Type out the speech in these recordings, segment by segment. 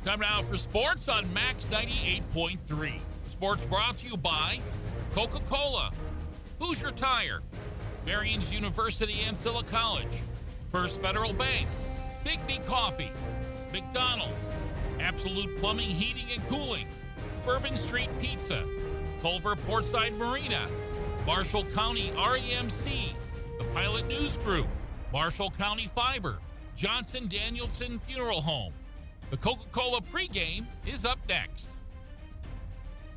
Time now for sports on Max 98.3. Sports brought to you by Coca-Cola, Hoosier Tire, Marion's University Ancilla College, First Federal Bank, Big Coffee, McDonald's, Absolute Plumbing, Heating and Cooling, Bourbon Street Pizza, Culver Portside Marina, Marshall County REMC, the Pilot News Group, Marshall County Fiber, Johnson Danielson Funeral Home. The Coca-Cola pregame is up next.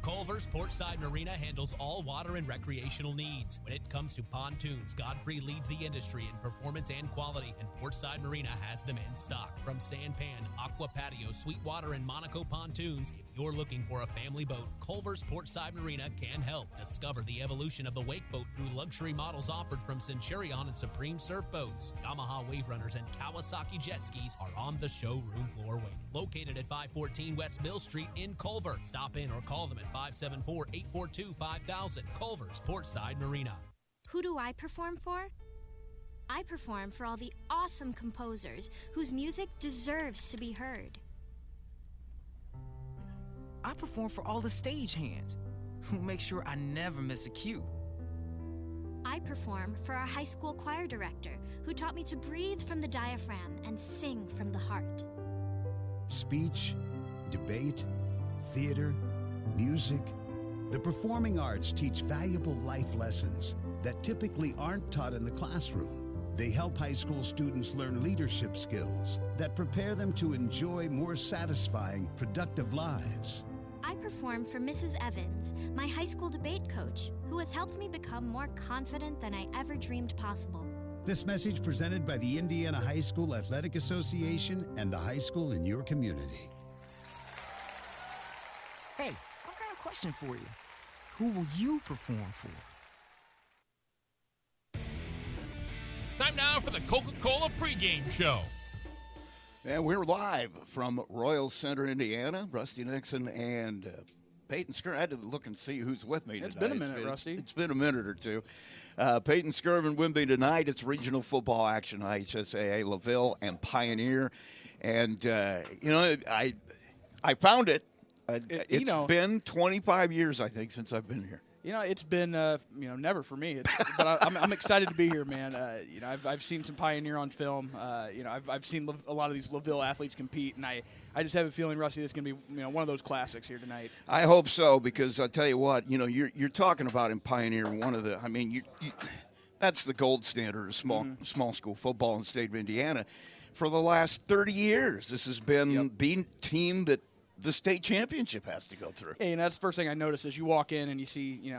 Culver's Portside Marina handles all water and recreational needs. When it comes to pontoons, Godfrey leads the industry in performance and quality, and Portside Marina has them in stock. From Sanpan, Aqua Patio, Sweetwater, and Monaco pontoons, if you're looking for a family boat, Culver's Portside Marina can help. Discover the evolution of the wake boat through luxury models offered from Centurion and Supreme Surf Boats. Yamaha Wave Runners and Kawasaki jet skis are on the showroom floor waiting. Located at 514 West Mill Street in Culver. Stop in or call them at 574-842-5000. Culver's Portside Marina. Who do I perform for? I perform for all the awesome composers whose music deserves to be heard. I perform for all the stagehands who make sure I never miss a cue. I perform for our high school choir director who taught me to breathe from the diaphragm and sing from the heart. Speech, debate, theater, music. The performing arts teach valuable life lessons that typically aren't taught in the classroom. They help high school students learn leadership skills that prepare them to enjoy more satisfying, productive lives. I perform for Mrs. Evans, my high school debate coach, who has helped me become more confident than I ever dreamed possible. This message presented by the Indiana High School Athletic Association and the high school in your community. Hey, I've got a question for you. Who will you perform for? Time now for the Coca-Cola pregame show. And we're live from Royal Center, Indiana. Rusty Nixon and Peyton Skirvin. I had to look and see who's with me tonight. It's been a minute, Rusty. It's been a minute or two. Peyton Skirvin with me tonight. It's regional football action, IHSAA, LaVille, and Pioneer. And, I found it. It's been 25 years, I think, since I've been here. It's been, never for me. But I'm excited to be here, man. I've seen some Pioneer on film. I've seen a lot of these LaVille athletes compete, and I just have a feeling, Rusty, this is going to be one of those classics here tonight. I hope so, because I'll tell you what, you're talking about in Pioneer one of the, that's the gold standard of small school football in the state of Indiana. For the last 30 years, this has been the team that the state championship has to go through. Yeah, that's the first thing I notice as you walk in and you see,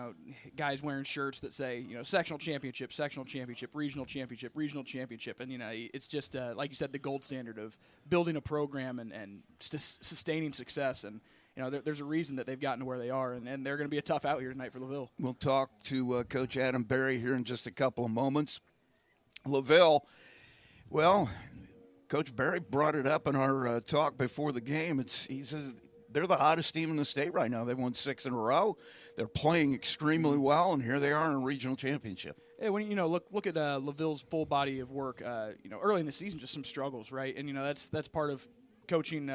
guys wearing shirts that say, sectional championship, regional championship. And, it's just, like you said, the gold standard of building a program and sustaining success. And, there's a reason that they've gotten to where they are, and they're going to be a tough out here tonight for LaVille. We'll talk to Coach Adam Berry here in just a couple of moments. LaVille, well, Coach Berry brought it up in our talk before the game. He says they're the hottest team in the state right now. They've won 6 in a row. They're playing extremely well, and here they are in a regional championship. Hey, when look at LaVille's full body of work. Early in the season, just some struggles, right? And that's part of coaching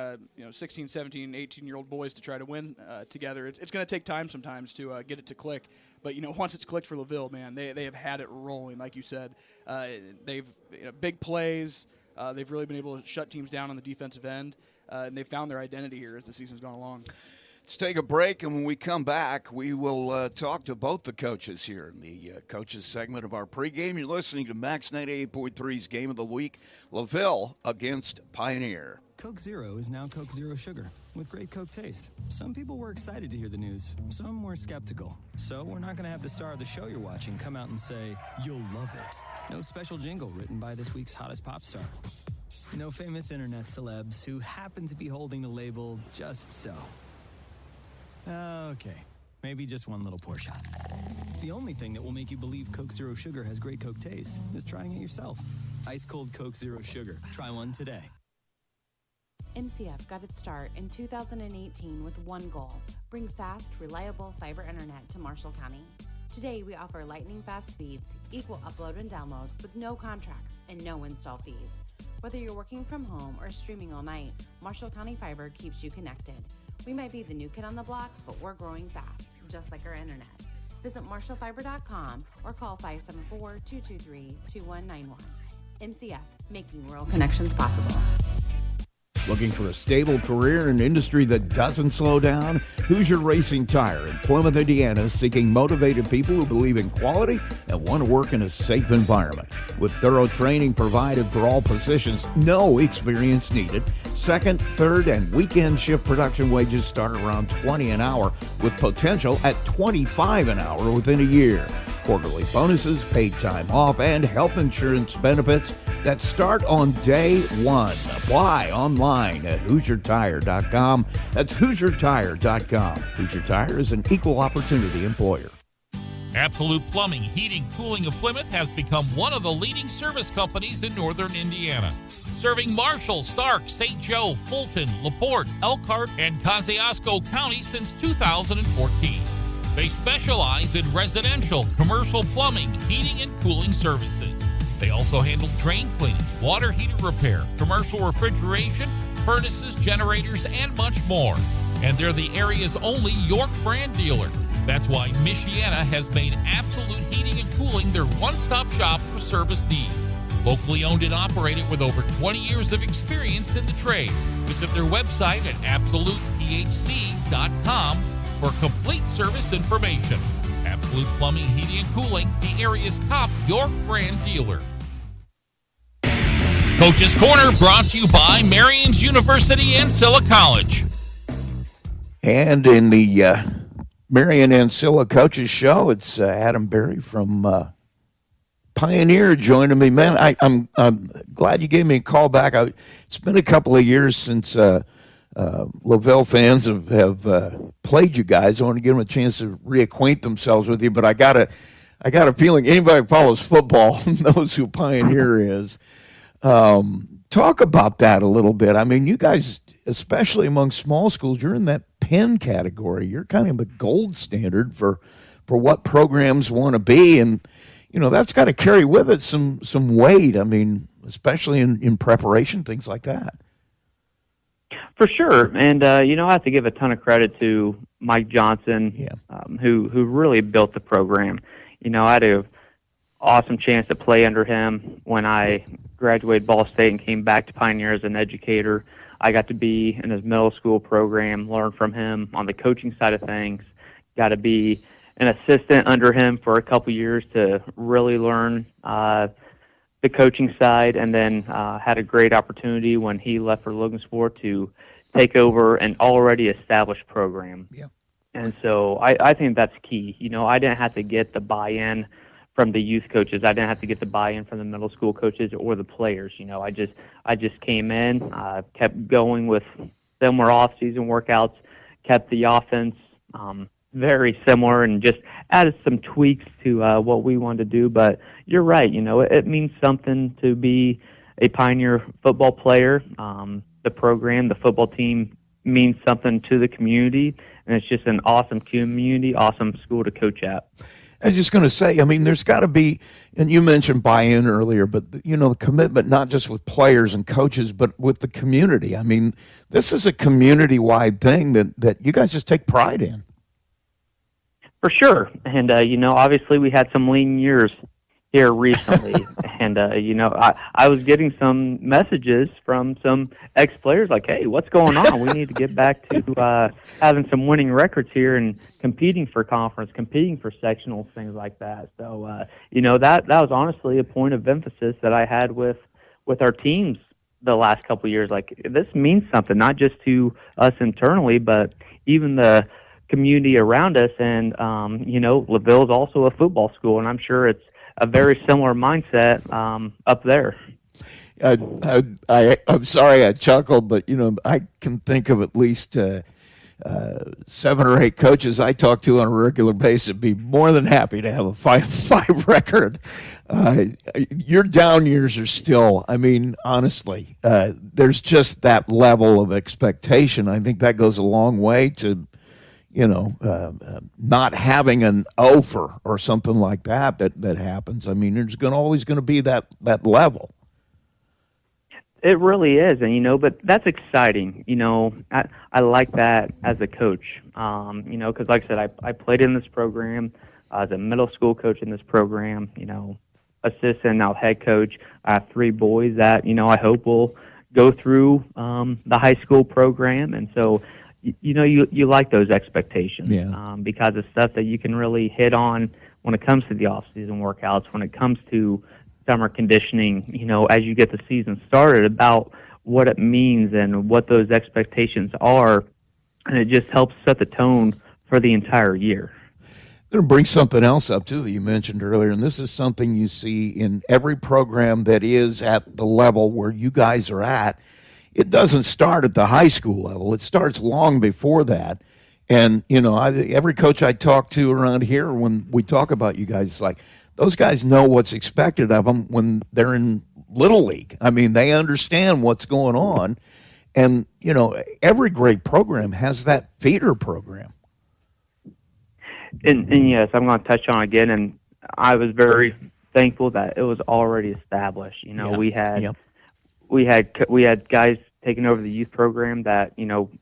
16, 17, 18-year-old boys to try to win together. It's going to take time sometimes to get it to click. But, once it's clicked for LaVille, man, they have had it rolling, like you said. They've big plays. They've really been able to shut teams down on the defensive end, and they've found their identity here as the season's gone along. Let's take a break, and when we come back, we will talk to both the coaches here in the coaches segment of our pregame. You're listening to Max 98.3's Game of the Week, LaVille against Pioneer. Coke Zero is now Coke Zero Sugar with great Coke taste. Some people were excited to hear the news. Some were skeptical. So we're not going to have the star of the show you're watching come out and say, "You'll love it." No special jingle written by this week's hottest pop star. No famous internet celebs who happen to be holding the label just so. Okay, maybe just one little pour shot. The only thing that will make you believe Coke Zero Sugar has great Coke taste is trying it yourself. Ice cold Coke Zero Sugar. Try one today. MCF got its start in 2018 with one goal: bring fast, reliable fiber internet to Marshall County. Today, we offer lightning fast speeds, equal upload and download with no contracts and no install fees. Whether you're working from home or streaming all night, Marshall County Fiber keeps you connected. We might be the new kid on the block, but we're growing fast, just like our internet. Visit marshallfiber.com or call 574-223-2191. MCF, making rural connections possible. Looking for a stable career in an industry that doesn't slow down? Hoosier Racing Tire in Plymouth, Indiana is seeking motivated people who believe in quality and want to work in a safe environment. With thorough training provided for all positions, no experience needed. Second, third, and weekend shift production wages start around $20 an hour with potential at $25 an hour within a year. Quarterly bonuses, paid time off, and health insurance benefits that start on day one. Apply online at HoosierTire.com. That's HoosierTire.com. Hoosier Tire is an equal opportunity employer. Absolute Plumbing, Heating, Cooling of Plymouth has become one of the leading service companies in northern Indiana. Serving Marshall, Stark, St. Joe, Fulton, LaPorte, Elkhart, and Kosciuszko County since 2014. They specialize in residential, commercial plumbing, heating, and cooling services. They also handle drain cleaning, water heater repair, commercial refrigeration, furnaces, generators, and much more. And they're the area's only York brand dealer. That's why Michiana has made Absolute Heating and Cooling their one-stop shop for service needs. Locally owned and operated with over 20 years of experience in the trade. Visit their website at absolutephc.com for complete service information. Absolute Plumbing, Heating, and Cooling, the area's top York brand dealer. Coach's Corner brought to you by Marion's University Ancilla College. And in the Marion Ancilla Coaches Show, it's Adam Berry from Pioneer joining me. Man, I'm glad you gave me a call back. It's been a couple of years since LaVille fans have played you guys. I want to give them a chance to reacquaint themselves with you, but I got a feeling anybody who follows football knows who Pioneer is. Talk about that a little bit. I mean, you guys, especially among small schools, you're in that Penn category. You're kind of the gold standard for what programs want to be, and you know that's got to carry with it some weight. I mean, especially in preparation, things like that. For sure, and I have to give a ton of credit to Mike Johnson, who really built the program. I had an awesome chance to play under him when I graduated Ball State and came back to Pioneer as an educator. I got to be in his middle school program, learn from him on the coaching side of things. Got to be an assistant under him for a couple years to really learn the coaching side, and then had a great opportunity when he left for Logansport to take over an already established program. Yeah. And so I think that's key. I didn't have to get the buy-in from the youth coaches. I didn't have to get the buy-in from the middle school coaches or the players. I just came in, kept going with similar off-season workouts, kept the offense very similar, and just added some tweaks to what we wanted to do. But you're right. It means something to be a Pioneer football player. The program, the football team means something to the community, and it's just an awesome community, awesome school to coach at. I was just going to say, I mean, there's got to be, and you mentioned buy-in earlier, but, the commitment not just with players and coaches, but with the community. I mean, this is a community-wide thing that you guys just take pride in. For sure. And, obviously we had some lean years here recently. And, I was getting some messages from some ex-players like, hey, what's going on? We need to get back to having some winning records here and competing for conference, competing for sectionals, things like that. So, that was honestly a point of emphasis that I had with our teams the last couple of years. Like, this means something, not just to us internally, but even the community around us. And, LaVille is also a football school, and I'm sure it's a very similar mindset up there. I'm sorry I chuckled, but, I can think of at least 7 or 8 coaches I talk to on a regular basis be more than happy to have a 5 record. Your down years are still, I mean, honestly, there's just that level of expectation. I think that goes a long way to, not having an offer or something like that happens. I mean, there's always going to be that level. It really is, and but that's exciting. I like that as a coach. Because like I said, I played in this program as a middle school coach in this program. Assistant, now head coach. I have 3 boys that I hope will go through the high school program, and so you like those expectations because it's stuff that you can really hit on when it comes to the off-season workouts, when it comes to summer conditioning, as you get the season started, about what it means and what those expectations are, and it just helps set the tone for the entire year. I'm going to bring something else up, too, that you mentioned earlier, and this is something you see in every program that is at the level where you guys are at. It doesn't start at the high school level. It starts long before that. And, every coach I talk to around here, when we talk about you guys, it's like, those guys know what's expected of them when they're in Little League. I mean, they understand what's going on. And, every great program has that feeder program. And yes, I'm going to touch on again, and I was very thankful that it was already established. We had guys taking over the youth program that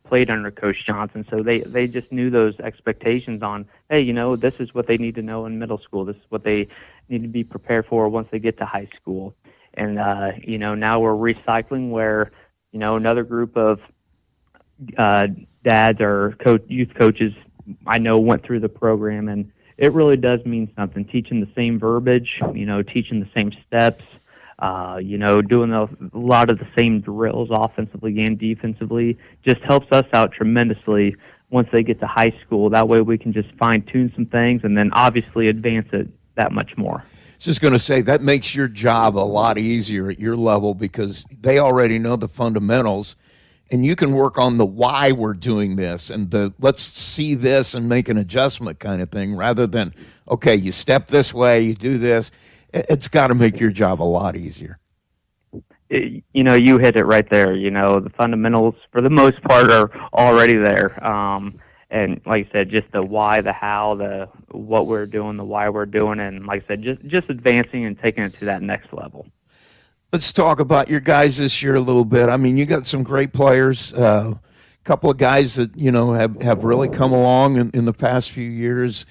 played under Coach Johnson, so they just knew those expectations on, hey, this is what they need to know in middle school. This is what they need to be prepared for once they get to high school. And now we're recycling where another group of dads or youth coaches I know went through the program, and it really does mean something. Teaching the same verbiage, teaching the same steps, doing a lot of the same drills offensively and defensively just helps us out tremendously once they get to high school. That way we can just fine-tune some things and then obviously advance it that much more. Just going to say that makes your job a lot easier at your level because they already know the fundamentals. And you can work on the why we're doing this and the let's see this and make an adjustment kind of thing rather than, okay, you step this way, you do this. It's got to make your job a lot easier. You hit it right there. The fundamentals, for the most part, are already there. And like I said, just the why, the how, the what we're doing, the why we're doing, and like I said, just advancing and taking it to that next level. Let's talk about your guys this year a little bit. I mean, you got some great players, a couple of guys that, have really come along in the past few years.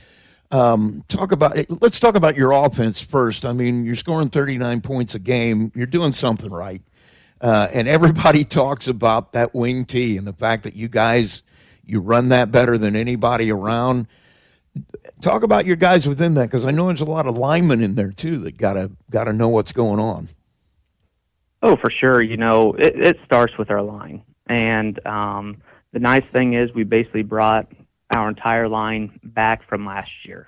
Let's talk about your offense first. I mean, you're scoring 39 points a game. You're doing something right. And everybody talks about that wing tee and the fact that you guys, you run that better than anybody around. Talk about your guys within that because I know there's a lot of linemen in there, too, that gotta know what's going on. Oh, for sure. It starts with our line. And the nice thing is we basically brought our entire line back from last year.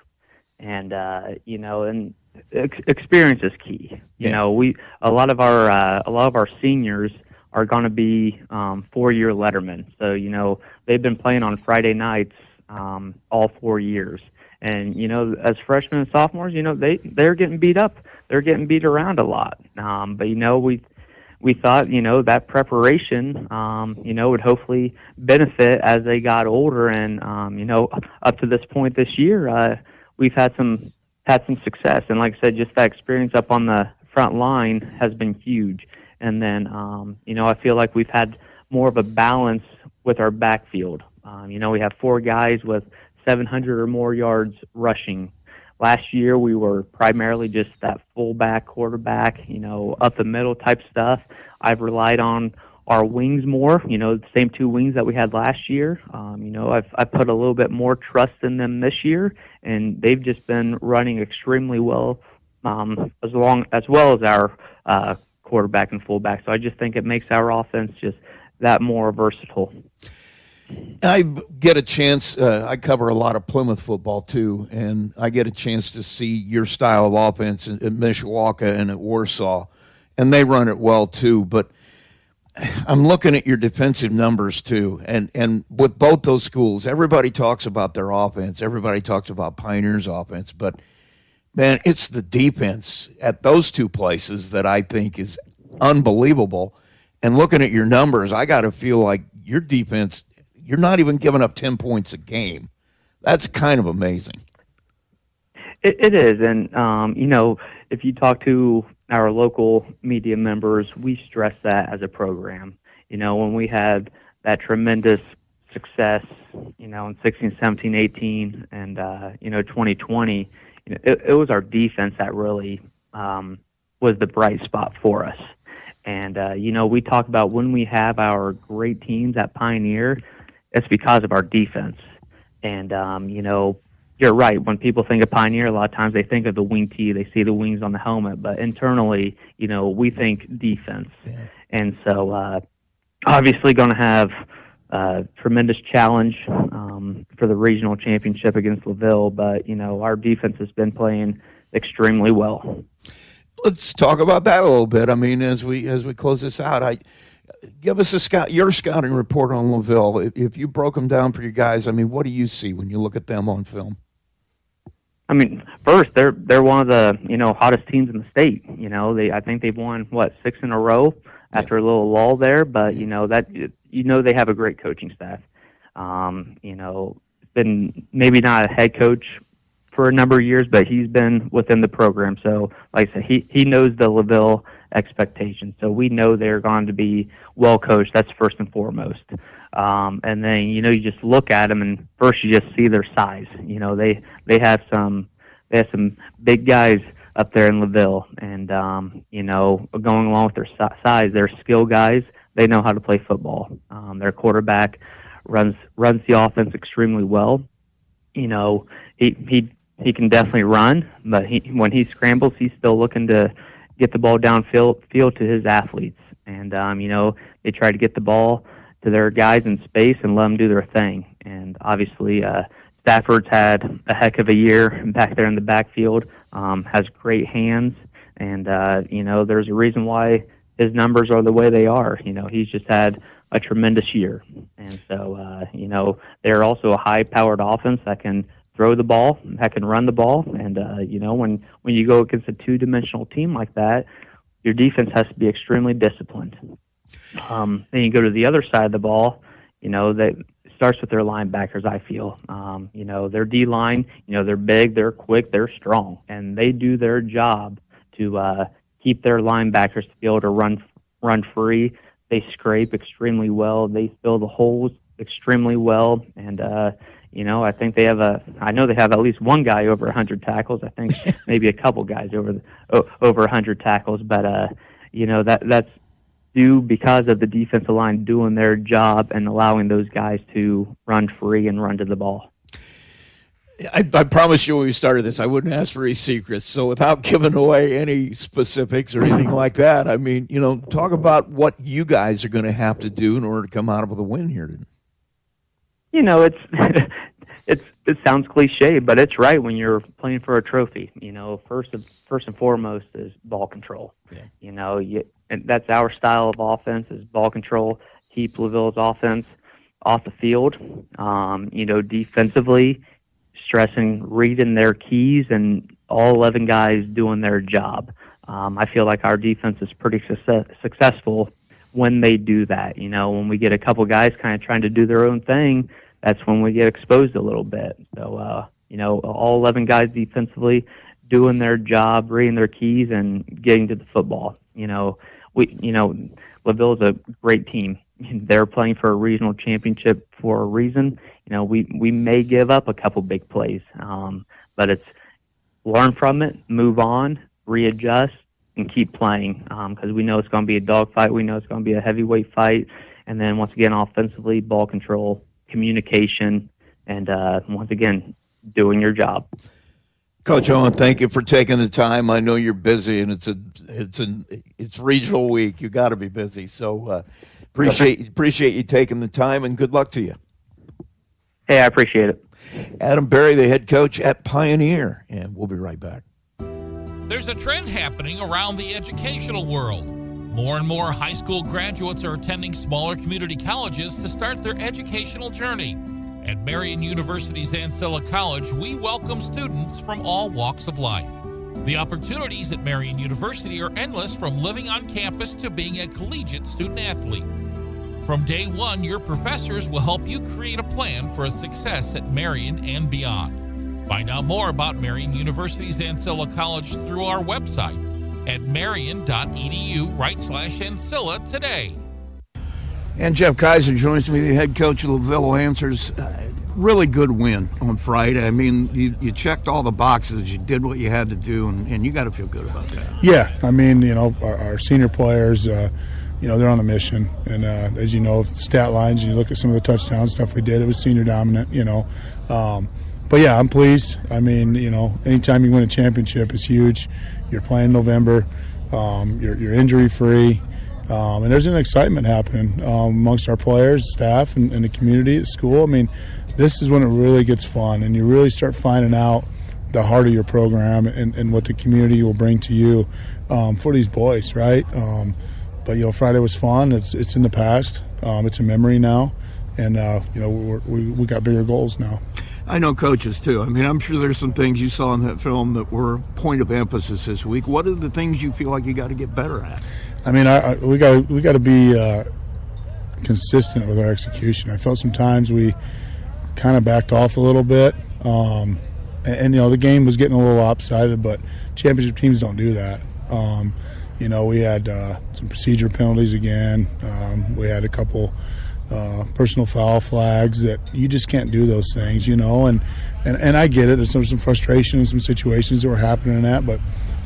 And, and experience is key. A lot of our seniors are going to be 4-year lettermen. So, they've been playing on Friday nights all 4 years. And, as freshmen and sophomores, they're getting beat up. They're getting beat around a lot. But, we thought, that preparation, would hopefully benefit as they got older. And, up to this point this year, we've had some success. And like I said, just that experience up on the front line has been huge. And then, I feel like we've had more of a balance with our backfield. We have 4 guys with 700 or more yards rushing. Last year, we were primarily just that fullback, quarterback, up the middle type stuff. I've relied on our wings more, the same 2 wings that we had last year. I've put a little bit more trust in them this year, and they've just been running extremely well, as well as our quarterback and fullback. So I just think it makes our offense just that more versatile. I get a chance, I cover a lot of Plymouth football too, and I get a chance to see your style of offense at Mishawaka and at Warsaw, and they run it well too, but I'm looking at your defensive numbers too, and with both those schools, everybody talks about their offense, everybody talks about Pioneer's offense, but man, it's the defense at those 2 places that I think is unbelievable, and looking at your numbers, I got to feel like your defense, you're not even giving up 10 points a game. That's kind of amazing. It is. And, if you talk to our local media members, we stress that as a program. When we had that tremendous success, in 16, 17, 18, and 2020, it was our defense that really was the bright spot for us. And we talk about when we have our great teams at Pioneer, it's because of our defense. And you're right. When people think of Pioneer, a lot of times they think of the wing tee, they see the wings on the helmet, but internally, we think defense. Yeah. And so obviously going to have a tremendous challenge for the regional championship against LaVille, but our defense has been playing extremely well. Let's talk about that a little bit. I mean, as we close this out, give us your scouting report on LaVille. If you broke them down for you guys, I mean, what do you see when you look at them on film? I mean, first, they're one of the hottest teams in the state. I think they've won 6 in a row after a little lull there, but they have a great coaching staff. Been maybe not a head coach for a number of years, but he's been within the program. So, like I said, he knows the LaVille expectations. So we know they're going to be well coached. That's first and foremost. And then you just look at them, and first you just see their size. They have some big guys up there in LaVille, and going along with their size, they're skill guys. They know how to play football. Their quarterback runs the offense extremely well. He can definitely run, but when he scrambles, he's still looking to get the ball downfield to his athletes. And they try to get the ball to their guys in space and let them do their thing. And obviously, Stafford's had a heck of a year back there in the backfield. Has great hands, and there's a reason why his numbers are the way they are. He's just had a tremendous year, and so they're also a high-powered offense that can throw the ball, that can run the ball, and when you go against a two-dimensional team like that, your defense has to be extremely disciplined. Then you go to the other side of the ball, that starts with their linebackers, I feel. Their D-line, they're big, they're quick, they're strong, and they do their job to keep their linebackers to be able to run free. They scrape extremely well. They fill the holes extremely well, and I think I know they have at least one guy over 100 tackles. I think maybe a couple guys over 100 tackles, but that's due because of the defensive line doing their job and allowing those guys to run free and run to the ball. I promised you when we started this I wouldn't ask for any secrets, so without giving away any specifics or anything like that, I mean, talk about what you guys are going to have to do in order to come out with a win here today. It sounds cliche, but it's right when you're playing for a trophy. First and foremost is ball control. Yeah. And that's our style of offense is ball control. Keep LaVille's offense off the field. Defensively, stressing reading their keys and all 11 guys doing their job. I feel like our defense is pretty successful when they do that. When we get a couple guys kind of trying to do their own thing, that's when we get exposed a little bit. So, all 11 guys defensively doing their job, reading their keys, and getting to the football. LaVille's a great team. They're playing for a regional championship for a reason. We may give up a couple big plays, but it's learn from it, move on, readjust, and keep playing because we know it's going to be a dogfight. We know it's going to be a heavyweight fight. And then once again, offensively, ball control, communication, and once again, doing your job. Coach Owen, thank you for taking the time. I know you're busy, and it's regional week. You got to be busy, so appreciate you taking the time, and good luck to you. Hey, I appreciate it. Adam Berry, the head coach at Pioneer, and we'll be right back. There's a trend happening around the educational world. More and more high school graduates are attending smaller community colleges to start their educational journey. At Marian University's Ancilla College, we welcome students from all walks of life. The opportunities at Marian University are endless, from living on campus to being a collegiate student athlete. From day one, your professors will help you create a plan for a success at Marian and beyond. Find out more about Marian University's Ancilla College through our website, at marion.edu/Ancilla today. And Jeff Kaiser joins me, the head coach of LaVille Lancers. Really good win on Friday. I mean, you checked all the boxes. You did what you had to do, and you got to feel good about that. Yeah, I mean, our senior players, they're on a mission. And as you know, stat lines, and you look at some of the touchdown stuff we did, it was senior dominant, But, yeah, I'm pleased. I mean, anytime you win a championship is huge. You're playing in November. You're injury-free. And there's an excitement happening amongst our players, staff, and the community at school. I mean, this is when it really gets fun, and you really start finding out the heart of your program and what the community will bring to you for these boys, right? But Friday was fun. It's in the past. It's a memory now, and we got bigger goals now. I know coaches too. I mean, I'm sure there's some things you saw in that film that were point of emphasis this week. What are the things you feel like you got to get better at? I mean, we got to be consistent with our execution. I felt sometimes we kind of backed off a little bit, and the game was getting a little lopsided. But championship teams don't do that. We had some procedure penalties again. We had a couple personal foul flags that you just can't do those things, and I get it. There's some frustration in some situations that were happening in that, but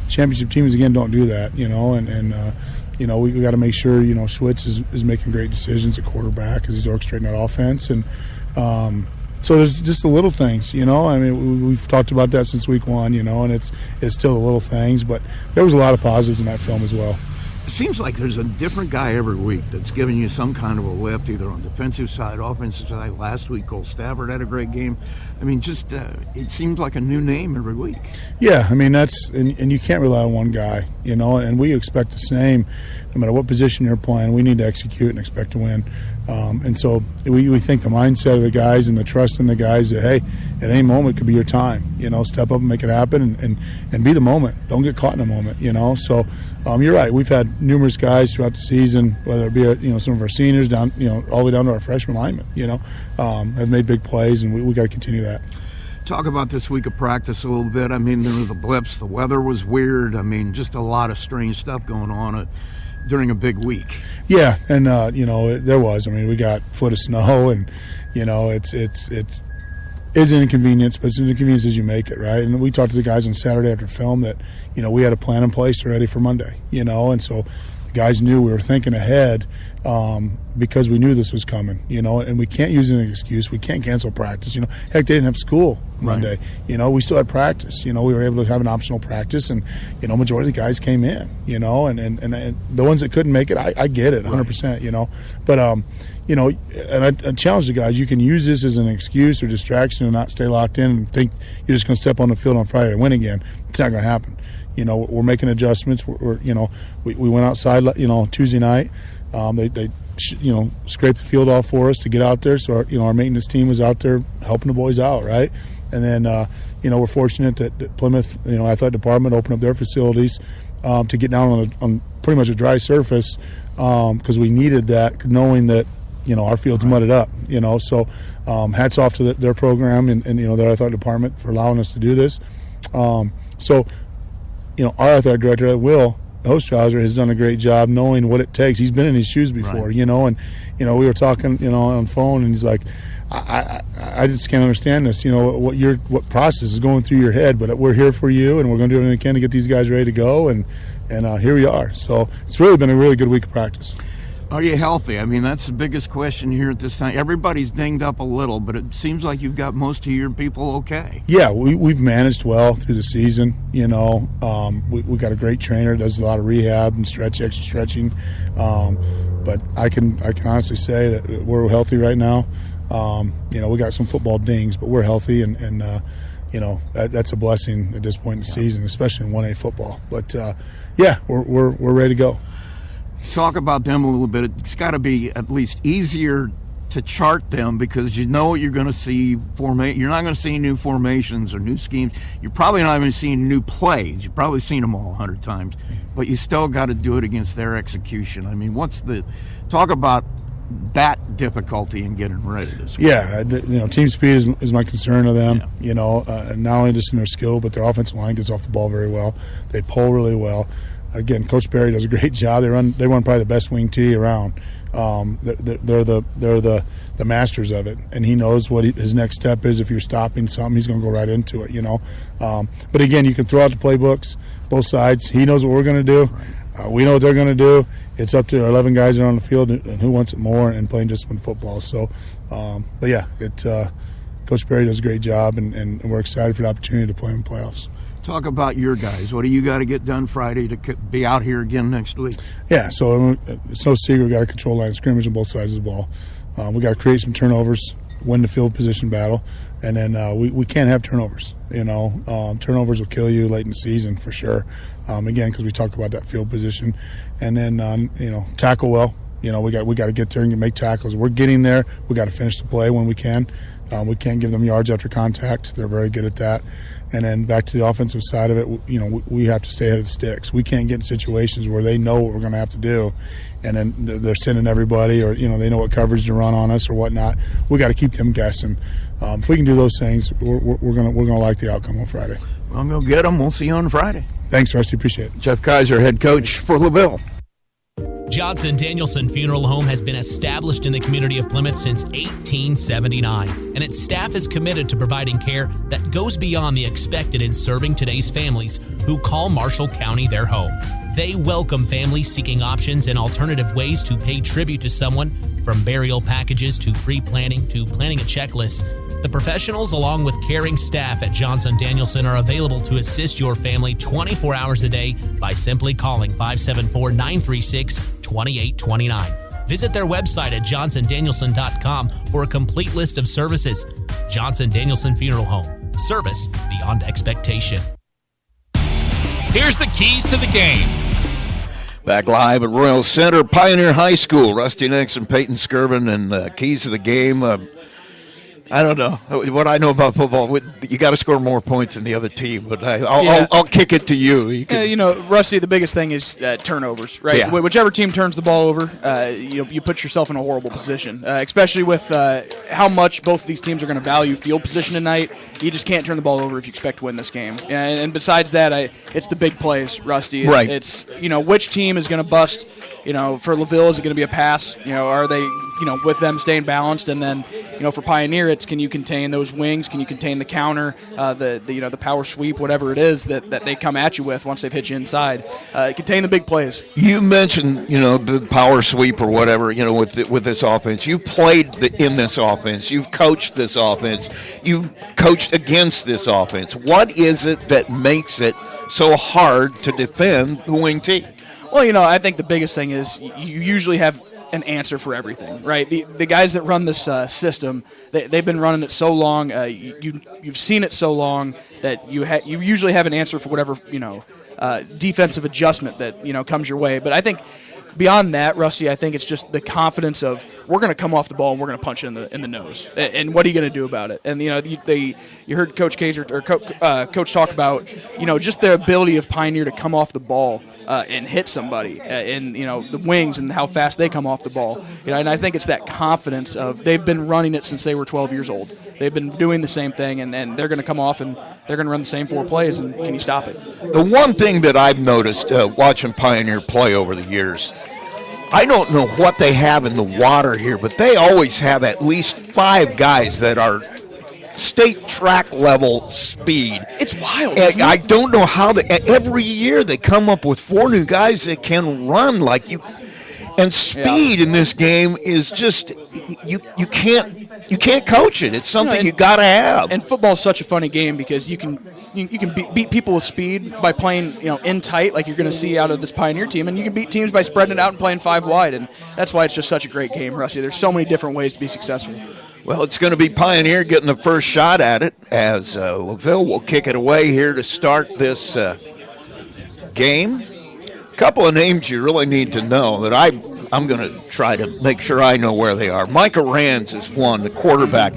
championship teams again don't do that, we got to make sure Schwitz is making great decisions at quarterback as he's orchestrating that offense, and so there's just the little things, I mean, we've talked about that since week one, and it's still the little things, but there was a lot of positives in that film as well. It seems like there's a different guy every week that's giving you some kind of a lift, either on the defensive side, offensive side. Last week, Cole Stafford had a great game. I mean, just it seems like a new name every week. Yeah, I mean, and you can't rely on one guy, and we expect the same. No matter what position you're playing, we need to execute and expect to win. And so we think the mindset of the guys and the trust in the guys that, hey, at any moment could be your time. Step up and make it happen and be the moment. Don't get caught in a moment, So you're right. We've had numerous guys throughout the season, whether it be some of our seniors down, all the way down to our freshman linemen, have made big plays, and we got to continue that. Talk about this week of practice a little bit. I mean, there were the blips. The weather was weird. I mean, just a lot of strange stuff going on during a big week. Yeah, and there was. I mean, we got a foot of snow, and it's an inconvenience, but it's an inconvenience as you make it, right? And we talked to the guys on Saturday after film that we had a plan in place already for Monday, and so the guys knew we were thinking ahead because we knew this was coming, and we can't use it as an excuse. We can't cancel practice. Heck, they didn't have school Monday. Right. We still had practice. We were able to have an optional practice, and majority of the guys came in. And the ones that couldn't make it, I get it, 100%. Right. But and I challenge the guys. You can use this as an excuse or distraction and not stay locked in and think you're just going to step on the field on Friday and win again. It's not going to happen. We're making adjustments. We went outside, Tuesday night. They scraped the field off for us to get out there. So our maintenance team was out there helping the boys out, right? And then we're fortunate that Plymouth, athletic department opened up their facilities to get down on pretty much a dry surface because we needed that, knowing that our field's mudded up. So hats off to their program and their athletic department for allowing us to do this. So our athletic director, Will Ostrauser, has done a great job knowing what it takes. He's been in his shoes before, right. And we were talking, on the phone, and he's like, I just can't understand this. What process is going through your head, but we're here for you, and we're going to do everything we can to get these guys ready to go, and here we are. So it's really been a really good week of practice. Are you healthy? I mean, that's the biggest question here at this time. Everybody's dinged up a little, but it seems like you've got most of your people okay. Yeah, we've managed well through the season. We got a great trainer, does a lot of rehab and extra stretching. But I can honestly say that we're healthy right now. We got some football dings, but we're healthy, and that's a blessing at this point in the season, especially in 1A football. But we're ready to go. Talk about them a little bit. It's got to be at least easier to chart them because you know what you're going to see. You're not going to see new formations or new schemes. You're probably not even seeing new plays. You've probably seen them all 100 times, but you still got to do it against their execution. I mean, talk about that difficulty in getting ready this week. Yeah, team speed is my concern of them. Yeah. Not only just in their skill, but their offensive line gets off the ball very well. They pull really well. again, Coach Barry does a great job. They run probably the best wing tee around. They're the masters of it, and he knows what his next step is. If you're stopping something, he's going to go right into it, But again, you can throw out the playbooks, both sides. He knows what we're going to do. We know what they're going to do. It's up to our 11 guys that are on the field and who wants it more and playing disciplined football. So, but yeah, Coach Barry does a great job, and we're excited for the opportunity to play in the playoffs. Talk about your guys. What do you got to get done Friday to be out here again next week? Yeah, so it's no secret we got to control line of scrimmage on both sides of the ball. We got to create some turnovers, win the field position battle, and then we can't have turnovers. Turnovers will kill you late in the season for sure. Again, because we talk about that field position, and then tackle well. We got to get there and make tackles. We're getting there. We got to finish the play when we can. We can't give them yards after contact. They're very good at that. And then back to the offensive side of it, we have to stay ahead of the sticks. We can't get in situations where they know what we're going to have to do, and then they're sending everybody, or they know what coverage to run on us or whatnot. We got to keep them guessing. If we can do those things, we're gonna like the outcome on Friday. Well, I'm gonna get them. We'll see you on Friday. Thanks, Rusty. Appreciate it. Jeff Kaiser, head coach for LaVille. Johnson Danielson Funeral Home has been established in the community of Plymouth since 1879, and its staff is committed to providing care that goes beyond the expected in serving today's families who call Marshall County their home. They welcome families seeking options and alternative ways to pay tribute to someone, from burial packages to pre-planning to planning a checklist. The professionals, along with caring staff at Johnson Danielson, are available to assist your family 24 hours a day by simply calling 574-936-2829. Visit their website at johnsondanielson.com for a complete list of services. Johnson Danielson Funeral Home. Service beyond expectation. Here's the keys to the game. Back live at Royal Center, Pioneer High School. Rusty Nix and Peyton Skirvin, and the keys to the game. I don't know what I know about football. You got to score more points than the other team, but I'll kick it to you. Rusty, the biggest thing is turnovers, right? Yeah. Whichever team turns the ball over, you put yourself in a horrible position, especially with how much both of these teams are going to value field position tonight. You just can't turn the ball over if you expect to win this game. And besides that, it's the big plays, Rusty. It's which team is going to bust. For LaVille, is it going to be a pass? Are they, with them staying balanced? And then, for Pioneer, it's can you contain those wings? Can you contain the counter, the power sweep, whatever it is that they come at you with once they've hit you inside? Contain the big plays. You mentioned, the power sweep or whatever, with this offense. You played in this offense. You've coached this offense. You coached against this offense. What is it that makes it so hard to defend the wing tee? Well, I think the biggest thing is you usually have an answer for everything, right? The guys that run this system, they've been running it so long, you've seen it so long that you usually have an answer for whatever defensive adjustment that comes your way. But I think beyond that, Rusty, I think it's just the confidence of we're going to come off the ball and we're going to punch it in the nose. And what are you going to do about it? And you heard Coach Kaiser or Coach talk about just the ability of Pioneer to come off the ball and hit somebody, and the wings and how fast they come off the ball. And I think it's that confidence of they've been running it since they were 12 years old. They've been doing the same thing, and they're going to come off and they're going to run the same 4 plays. And can you stop it? The one thing that I've noticed watching Pioneer play over the years, I don't know what they have in the water here, but they always have at least 5 guys that are state track level speed. It's wild. I don't know how every year they come up with 4 new guys that can run like you. And speed in this game is just you can't coach it. It's something you got to have. And football is such a funny game because you can beat people with speed by playing in tight, like you're going to see out of this Pioneer team, and you can beat teams by spreading it out and playing 5 wide, and that's why it's just such a great game, Rusty. There's so many different ways to be successful. Well, it's going to be Pioneer getting the first shot at it as LaVille will kick it away here to start this game. A couple of names you really need to know that I'm going to try to make sure I know where they are. Micah Rands is one, the quarterback,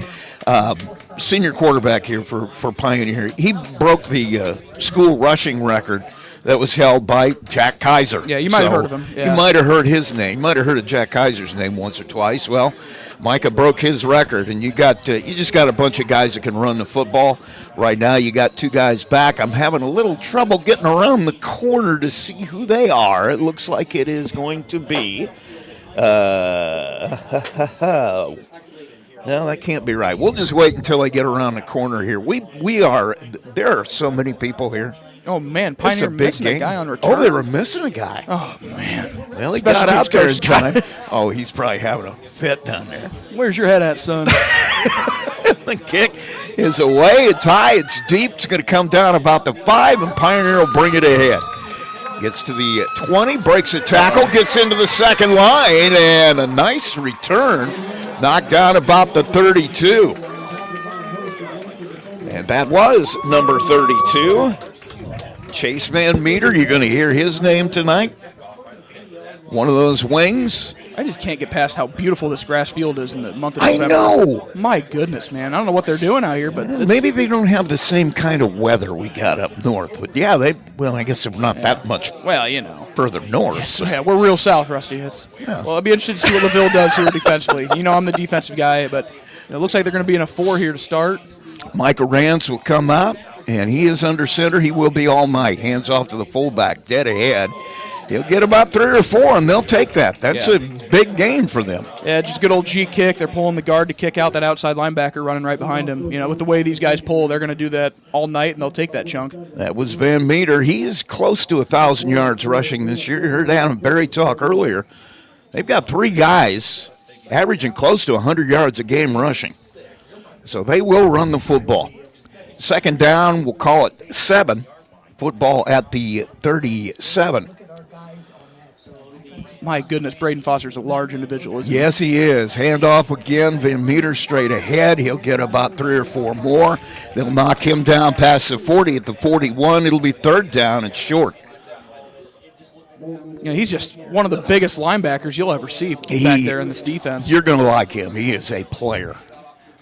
senior quarterback here for Pioneer. He broke the school rushing record that was held by Jack Kaiser. Yeah, you might have heard of him. Yeah. You might have heard his name. You might have heard of Jack Kaiser's name once or twice. Well, Micah broke his record, and you just got a bunch of guys that can run the football. Right now, you got 2 guys back. I'm having a little trouble getting around the corner to see who they are. It looks like it is going to be. No, that can't be right. We'll just wait until I get around the corner here. There are so many people here. Oh, man, Pioneer missing a guy on return. Oh, they were missing a guy. Oh, man. Well, he got out there in time. Oh, he's probably having a fit down there. Where's your head at, son? The kick is away. It's high. It's deep. It's going to come down about the 5, and Pioneer will bring it ahead. Gets to the 20, breaks a tackle, gets into the second line, and a nice return. Knocked down about the 32. And that was number 32. Chase Van Meter, you're going to hear his name tonight. One of those wings. I just can't get past how beautiful this grass field is in the month of November. I know. My goodness, man. I don't know what they're doing out here, but maybe they don't have the same kind of weather we got up north. But yeah, I guess they're not that much. Well, further north. Yes, so. Yeah, we're real south, Rusty. Well, I'll be interested to see what LaVille does here defensively. I'm the defensive guy, but it looks like they're going to be in a 4 here to start. Micah Rands will come out, and he is under center. He will be all night. Hands off to the fullback, dead ahead. He'll get about 3 or 4, and they'll take that. That's a big gain for them. Yeah, just good old G kick. They're pulling the guard to kick out that outside linebacker running right behind him. With the way these guys pull, they're going to do that all night, and they'll take that chunk. That was Van Meter. He is close to 1,000 yards rushing this year. You heard Adam Berry talk earlier. They've got 3 guys averaging close to 100 yards a game rushing. So they will run the football. Second down, we'll call it 7. Football at the 37. My goodness, Braden Foster's a large individual, isn't Yes, he is. Handoff again. Van Meter straight ahead. He'll get about 3 or 4 more. They'll knock him down past the 40 at the 41. It'll be 3rd down and short. He's just one of the biggest linebackers you'll ever see back there in this defense. You're going to like him. He is a player.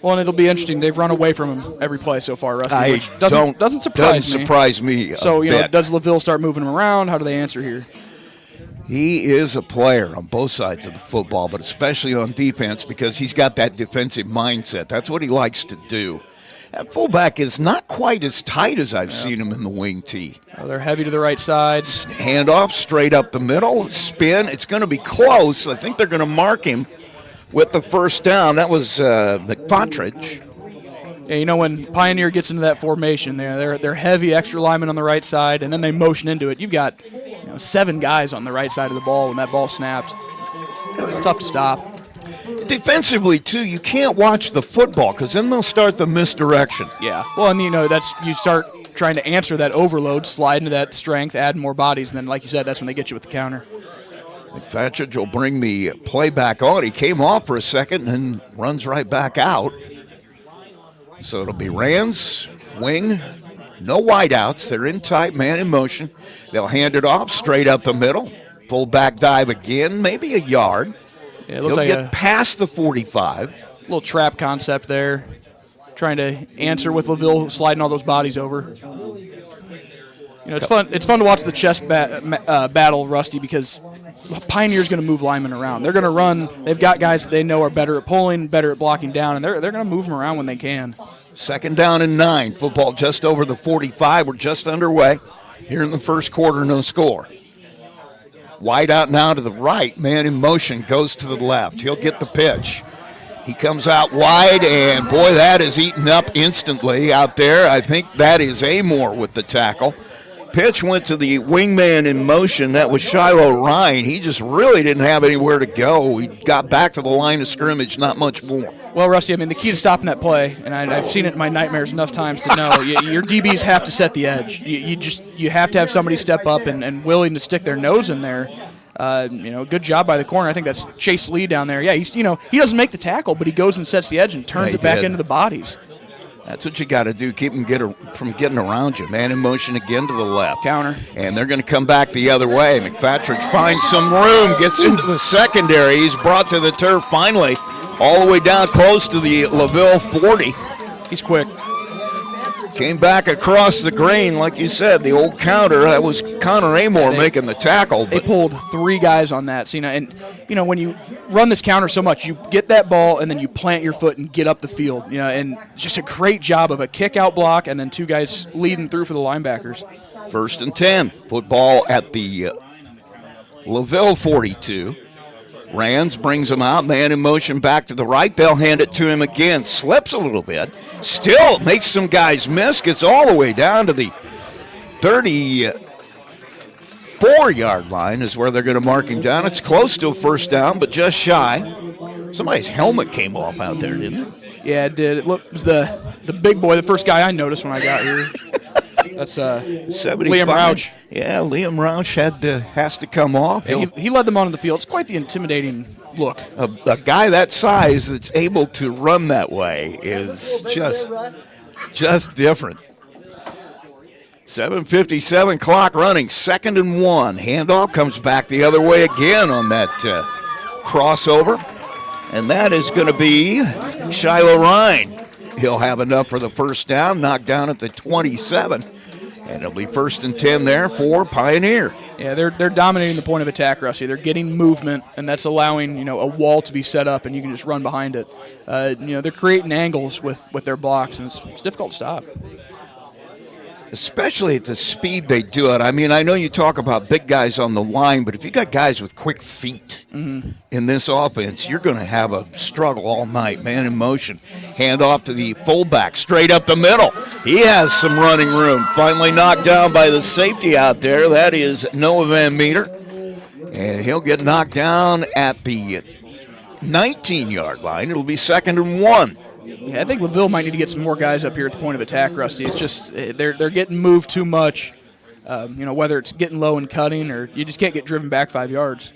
Well, and it'll be interesting. They've run away from him every play so far, Rusty, which doesn't surprise me. So, does LaVille start moving him around? How do they answer here? He is a player on both sides of the football, but especially on defense because he's got that defensive mindset. That's what he likes to do. That fullback is not quite as tight as I've seen him in the wing tee. Oh, they're heavy to the right side. Handoff straight up the middle. Spin. It's going to be close. I think they're going to mark him with the 1st down. That was McPatridge. Yeah, when Pioneer gets into that formation they're heavy extra linemen on the right side, and then they motion into it. You've got 7 guys on the right side of the ball when that ball snapped. It's tough to stop. Defensively, too, you can't watch the football because then they'll start the misdirection. Yeah. Well, and you start trying to answer that overload, slide into that strength, add more bodies, and then, like you said, that's when they get you with the counter. McPatridge will bring the play back on. He came off for a second and runs right back out. So it'll be Rands, wing, no wideouts. They're in tight, man in motion. They'll hand it off straight up the middle. Full back dive again, maybe a yard. Yeah, He'll get past the 45. Little trap concept there. Trying to answer with LaVille sliding all those bodies over. It's fun. It's fun to watch the chess battle, Rusty, because Pioneer's going to move linemen around. They're going to run. They've got guys that they know are better at pulling, better at blocking down, and they're going to move them around when they can. 2nd down and 9. Football just over the 45. We're just underway here in the 1st quarter. No score. Wide out now to the right. Man in motion goes to the left. He'll get the pitch. He comes out wide, and boy, that is eaten up instantly out there. I think that is Amore with the tackle. Pitch went to the wingman in motion. That was Shiloh Ryan. He just really didn't have anywhere to go. He got back to the line of scrimmage, not much more. Well, Rusty, the key to stopping that play, and I've seen it in my nightmares enough times to know, your DBs have to set the edge. You have to have somebody step up and willing to stick their nose in there. Good job by the corner. I think that's Chase Lee down there. Yeah, he doesn't make the tackle, but he goes and sets the edge and turns it back into the bodies. That's what you got to do. Keep them from getting around you. Man in motion again to the left. Counter. And they're going to come back the other way. McPatridge finds some room, gets into the secondary. He's brought to the turf finally, all the way down close to the LaVille 40. He's quick. Came back across the green, like you said, the old counter. That was Connor Amore making the tackle. They pulled 3 guys on that. So, when you run this counter so much, you get that ball and then you plant your foot and get up the field. And just a great job of a kick-out block and then 2 guys leading through for the linebackers. 1st and 10. Football at the LaVille 42. Rands brings him out, man in motion back to the right. They'll hand it to him again. Slips a little bit. Still makes some guys miss. Gets all the way down to the 34-yard line is where they're going to mark him down. It's close to a first down, but just shy. Somebody's helmet came off out there, didn't it? Yeah, it did. It was the big boy, the first guy I noticed when I got here. That's 75. Liam Rauch. Yeah, Liam Rauch has to come off. Yeah, he led them onto the field. It's quite the intimidating look. A guy that size that's able to run that way is just different. 7:57 clock running, 2nd and 1. Handoff comes back the other way again on that crossover. And that is going to be Shiloh Ryan. He'll have enough for the first down, knocked down at the 27. And it'll be 1st and 10 there for Pioneer. Yeah, they're dominating the point of attack, Rusty. They're getting movement, and that's allowing a wall to be set up, and you can just run behind it. They're creating angles with their blocks, and it's difficult to stop. Especially at the speed they do it. I mean, I know you talk about big guys on the line, but if you got guys with quick feet in this offense, you're going to have a struggle all night. Man in motion. Hand off to the fullback, straight up the middle. He has some running room. Finally knocked down by the safety out there. That is Noah Van Meter. And he'll get knocked down at the 19-yard line. It'll be 2nd and 1. Yeah, I think LaVille might need to get some more guys up here at the point of attack, Rusty. It's just they're getting moved too much, whether it's getting low and cutting or you just can't get driven back 5 yards.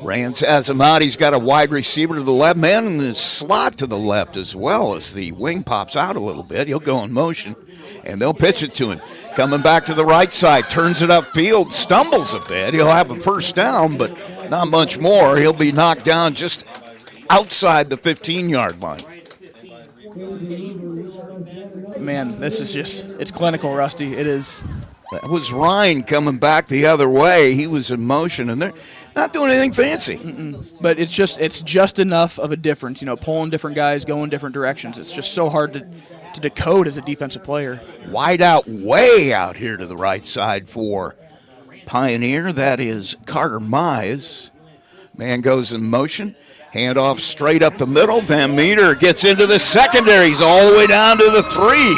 Rands has him out. He's got a wide receiver to the left, man in the slot to the left as well as the wing pops out a little bit. He'll go in motion, and they'll pitch it to him. Coming back to the right side, turns it upfield, stumbles a bit. He'll have a first down, but not much more. He'll be knocked down just outside the 15-yard line. Man, this is it's clinical, Rusty. It is. That was Ryan coming back the other way. He was in motion, and they're not doing anything fancy. But it's just enough of a difference, pulling different guys, going different directions. It's just so hard to decode as a defensive player. Wide out, way out here to the right side for Pioneer. That is Carter Mize. Man goes in motion. Handoff straight up the middle. Van Meter gets into the secondary. He's all the way down to the 3.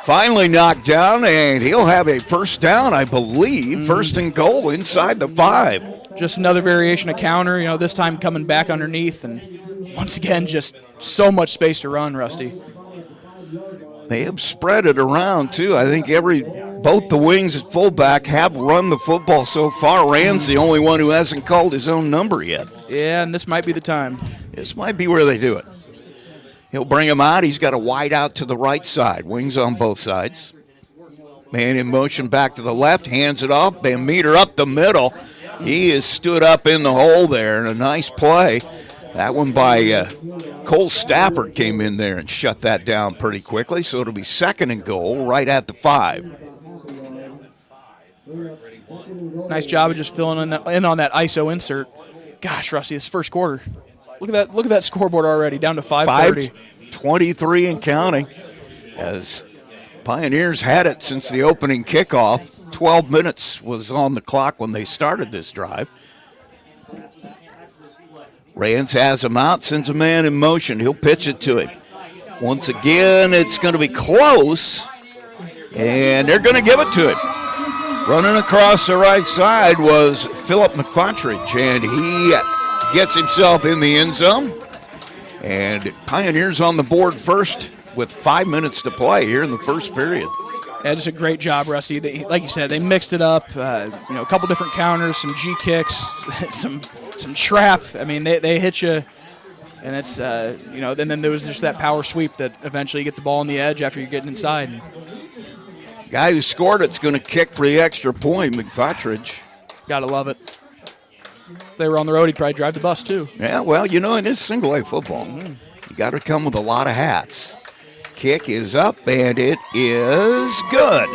Finally knocked down, and he'll have a first down, I believe. 1st and goal inside the 5. Just another variation of counter, this time coming back underneath. And once again, just so much space to run, Rusty. They have spread it around, too. I think both the wings at fullback have run the football so far. Rand's the only one who hasn't called his own number yet. Yeah, and this might be the time. This might be where they do it. He'll bring him out. He's got a wide out to the right side. Wings on both sides. Man in motion back to the left. Hands it off. Van Meter up the middle. He is stood up in the hole there, and a nice play. That one by Cole Stafford came in there and shut that down pretty quickly, so it'll be 2nd and goal right at the 5. Nice job of just filling in on that ISO insert. Gosh, Rusty, this first quarter. Look at that scoreboard already, down to 5:30. 5:23 and counting, as Pioneers had it since the opening kickoff. 12 minutes was on the clock when they started this drive. Rands has him out, sends a man in motion. He'll pitch it to him. Once again, it's going to be close, and they're going to give it to him. Running across the right side was Philip McFottridge, and he gets himself in the end zone. And Pioneers on the board first with 5 minutes to play here in the first period. Yeah, just a great job, Rusty. Like you said, they mixed it up. A couple different counters, some G kicks, some trap. I mean, they hit you, and it's and then there was just that power sweep that eventually you get the ball on the edge after you're getting inside. Guy who scored it's going to kick for the extra point, McFottridge. Gotta love it. If they were on the road, he'd probably drive the bus too. Yeah, well, it is single A football. You got to come with a lot of hats. kick is up, and it is good.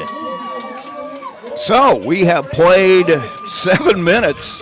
So we have played 7 minutes,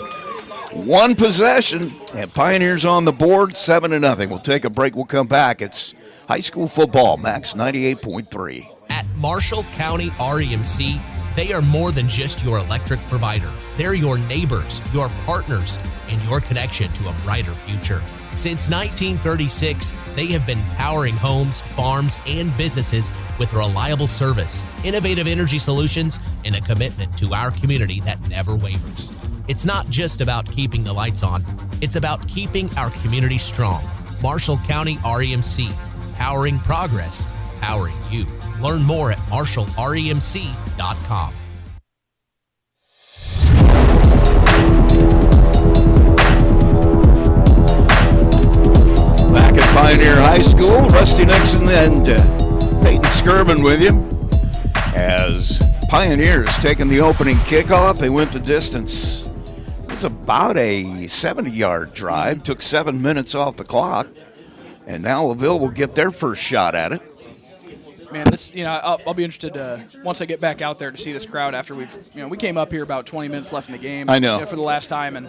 1 possession, and Pioneers on the board, 7-0. We'll take a break. We'll come back. It's high school football, Max 98.3. At Marshall County REMC, they are more than just your electric provider. They're your neighbors, your partners, and your connection to a brighter future. Since 1936, they have been powering homes, farms, and businesses with reliable service, innovative energy solutions, and a commitment to our community that never wavers. It's not just about keeping the lights on, it's about keeping our community strong. Marshall County REMC, powering progress, powering you. Learn more at marshallremc.com. Back at Pioneer High School, Rusty Nixon and Peyton Skirvin with you. As Pioneers taking the opening kickoff, they went the distance. It was about a 70-yard drive. Took 7 minutes off the clock. And now LaVille will get their first shot at it. Man, this, I'll be interested once I get back out there to see this crowd after we came up here about 20 minutes left in the game. I know. For the last time, and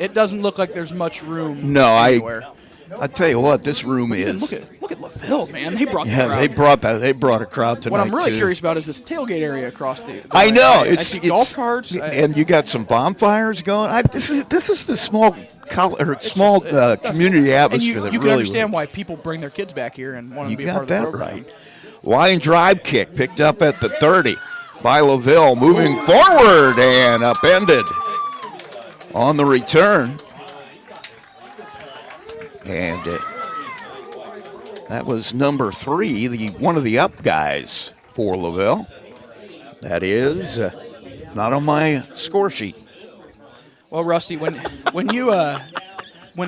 it doesn't look like there's much room anywhere. I tell you what, this room is. Look at LaVille, man. They brought the crowd. They brought a crowd tonight. What I'm really too. curious about is this tailgate area across the. I know I see golf carts, and you got some bonfires going. This is the small community atmosphere. And you can understand why people bring their kids back here and want to be a part of the program. Right. Line drive kick picked up at the 30 by LaVille, moving forward and upended on the return. And that was number 3, one of the up guys for LaVille. That is not on my score sheet. Well, Rusty, when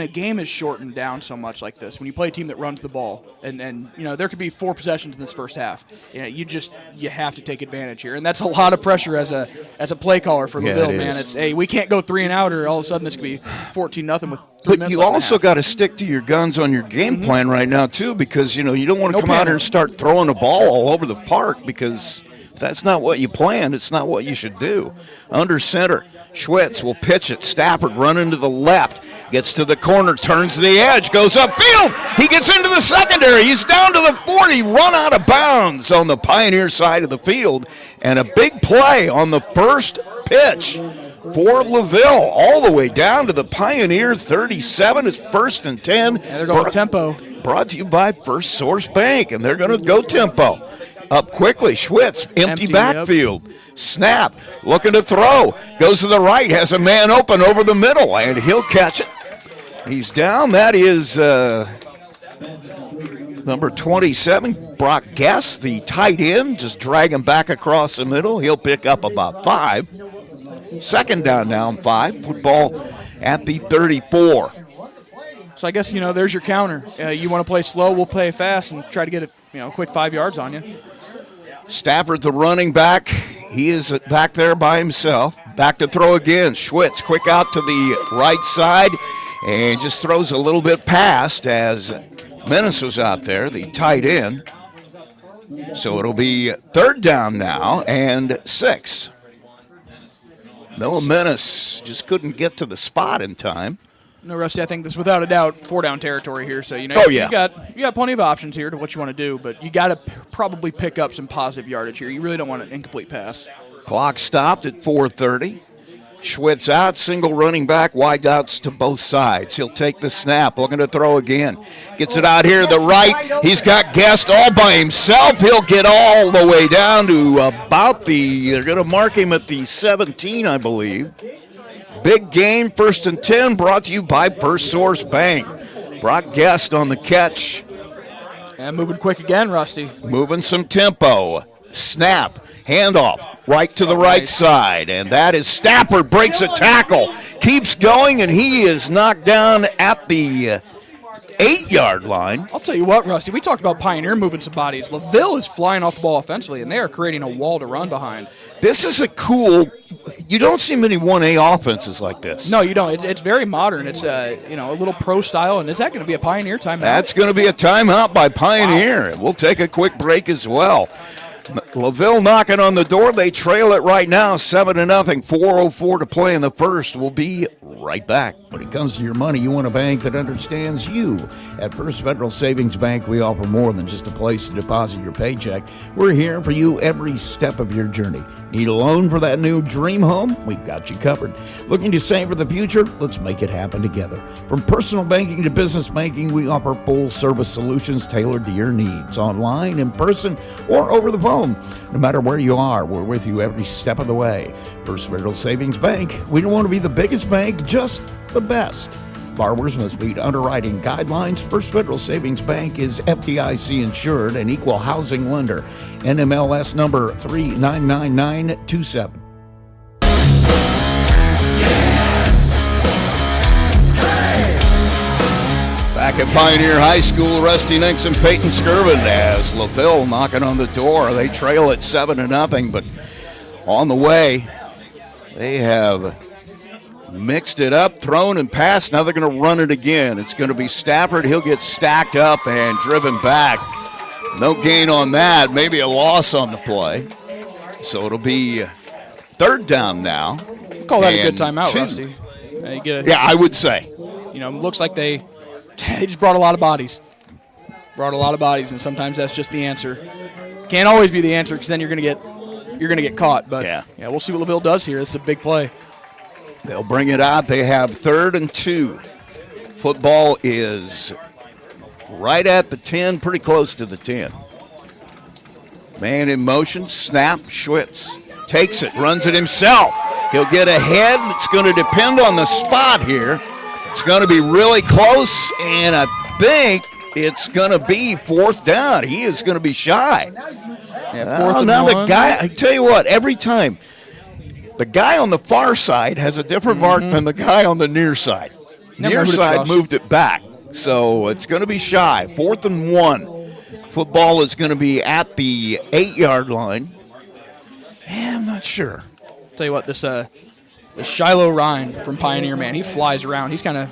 a game is shortened down so much like this, when you play a team that runs the ball, and there could be 4 possessions in this first half, you have to take advantage here, and that's a lot of pressure as a play caller for LaVille, man. It's we can't go 3 and out, or all of a sudden this could be 14-0 with 3 minutes. But you also got to stick to your guns on your game plan right now too, because you don't want to come out here and start throwing the ball all over the park, because if that's not what you planned, it's not what you should do. Under center, Schwitz will pitch it. Stafford running to the left. Gets to the corner, turns to the edge, goes upfield. He gets into the secondary. He's down to the 40, run out of bounds on the Pioneer side of the field. And a big play on the first pitch for LaVille, all the way down to the Pioneer 37. It's 1st and 10. Yeah, they're going tempo. Brought to you by First Source Bank, and they're going to go tempo. Up quickly, Schwitz, empty backfield. Yep. Snap, looking to throw. Goes to the right, has a man open over the middle, and he'll catch it. He's down. That is number 27, Brock Guest, the tight end. Just drag him back across the middle. He'll pick up about 5. 2nd down now, 5. Football at the 34. So I guess, there's your counter. You want to play slow, we'll play fast and try to get a quick 5 yards on you. Stafford, the running back. He is back there by himself. Back to throw again. Schwitz, quick out to the right side, and just throws a little bit past as Menace was out there, the tight end. So it'll be 3rd down now and 6. Noah Menace just couldn't get to the spot in time. No, Rusty, I think this without a doubt 4-down territory here. So you got plenty of options here to what you want to do, but you got to probably pick up some positive yardage here. You really don't want an incomplete pass. Clock stopped at 4:30. Schwitz out, single running back, wide outs to both sides. He'll take the snap, looking to throw again. Gets it out here to the right. He's got Guest all by himself. He'll get all the way down to about they're going to mark him at the 17, I believe. Big game, 1st and 10, brought to you by First Source Bank. Brock Guest on the catch. And moving quick again, Rusty. Moving some tempo. Snap, handoff, right to the right side. And that is Stafford, breaks a tackle. Keeps going, and he is knocked down at the 8-yard line. I'll tell you what, Rusty, we talked about Pioneer moving some bodies. LaVille is flying off the ball offensively, and they are creating a wall to run behind. This is a cool – you don't see many 1A offenses like this. No, you don't. It's very modern. It's a little pro style, and is that going to be a Pioneer timeout? That's going to be a timeout by Pioneer. Wow. We'll take a quick break as well. LaVille knocking on the door. They trail it right now, 7-0. 4:04 to play in the first. We'll be right back. When it comes to your money, you want a bank that understands you. At First Federal Savings Bank, we offer more than just a place to deposit your paycheck. We're here for you every step of your journey. Need a loan for that new dream home? We've got you covered. Looking to save for the future? Let's make it happen together. From personal banking to business banking, we offer full-service solutions tailored to your needs, online, in person, or over the phone. No matter where you are, we're with you every step of the way. First Federal Savings Bank, we don't want to be the biggest bank, just the best. Borrowers must meet underwriting guidelines. First Federal Savings Bank is FDIC insured and equal housing lender. NMLS number 399927. Back at Pioneer High School, Rusty Nix and Peyton Skirvin as LaVille knocking on the door. They trail at 7-0, but on the way, they have mixed it up, thrown and passed. Now they're going to run it again. It's going to be Stafford. He'll get stacked up and driven back. No gain on that. Maybe a loss on the play. So it'll be third down now. Call that a good timeout, Rusty. Yeah, I would say. Looks like they just brought a lot of bodies. And sometimes that's just the answer. Can't always be the answer because then you're going to get caught. But yeah, we'll see what LaVille does here. This is a big play. They'll bring it out. They have 3rd and 2. Football is right at the 10, pretty close to the 10. Man in motion, snap, Schwitz takes it, runs it himself. He'll get ahead. It's going to depend on the spot here. It's going to be really close, and I think it's going to be 4th down. He is going to be shy. Yeah, 4th and 1. The guy, I tell you what, every time, the guy on the far side has a different mark than the guy on the near side. Near side moved it back, so it's going to be shy. 4th and 1. Football is going to be at the 8-yard line. I'm not sure. Tell you what, this Shiloh Ryan from Pioneer, man, he flies around. He's kind of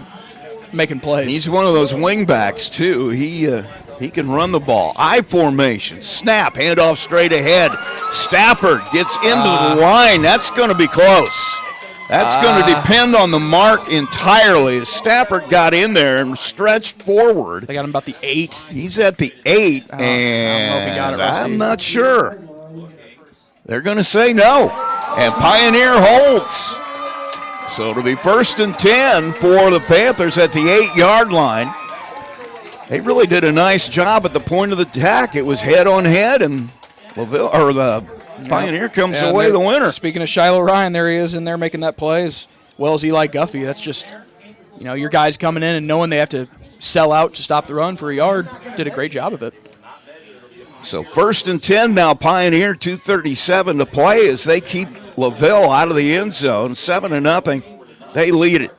making plays. He's one of those wing backs, too. He can run the ball. I formation, snap, handoff straight ahead. Stafford gets into the line. That's going to be close. That's going to depend on the mark entirely. Stafford got in there and stretched forward. They got him about the 8. He's at the 8, and I don't know if he got it, Rusty. I'm not sure. They're going to say no, and Pioneer holds. So it'll be 1st and 10 for the Panthers at the 8-yard line. They really did a nice job at the point of the attack. It was head on head, and LaVille or the Pioneer comes away the winner. Speaking of Shiloh Ryan, there he is in there making that play as well as Eli Guffey. That's just, your guys coming in and knowing they have to sell out to stop the run for a yard. Did a great job of it. So 1st and 10 now, Pioneer, 2:37 to play as they keep LaVille out of the end zone. 7-0. They lead it.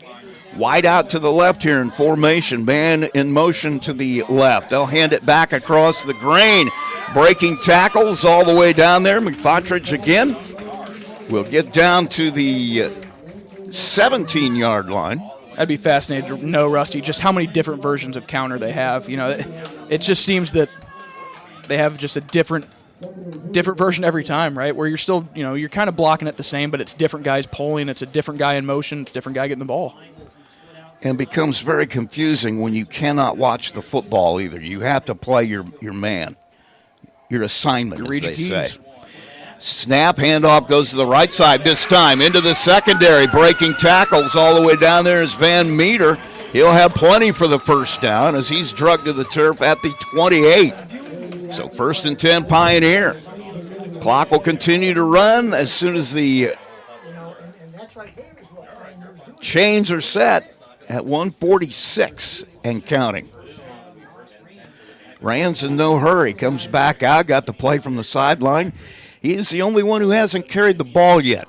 Wide out to the left here in formation. Man in motion to the left. They'll hand it back across the grain. Breaking tackles all the way down there. McFottridge again. We'll get down to the 17-yard line. I'd be fascinated to know, Rusty, just how many different versions of counter they have. It just seems that they have just a different version every time, right? Where you're still, you're kind of blocking it the same, but it's different guys pulling. It's a different guy in motion. It's a different guy getting the ball. And becomes very confusing when you cannot watch the football either. You have to play your man, your assignment, as they say. Snap, handoff goes to the right side this time, into the secondary, breaking tackles all the way down there is Van Meter. He'll have plenty for the 1st down as he's drugged to the turf at the 28. So 1st and 10, Pioneer. Clock will continue to run as soon as the chains are set at 1:46 and counting. Rand's in no hurry. Comes back out, got the play from the sideline. He is the only one who hasn't carried the ball yet.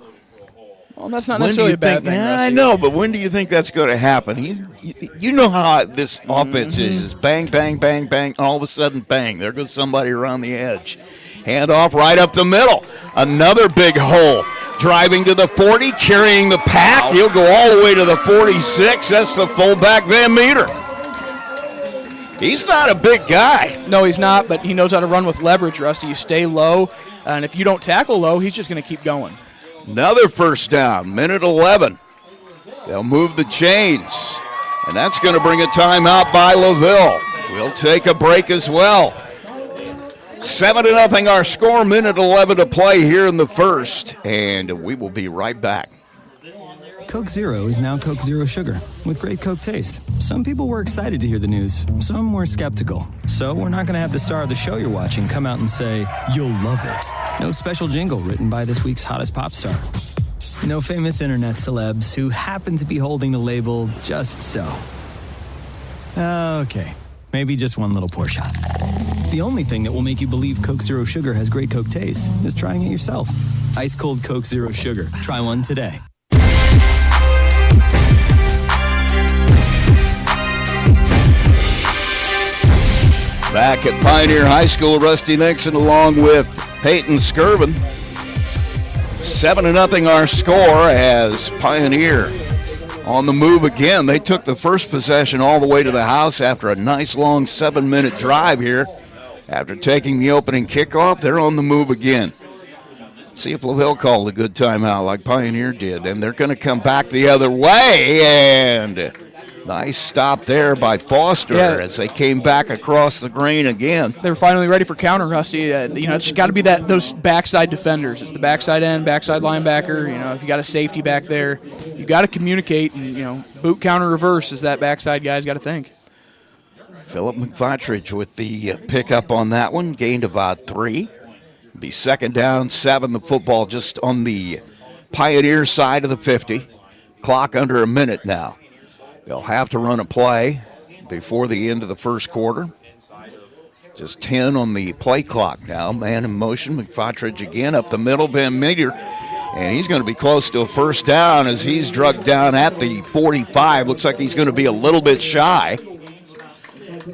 Well, that's not necessarily a bad thing. Yeah, I know, but when do you think that's going to happen? You know how this offense is bang, bang, bang, bang, and all of a sudden, bang, there goes somebody around the edge. Hand off right up the middle. Another big hole. Driving to the 40, carrying the pack. He'll go all the way to the 46. That's the fullback, Van Meter. He's not a big guy. No, he's not, but he knows how to run with leverage, Rusty. You stay low, and if you don't tackle low, he's just going to keep going. Another first down, minute 11. They'll move the chains, and that's going to bring a timeout by LaVille. We'll take a break as well. 7-0 our score, minute 11 to play here in the first, and we will be right back. Coke Zero is now Coke Zero Sugar with great Coke taste. Some people were excited to hear the news. Some were skeptical. So we're not going to have the star of the show you're watching come out and say, "You'll love it." No special jingle written by this week's hottest pop star. No famous internet celebs who happen to be holding the label just so. Okay, maybe just one little pour shot. The only thing that will make you believe Coke Zero Sugar has great Coke taste is trying it yourself. Ice cold Coke Zero Sugar. Try one today. Back at Pioneer High School, Rusty Nixon along with Peyton Skirvin. 7-0 our score as Pioneer on the move again. They took the first possession all the way to the house after a nice long 7-minute drive here. After taking the opening kickoff, they're on the move again. Let's see if LaVille called a good timeout like Pioneer did. And they're going to come back the other way, and nice stop there by Foster as they came back across the green again. They're finally ready for counter, Rusty. It's got to be those backside defenders. It's the backside end, backside linebacker. If you got a safety back there, you got to communicate. And boot counter reverse is that backside guy's got to think. Philip McFatridge with the pickup on that one, gained about 3. Be 2nd down, 7. The football just on the Pioneer side of the 50. Clock under a minute now. They'll have to run a play before the end of the first quarter. Just 10 on the play clock now. Man in motion. McFatridge again up the middle. Van Meter. And he's going to be close to a first down as he's drugged down at the 45. Looks like he's going to be a little bit shy.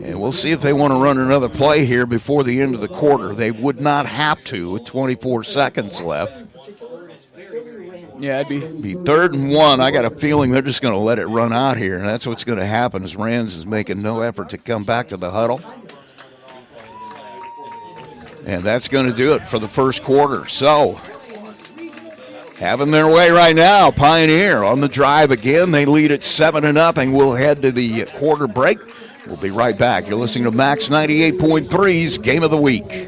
And we'll see if they want to run another play here before the end of the quarter. They would not have to with 24 seconds left. Yeah, it'd be 3rd and 1. I got a feeling they're just going to let it run out here, and that's what's going to happen as Rands is making no effort to come back to the huddle. And that's going to do it for the first quarter. So, having their way right now, Pioneer on the drive again. They lead at 7-0. We'll head to the quarter break. We'll be right back. You're listening to Max 98.3's Game of the Week.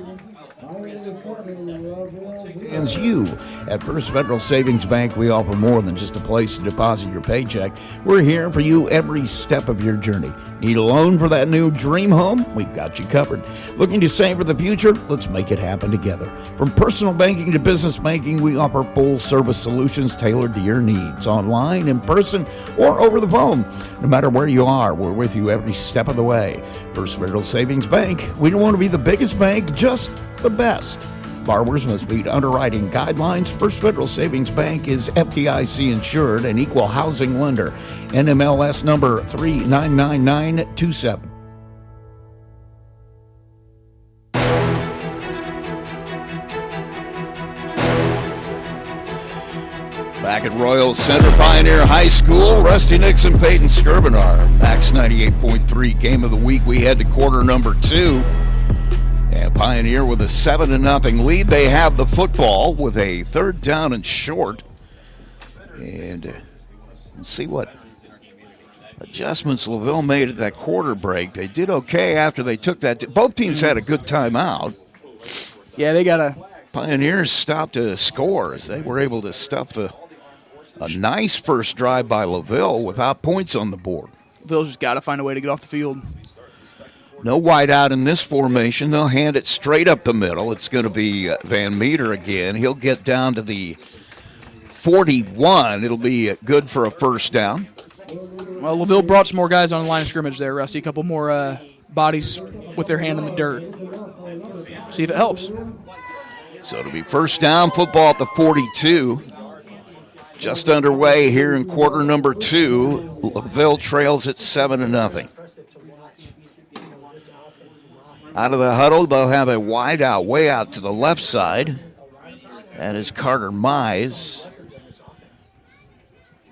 And you. At First Federal Savings Bank, we offer more than just a place to deposit your paycheck. We're here for you every step of your journey. Need a loan for that new dream home? We've got you covered. Looking to save for the future? Let's make it happen together. From personal banking to business banking, we offer full-service solutions tailored to your needs, online, in person, or over the phone. No matter where you are, we're with you every step of the way. First Federal Savings Bank, we don't want to be the biggest bank, just the best. Borrowers must meet underwriting guidelines. First Federal Savings Bank is FDIC insured and equal housing lender. NMLS number 399927. Back at Royal Center, Pioneer High School, Rusty Nixon, Peyton Skirvin, Max 98.3 Game of the Week. We head to quarter number 2. And Pioneer with a 7-0 lead. They have the football with a 3rd down and short. And let's see what adjustments LaVille made at that quarter break. They did okay after they took that. Both teams had a good time out. Yeah, they got a Pioneers stopped to score as they were able to stuff a nice first drive by LaVille without points on the board. LaVille's just got to find a way to get off the field. No wide out in this formation. They'll hand it straight up the middle. It's going to be Van Meter again. He'll get down to the 41. It'll be good for a first down. Well, LaVille brought some more guys on the line of scrimmage there, Rusty. A couple more bodies with their hand in the dirt. See if it helps. So it'll be first down, football at the 42. Just underway here in quarter number 2. LaVille trails at 7-0. Out of the huddle, they'll have a wide out, way out to the left side. That is Carter Mize.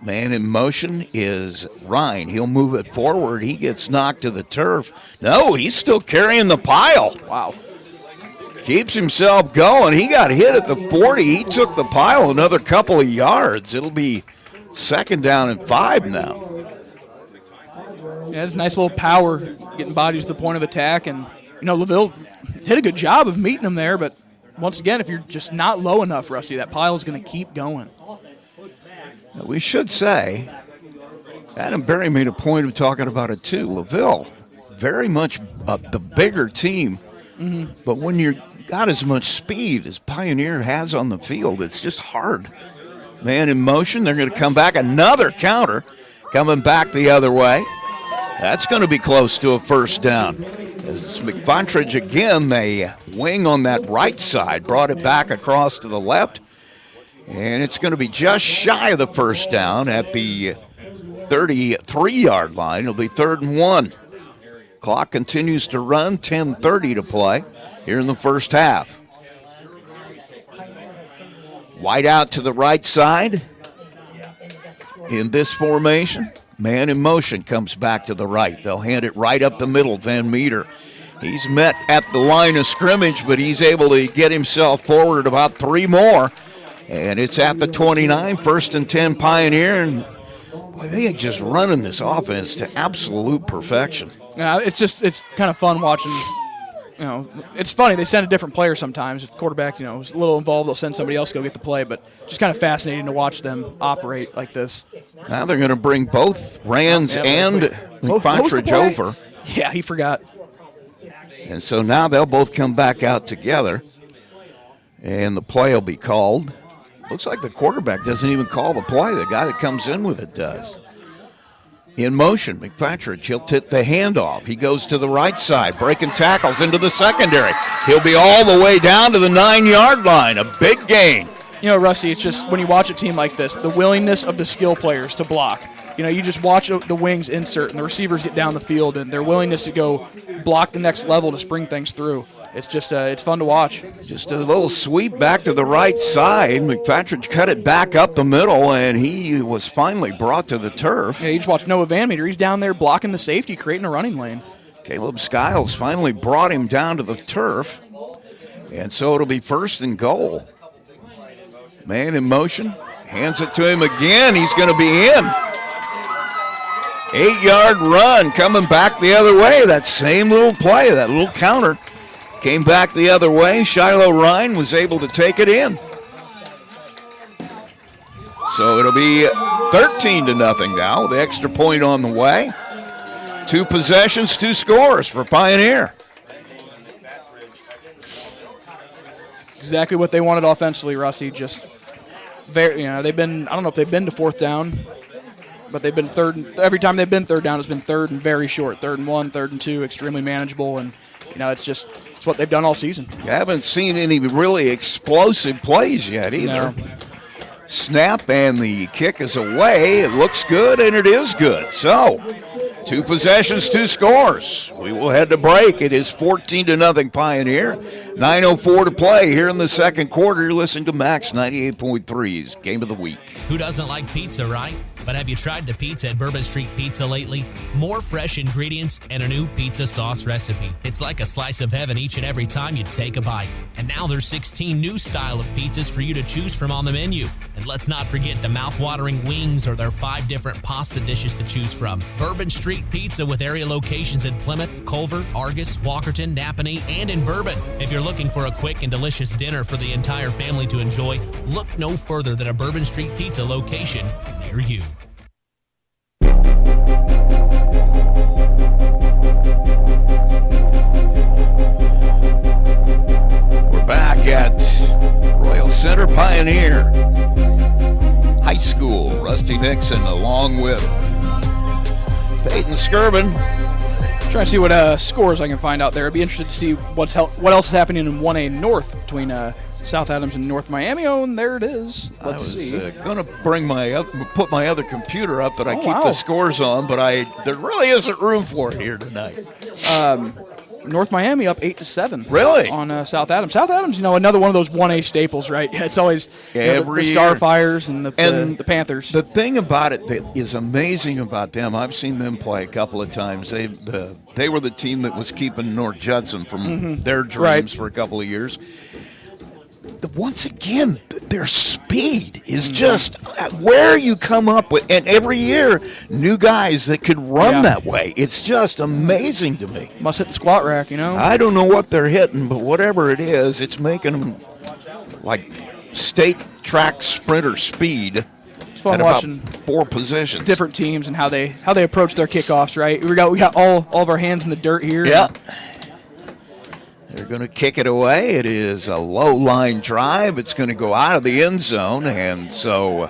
Man in motion is Ryan. He'll move it forward. He gets knocked to the turf. No, he's still carrying the pile. Wow. Keeps himself going. He got hit at the 40. He took the pile another couple of yards. It'll be 2nd down and 5 now. Yeah, it's nice little power, getting bodies to the point of attack. And, LaVille did a good job of meeting him there. But once again, if you're just not low enough, Rusty, that pile is going to keep going. Now, we should say, Adam Berry made a point of talking about it too. LaVille, very much the bigger team. Mm-hmm. But when you're got as much speed as Pioneer has on the field, it's just hard. Man in motion, they're going to come back. Another counter coming back the other way. That's going to be close to a 1st down. As McFontridge again, they wing on that right side, brought it back across to the left. And it's going to be just shy of the 1st down at the 33-yard line. It'll be 3rd and 1. Clock continues to run, 10:30 to play here in the first half. Wide out to the right side in this formation. Man in motion comes back to the right. They'll hand it right up the middle, Van Meter. He's met at the line of scrimmage, but he's able to get himself forward about 3 more. And it's at the 29, 1st and 10 Pioneer. And boy, they are just running this offense to absolute perfection. Yeah, it's kind of fun watching. It's funny. They send a different player sometimes. If the quarterback, is a little involved, they'll send somebody else to go get the play. But just kind of fascinating to watch them operate like this. Now they're going to bring both Rands and McFontridge over. Yeah, he forgot. And so now they'll both come back out together. And the play will be called. Looks like the quarterback doesn't even call the play. The guy that comes in with it does. In motion, McFontridge, he'll tip the handoff. He goes to the right side, breaking tackles into the secondary. He'll be all the way down to the 9-yard line. A big gain. Rusty, it's just when you watch a team like this, the willingness of the skill players to block. You just watch the wings insert and the receivers get down the field and their willingness to go block the next level to spring things through. It's just it's fun to watch. Just a little sweep back to the right side. McFontridge cut it back up the middle, and he was finally brought to the turf. Yeah, you just watch Noah Van Meter. He's down there blocking the safety, creating a running lane. Caleb Skiles finally brought him down to the turf, and so it'll be 1st and goal. Man in motion, hands it to him again. He's going to be in. 8-yard run coming back the other way. That same little play, that little counter. Came back the other way. Shiloh Ryan was able to take it in. So it'll be 13-0 now with the extra point on the way. 2 possessions, 2 scores for Pioneer. Exactly what they wanted offensively, Rusty. Just very, they've been. I don't know if they've been to 4th down, but they've been 3rd. Every time they've been 3rd down, it's been 3rd and very short. 3rd and 1, 3rd and 2, extremely manageable, and it's what they've done all season. You haven't seen any really explosive plays yet either. No. Snap and the kick is away. It looks good and it is good. So 2 possessions, 2 scores. We will head to break. It is 14-0 Pioneer. 9:04 to play here in the second quarter. You're listening to Max 98.3's Game of the Week. Who doesn't like pizza, right? But have you tried the pizza at Bourbon Street Pizza lately? More fresh ingredients and a new pizza sauce recipe. It's like a slice of heaven each and every time you take a bite. And now there's 16 new style of pizzas for you to choose from on the menu. And let's not forget the mouth-watering wings or their 5 different pasta dishes to choose from. Bourbon Street Pizza with area locations in Plymouth, Culver, Argus, Walkerton, Napanee, and in Bourbon. If you're looking for a quick and delicious dinner for the entire family to enjoy, look no further than a Bourbon Street Pizza location near you. We're back at Royal Center Pioneer High School. Rusty Nixon along with Peyton Skirvin. Trying to see what scores I can find out there. I'd be interested to see what else is happening in 1A North between South Adams and North Miami. Oh, and there it is. Let's see. I was going to put my other computer up that I keep wow. the scores on, but there really isn't room for it here tonight. North Miami up 8-7. Really? On South Adams. South Adams, another one of those 1A staples, right? It's always the Starfires and the Panthers. The thing about it that is amazing about them, I've seen them play a couple of times. They were the team that was keeping North Judson from their dreams for a couple of years. Once again, their speed is just where you come up with, and every year, new guys that could run that way. It's just amazing to me. Must hit the squat rack, I don't know what they're hitting, but whatever it is, it's making them like state track sprinter speed. It's fun at watching about 4 positions. Different teams and how they approach their kickoffs, right? We got all of our hands in the dirt here. Yeah. They're going to kick it away. It is a low line drive. It's going to go out of the end zone, and so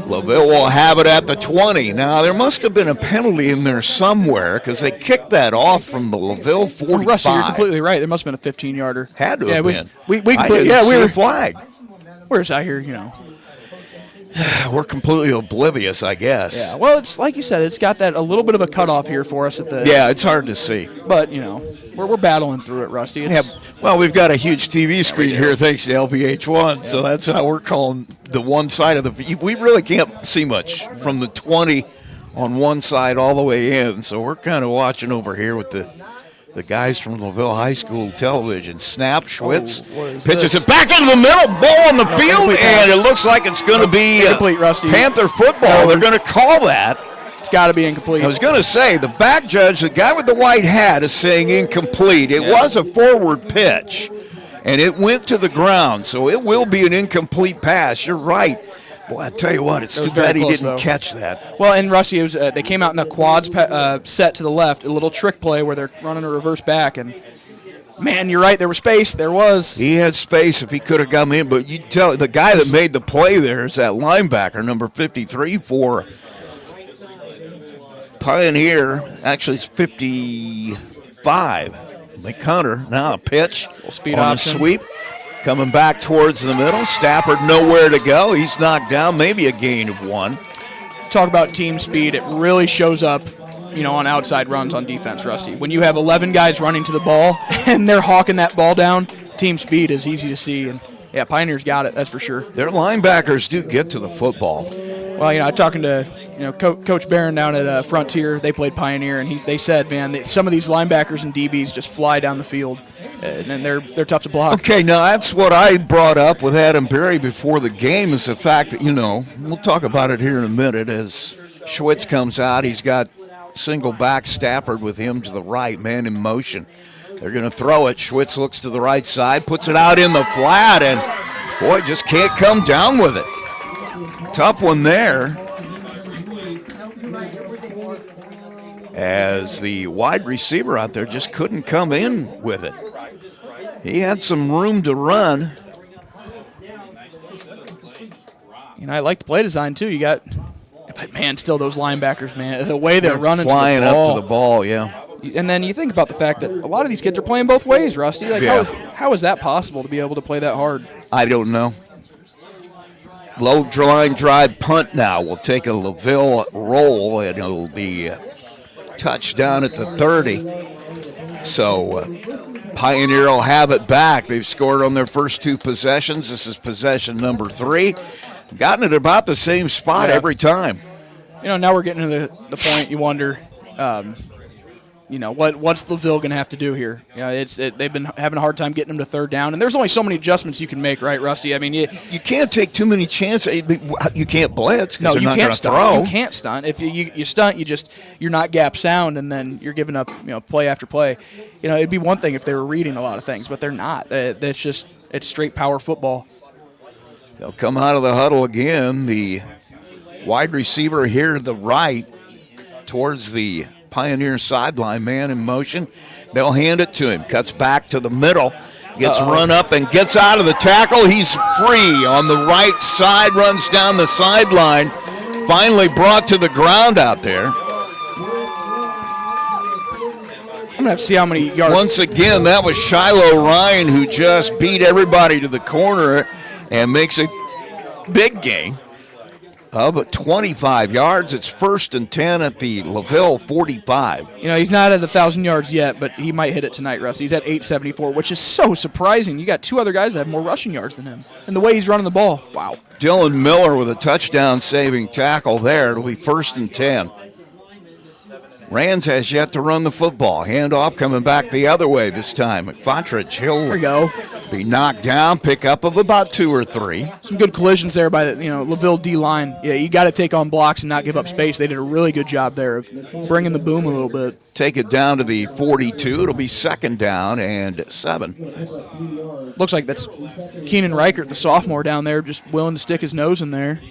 LaVille will have it at the 20. Now, there must have been a penalty in there somewhere because they kicked that off from the LaVille 45. Rusty, you're completely right. There must have been a 15-yarder. Had to have been. We were a flag. Where's I here, We're completely oblivious, I guess. Yeah, well, it's like you said, it's got that a little bit of a cutoff here for us at the. Yeah, it's hard to see. But, we're battling through it, Rusty. Well, we've got a huge TV screen here thanks to LBH1, so that's how we're calling the one side of the. We really can't see much from the 20 on one side all the way in, so we're kind of watching over here with the guys from LaVille High School television. Snap, Schwitz pitches it back into the middle, ball on the field, and it looks like it's going to be Panther football. They're going to call that. It's got to be incomplete. I was going to say, the back judge, the guy with the white hat, is saying incomplete. It was a forward pitch, and it went to the ground, so it will be an incomplete pass. You're right. Boy, I tell you what, it's too bad he didn't catch that. Well, and Rusty, they came out in the quads set to the left, a little trick play where they're running a reverse back, and man, you're right, there was space. There was. He had space if he could have come in, but you tell the guy that made the play there is that linebacker, number 53 for Pioneer. Actually, it's 55. McHunter, now a pitch speed on option. A sweep. Coming back towards the middle. Stafford nowhere to go. He's knocked down, maybe a gain of 1. Talk about team speed. It really shows up, on outside runs on defense, Rusty. When you have 11 guys running to the ball and they're hawking that ball down, team speed is easy to see. And, yeah, Pioneers got it, that's for sure. Their linebackers do get to the football. Well, I'm talking to Coach Barron down at Frontier. They played Pioneer, and they said, man, some of these linebackers and DBs just fly down the field. And they're tough to block. Okay, now that's what I brought up with Adam Berry before the game is the fact that, we'll talk about it here in a minute as Schwitz comes out. He's got single back Stafford with him to the right, man in motion. They're going to throw it. Schwitz looks to the right side, puts it out in the flat, and, boy, just can't come down with it. Tough one there. As the wide receiver out there just couldn't come in with it. He had some room to run. I like the play design, too. But, man, still those linebackers, man, the way they're running flying to the ball. Up to the ball, yeah. And then you think about the fact that a lot of these kids are playing both ways, Rusty. How is that possible to be able to play that hard? I don't know. Low line drive punt now. We'll take a LaVille roll, and it'll be touchdown at the 30. So Pioneer will have it back. They've scored on their first 2 possessions. This is possession number 3. Gotten it about the same spot every time. Now we're getting to the point you wonder, what's LaVille going to have to do here? They've been having a hard time getting them to third down, and there's only so many adjustments you can make, right, Rusty? I mean, you can't take too many chances. You can't blitz because they're not going to stunt. throw. You can't stunt. If you stunt, you're not gap sound, and then you're giving up play after play. It'd be one thing if they were reading a lot of things, but they're not. It's straight power football. They'll come out of the huddle again. The wide receiver here to the right towards the Pioneer sideline, man in motion. They'll hand it to him. Cuts back to the middle. Gets run up and gets out of the tackle. He's free on the right side, runs down the sideline. Finally brought to the ground out there. going to have to see how many yards. Once again, that was Shiloh Ryan who just beat everybody to the corner and makes a big gain of 25 yards. It's 1st and 10 at the LaVille 45. You know, he's not at 1,000 yards yet, but he might hit it tonight, Russ. He's at 874, which is so surprising. You got 2 other guys that have more rushing yards than him. And the way he's running the ball, wow. Dylan Miller with a touchdown-saving tackle there. It'll be 1st and 10. Rands has yet to run the football. Handoff coming back the other way this time. McFontrich, he'll be knocked down, pick up of about 2 or 3. Some good collisions there by the LaVille D-line. Yeah, you got to take on blocks and not give up space. They did a really good job there of bringing the boom a little bit. Take it down to the 42. It'll be 2nd down and 7. Looks like that's Keenan Reichert, the sophomore down there, just willing to stick his nose in there.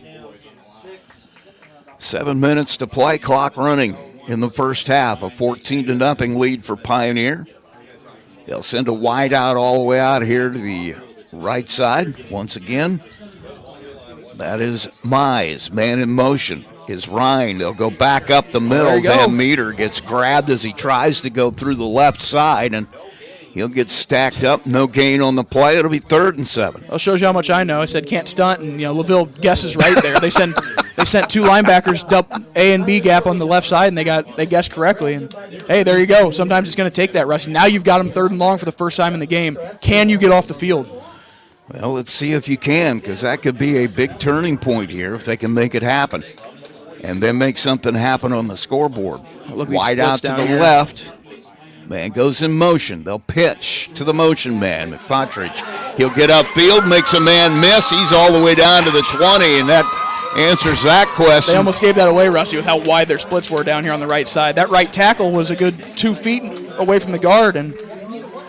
7 minutes to play, clock running in the first half. A 14-0 lead for Pioneer. They'll send a wide out all the way out here to the right side. Once again, that is Mize. Man in motion is Ryan. They'll go back up the middle. Van Meter gets grabbed as he tries to go through the left side, and he'll get stacked up. No gain on the play. It'll be 3rd and 7. Well, shows you how much I know. I said can't stunt, and LaVille guesses right there. They sent 2 linebackers A and B gap on the left side, and they guessed correctly. And hey, there you go. Sometimes it's going to take that rush. Now you've got them 3rd and long for the first time in the game. Can you get off the field? Well, let's see if you can, because that could be a big turning point here if they can make it happen, and then make something happen on the scoreboard. Wide out to the left. Man goes in motion. They'll pitch to the motion man, McFontrich. He'll get upfield, makes a man miss. He's all the way down to the 20, and that answers that question. They almost gave that away, Rusty, with how wide their splits were down here on the right side. That right tackle was a good 2 feet away from the guard, and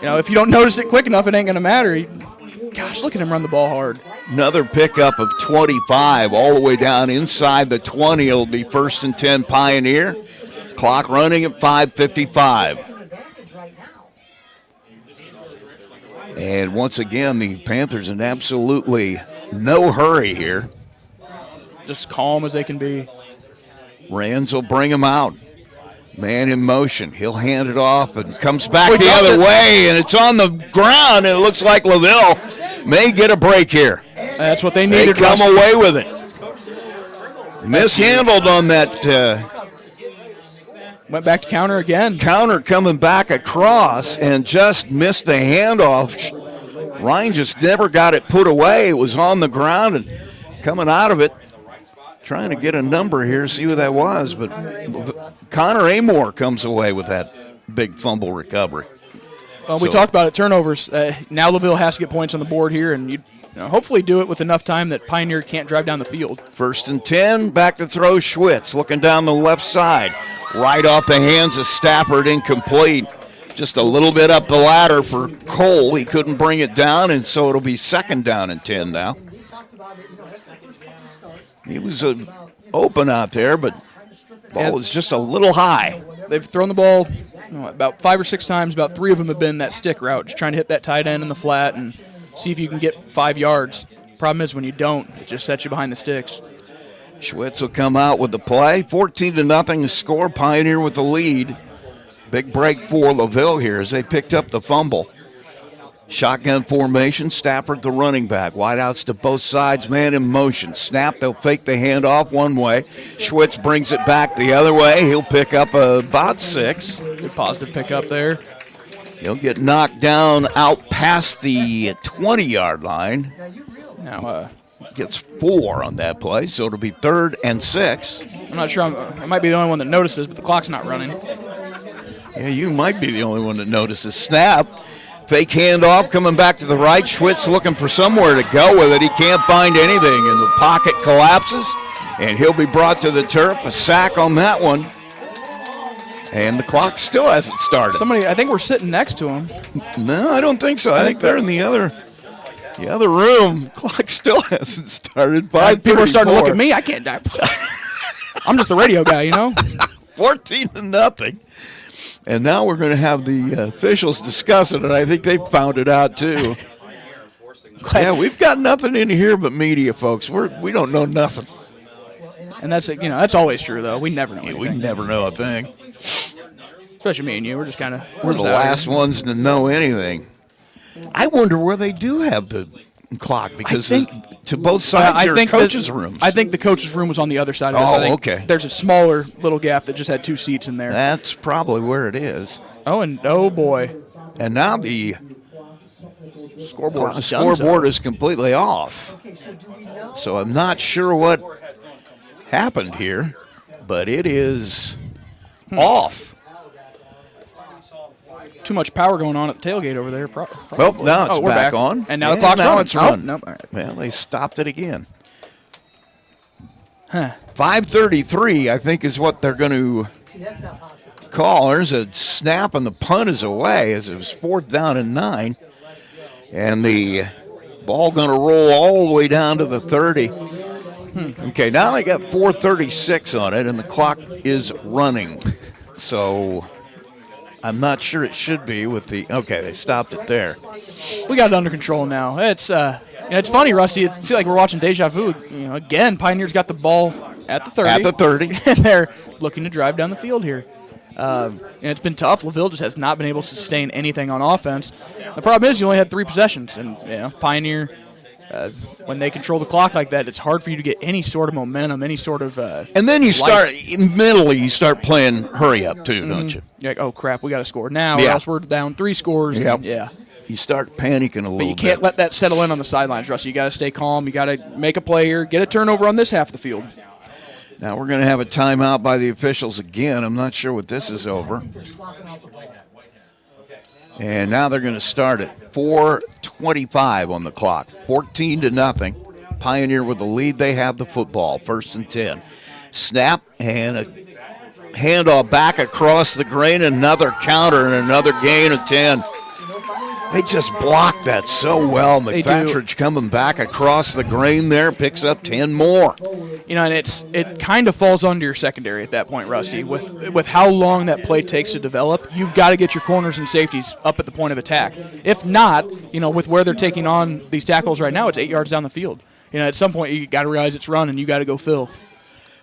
if you don't notice it quick enough, it ain't going to matter. Gosh, look at him run the ball hard. Another pickup of 25 all the way down inside the 20. It'll be 1st and 10 Pioneer. Clock running at 5:55. And once again, the Panthers in absolutely no hurry here. Just calm as they can be. Rands will bring him out. Man in motion. He'll hand it off and comes back the other way, and it's on the ground, and it looks like LaVille may get a break here. That's what they needed. They come away with it. Mishandled on that. Went back to counter again. Counter coming back across and just missed the handoff. Ryan just never got it put away. It was on the ground and coming out of it. Trying to get a number here, see who that was, but Connor Amore comes away with that big fumble recovery. Well, we talked about it, turnovers. Now LaVille has to get points on the board here, and you hopefully do it with enough time that Pioneer can't drive down the field. 1st and 10, back to throw Schwitz, looking down the left side. Right off the hands of Stafford, incomplete. Just a little bit up the ladder for Cole. He couldn't bring it down, and so it'll be 2nd down and 10 now. He was open out there, but the ball was just a little high. They've thrown the ball about 5 or 6 times. About 3 of them have been that stick route, just trying to hit that tight end in the flat and see if you can get 5 yards. Problem is when you don't, it just sets you behind the sticks. Schwitz will come out with the play. 14-0 score. Pioneer with the lead. Big break for LaVille here as they picked up the fumble. Shotgun formation, Stafford the running back. Wideouts to both sides, man in motion. Snap, they'll fake the handoff one way. Schwitz brings it back the other way. He'll pick up about 6. Good positive pickup there. He'll get knocked down out past the 20-yard line. Now gets 4 on that play, so it'll be 3rd and 6. I'm not sure. I might be the only one that notices, but the clock's not running. Yeah, you might be the only one that notices. Snap. Fake handoff coming back to the right. Schwitz looking for somewhere to go with it. He can't find anything, and the pocket collapses, and he'll be brought to the turf. A sack on that one, and the clock still hasn't started. I think we're sitting next to him. No, I don't think so. I think they're in the other room. Clock still hasn't started. People are starting to look at me. I can't die. I'm just the radio guy, 14-0. And now we're going to have the officials discuss it, and I think they found it out too. Yeah, we've got nothing in here but media, folks. We don't know nothing. And that's that's always true, though. We never know anything. We never know a thing. Especially me and you. We're just kind of We're the last ones to know anything. I wonder where they do have the clock because to both sides are coaches' rooms. I think the coaches' room was on the other side of this. I think okay. There's a smaller little gap that just had 2 seats in there. That's probably where it is. Oh, and oh boy. And now the scoreboard is completely off. So I'm not sure what happened here, but it is off. Too much power going on at the tailgate over there. Well, now it's we're back on. And now the clock's running. It's running. Nope. All right. Well, they stopped it again. 5:33, I think, is what they're going to call. There's a snap and the punt is away as it was 4th down and 9. And the ball going to roll all the way down to the 30. Okay, now they got 4:36 on it, and the clock is running. So I'm not sure it should be with the – okay, they stopped it there. We got it under control now. It's funny, Rusty. I feel like we're watching deja vu. Again, Pioneers got the ball at the 30. At the 30. And they're looking to drive down the field here. It's been tough. LaVille just has not been able to sustain anything on offense. The problem is you only had 3 possessions. And Pioneer, when they control the clock like that, it's hard for you to get any sort of momentum, any sort of and then you start mentally, you start playing hurry up too, don't you? You're like, oh crap, we got to score now, or else we're down 3 scores. Yep. Yeah. You start panicking a little bit. But you can't let that settle in on the sidelines, Rusty. You got to stay calm. You got to make a play here, get a turnover on this half of the field. Now we're going to have a timeout by the officials again. I'm not sure what this is over. And now they're going to start at 4:25 on the clock. 14-0. Pioneer with the lead. They have the football. 1st and 10. Snap and a handoff back across the grain. Another counter and another gain of 10. They just blocked that so well. McFatridge coming back across the grain there, picks up 10 more. And it kind of falls onto your secondary at that point, Rusty. With how long that play takes to develop, you've got to get your corners and safeties up at the point of attack. If not, with where they're taking on these tackles right now, it's 8 yards down the field. At some point you got to realize it's run and you got to go fill.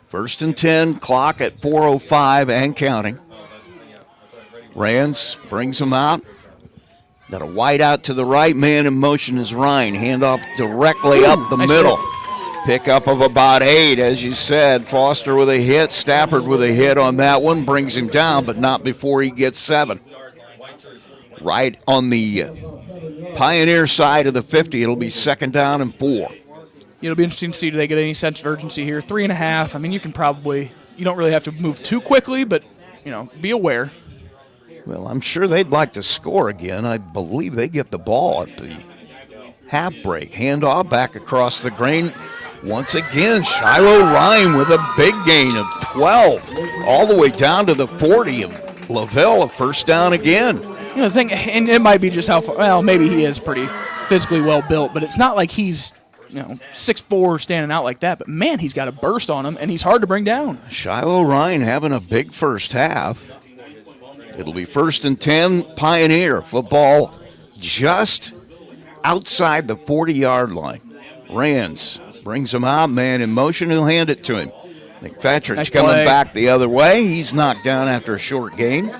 1st and 10, clock at 4:05 and counting. Rands brings them out. Got a wide out to the right. Man in motion is Ryan. Handoff directly up the middle. Pickup of about 8, as you said. Foster with a hit. Stafford with a hit on that one. Brings him down, but not before he gets 7. Right on the Pioneer side of the 50, it'll be 2nd down and 4. It'll be interesting to see, do they get any sense of urgency here? 3.5. I mean, you don't really have to move too quickly, but, be aware. Well, I'm sure they'd like to score again. I believe they get the ball at the half break. Handoff back across the grain. Once again, Shiloh Ryan with a big gain of 12. All the way down to the 40 of LaVille, a 1st down again. The thing, and it might be just how far, well, maybe he is pretty physically well built, but it's not like he's 6'4", standing out like that. But, man, he's got a burst on him, and he's hard to bring down. Shiloh Ryan having a big first half. It'll be 1st and 10, Pioneer. Football just outside the 40-yard line. Rands brings him out. Man in motion. He'll hand it to him. McFatridge coming back the other way. He's knocked down after a short gain.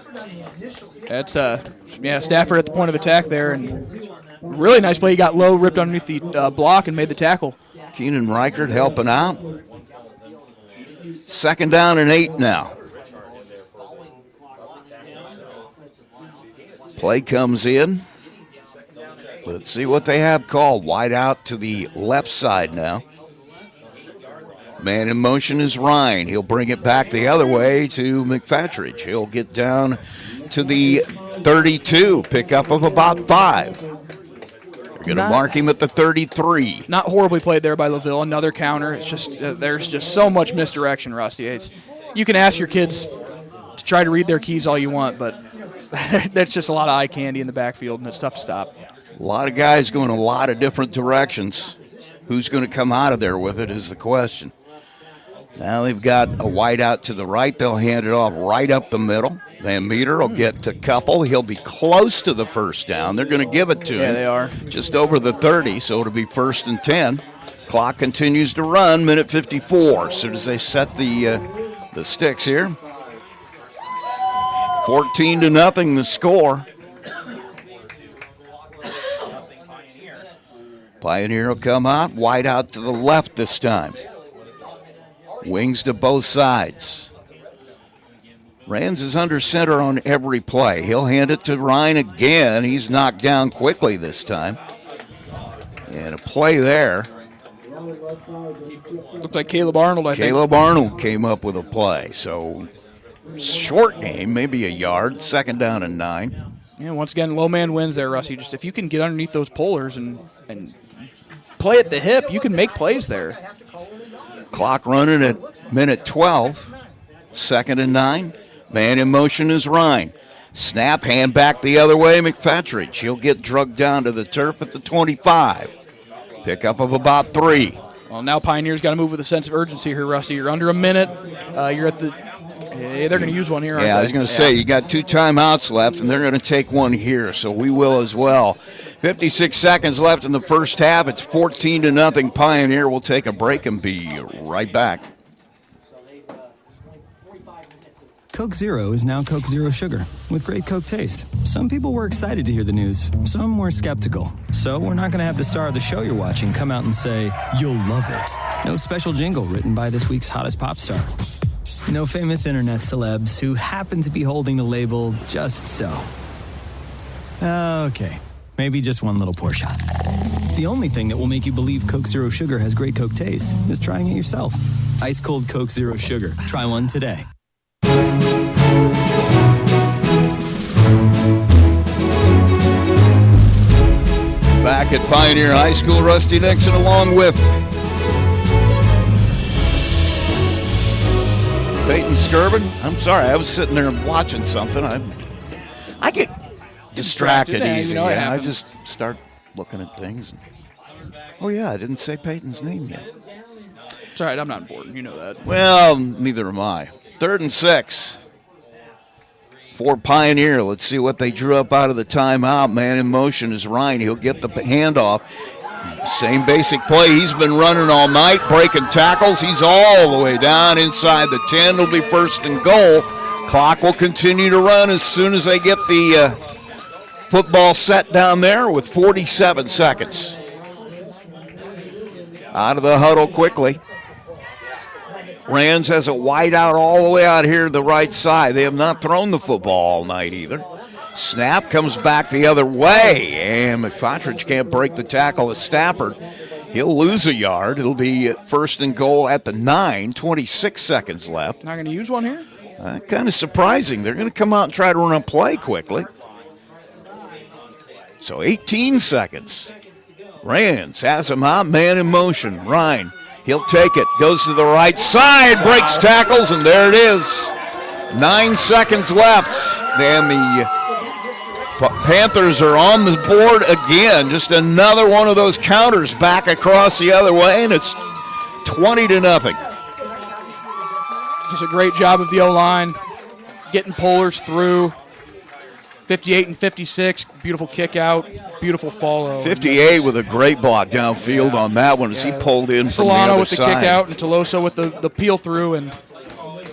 That's Stafford at the point of attack there. And really nice play. He got low, ripped underneath the block, and made the tackle. Keenan Reichert helping out. 2nd down and 8 now. Play comes in. Let's see what they have called. Wide out to the left side now. Man in motion is Ryan. He'll bring it back the other way to McFatridge. He'll get down to the 32. Pickup of about 5. They're going to mark him at the 33. Not horribly played there by LaVille. Another counter. It's just there's just so much misdirection, Rusty. You can ask your kids to try to read their keys all you want, but that's just a lot of eye candy in the backfield, and it's tough to stop. A lot of guys going a lot of different directions. Who's going to come out of there with it is the question. Now they've got a wide out to the right. They'll hand it off right up the middle. Van Meter will get to Couple. He'll be close to the 1st down. They're going to give it to him. Yeah, they are. Just over the 30, so it'll be 1st and 10. Clock continues to run, minute 54. As soon as they set the sticks here. 14-0 the score. Pioneer will come out, wide out to the left this time. Wings to both sides. Rands is under center on every play. He'll hand it to Ryan again. He's knocked down quickly this time. And a play there. Looked like Caleb Arnold, I think. Caleb Arnold came up with a play. So short game, maybe a yard. 2nd down and 9. Yeah, once again, low man wins there, Rusty. Just if you can get underneath those pullers and play at the hip, you can make plays there. Clock running at minute 12. 2nd and 9. Man in motion is Ryan. Snap, hand back the other way, McFetridge. He'll get drugged down to the turf at the 25. Pickup of about 3. Well, now Pioneer's got to move with a sense of urgency here, Rusty. You're under a minute. You're at the they're going to use one here, aren't they? I was going to say, you got 2 timeouts left, and they're going to take one here, so we will as well. 56 seconds left in the first half. It's 14-0 Pioneer. We'll take a break and be right back. Coke Zero is now Coke Zero Sugar with great Coke taste. Some people were excited to hear the news. Some were skeptical. So we're not going to have the star of the show you're watching come out and say, "You'll love it." No special jingle written by this week's hottest pop star. No famous internet celebs who happen to be holding the label just so. Okay, maybe just one little pour shot. The only thing that will make you believe Coke Zero Sugar has great Coke taste is trying it yourself. Ice cold Coke Zero Sugar. Try one today. Back at Pioneer High School, Rusty Nixon along with Peyton Skirvin. I'm sorry, I was sitting there watching something. I get distracted easy. I just start looking at things. Oh, yeah, I didn't say Peyton's name yet. It's all right, I'm not important. You know that. Well, neither am I. 3rd and 6 for Pioneer. Let's see what they drew up out of the timeout. Man in motion is Ryan. He'll get the handoff. Same basic play he's been running all night, breaking tackles. He's all the way down inside the 10. It'll be 1st and goal. Clock will continue to run as soon as they get the football set down there with 47 seconds. Out of the huddle quickly. Rands has a wide out all the way out here to the right side. They have not thrown the football all night either. Snap comes back the other way, and McFetridge can't break the tackle of Stafford. He'll lose a yard. It'll be 1st and goal at the 9, 26 seconds left. Not going to use one here? Kind of surprising. They're going to come out and try to run a play quickly. So 18 seconds. Rands has him out, man in motion. Ryan. He'll take it, goes to the right side, breaks tackles, and there it is. 9 seconds left. And the Panthers are on the board again. Just another one of those counters back across the other way, and it's 20-0. Just a great job of the O-line, getting pullers through. 58 and 56, beautiful kick out, beautiful follow. 58 with a great block downfield on that one as he pulled in from the other Solano with the side. kick out and Toloso with the peel through, and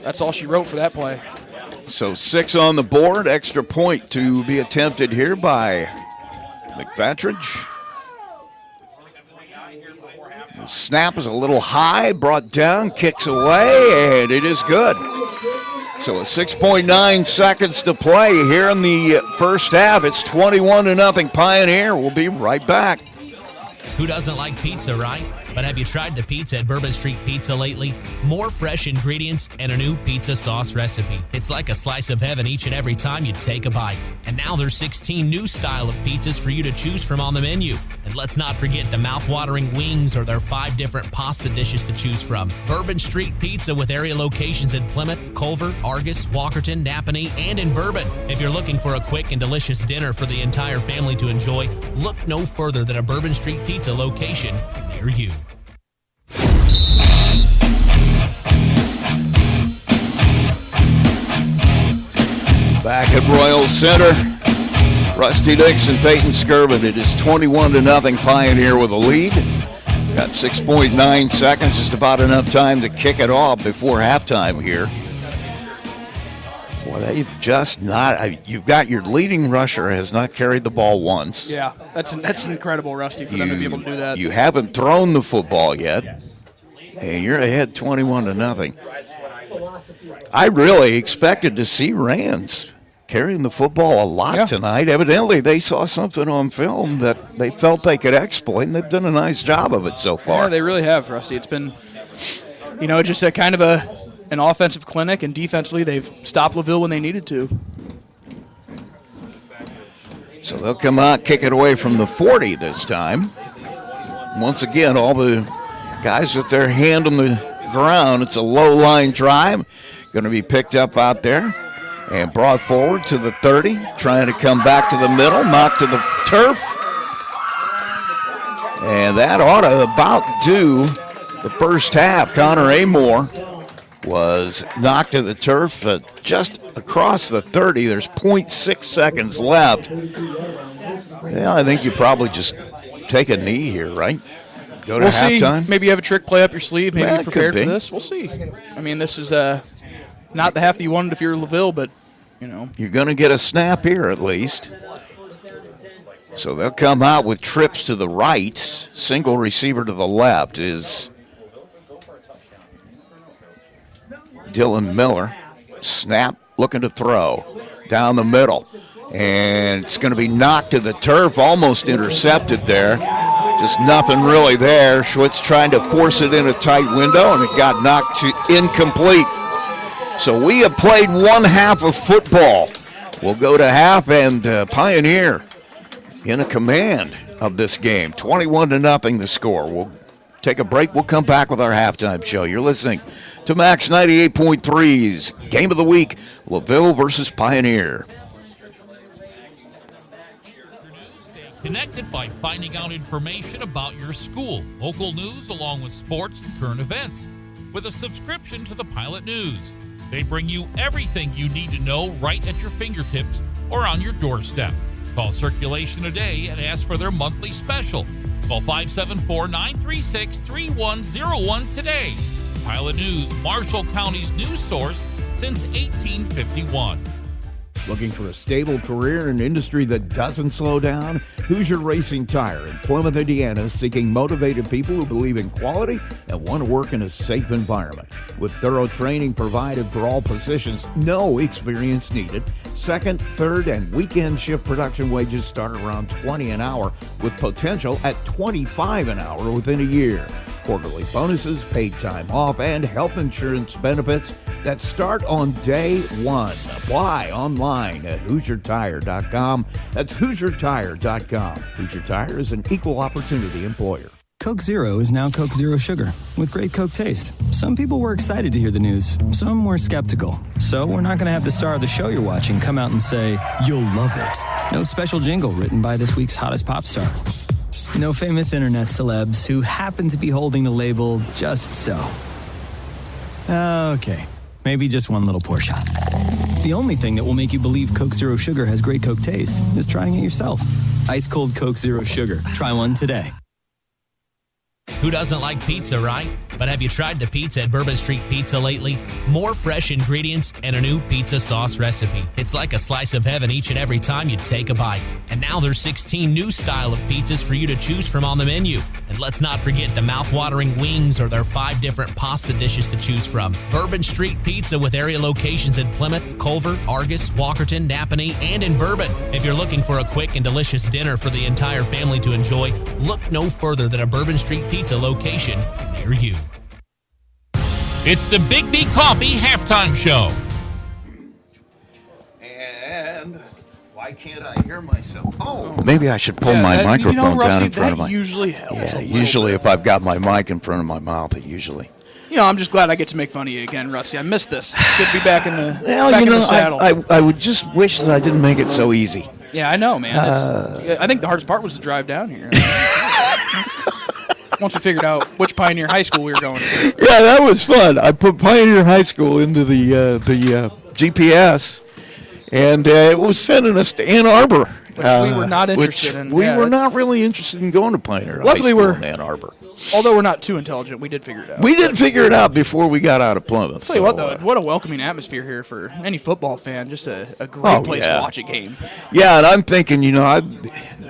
that's all she wrote for that play. So 6 on the board, extra point to be attempted here by McFetridge. The snap is a little high, brought down, kicks away, and it is good. So 6.9 seconds to play here in the first half. It's 21-0 Pioneer. We'll be right back. Who doesn't like pizza, right? But have you tried the pizza at Bourbon Street Pizza lately? More fresh ingredients and a new pizza sauce recipe. It's like a slice of heaven each and every time you take a bite. And now there's 16 new style of pizzas for you to choose from on the menu. And let's not forget the mouth-watering wings or their 5 different pasta dishes to choose from. Bourbon Street Pizza with area locations in Plymouth, Culver, Argus, Walkerton, Napanee, and in Bourbon. If you're looking for a quick and delicious dinner for the entire family to enjoy, look no further than a Bourbon Street Pizza location near you. Back at Royal Center, Rusty Nixon, Peyton Skirvin. It is 21-0 Pioneer with a lead. Got 6.9 seconds, just about enough time to kick it off before halftime here. Well, they've just not. You've got your leading rusher has not carried the ball once. Yeah, that's incredible, Rusty, for them to be able to do that. You haven't thrown the football yet, and you're ahead 21-0. I really expected to see Rands carrying the football a lot tonight. Evidently, they saw something on film that they felt they could exploit, and they've done a nice job of it so far. Yeah, they really have, Rusty. It's been, just a kind of an offensive clinic, and defensively they've stopped LaVille when they needed to. So they'll come out, kick it away from the 40 this time. Once again, all the guys with their hand on the ground. It's a low-line drive. Going to be picked up out there and brought forward to the 30, trying to come back to the middle, knocked to the turf. And that ought to about do the first half. Connor Amore was knocked to the turf just across the 30. There's 0.6 seconds left. Yeah, I think you probably just take a knee here, right? Go to halftime. See. Maybe you have a trick play up your sleeve. Maybe you're prepared for this. We'll see. I mean, this is not the half that you wanted if you're LaVille, but, You're going to get a snap here at least. So they'll come out with trips to the right. Single receiver to the left is Dylan Miller. Snap, looking to throw. Down the middle. And it's going to be knocked to the turf, almost intercepted there. Just nothing really there. Schwitz trying to force it in a tight window, and it got knocked to incomplete. So we have played one half of football. We'll go to half, and Pioneer in a command of this game. 21-0 the score. We'll take a break. We'll come back with our halftime show. You're listening to Max 98.3's Game of the Week, LaVille versus Pioneer. Connected by finding out information about your school, local news, along with sports and current events. With a subscription to the Pilot News, they bring you everything you need to know right at your fingertips or on your doorstep. Call Circulation today and ask for their monthly special. Call 574-936-3101 today. Pilot News, Marshall County's news source since 1851. Looking for a stable career in an industry that doesn't slow down? Hoosier Racing Tire in Plymouth, Indiana, is seeking motivated people who believe in quality and want to work in a safe environment. With thorough training provided for all positions, no experience needed. Second, third, and weekend shift production wages start around $20 an hour, with potential at $25 an hour within a year. Quarterly bonuses, paid time off, and health insurance benefits that start on day one. Apply online at HoosierTire.com. That's HoosierTire.com. Hoosier Tire is an equal opportunity employer. Coke Zero is now Coke Zero Sugar with great Coke taste. Some people were excited to hear the news. Some were skeptical. So we're not going to have the star of the show you're watching come out and say, "You'll love it." No special jingle written by this week's hottest pop star. No famous internet celebs who happen to be holding the label just so. Okay, maybe just one little pour shot. The only thing that will make you believe Coke Zero Sugar has great Coke taste is trying it yourself. Ice cold Coke Zero Sugar. Try one today. Who doesn't like pizza, right? But have you tried the pizza at Bourbon Street Pizza lately? More fresh ingredients and a new pizza sauce recipe. It's like a slice of heaven each and every time you take a bite. And now there's 16 new style of pizzas for you to choose from on the menu. And let's not forget the mouth-watering wings or their 5 different pasta dishes to choose from. Bourbon Street Pizza with area locations in Plymouth, Culver, Argus, Walkerton, Napanee, and in Bourbon. If you're looking for a quick and delicious dinner for the entire family to enjoy, look no further than a Bourbon Street Pizza location near you. It's the Big B Coffee Halftime Show. And why can't I hear myself? Oh, maybe I should pull my microphone Rusty, down in front of that my... usually helps. Yeah, usually if I've got my mic in front of my mouth, it usually... I'm just glad I get to make fun of you again, Rusty. I missed this. It's good to be back in the, in the saddle. I would just wish that I didn't make it so easy. Yeah, I know, man. I think the hardest part was the drive down here. Once we figured out which Pioneer High School we were going to. Yeah, that was fun. I put Pioneer High School into the GPS, And it was sending us to Ann Arbor. Which we were not interested in. We were not really interested in going to Pioneer Luckily, High School in Ann Arbor. Although we're not too intelligent, we did figure it out. We did figure it out before we got out of Plymouth. Tell you what, though, what a welcoming atmosphere here for any football fan. Just a great place to watch a game. Yeah, and I'm thinking, I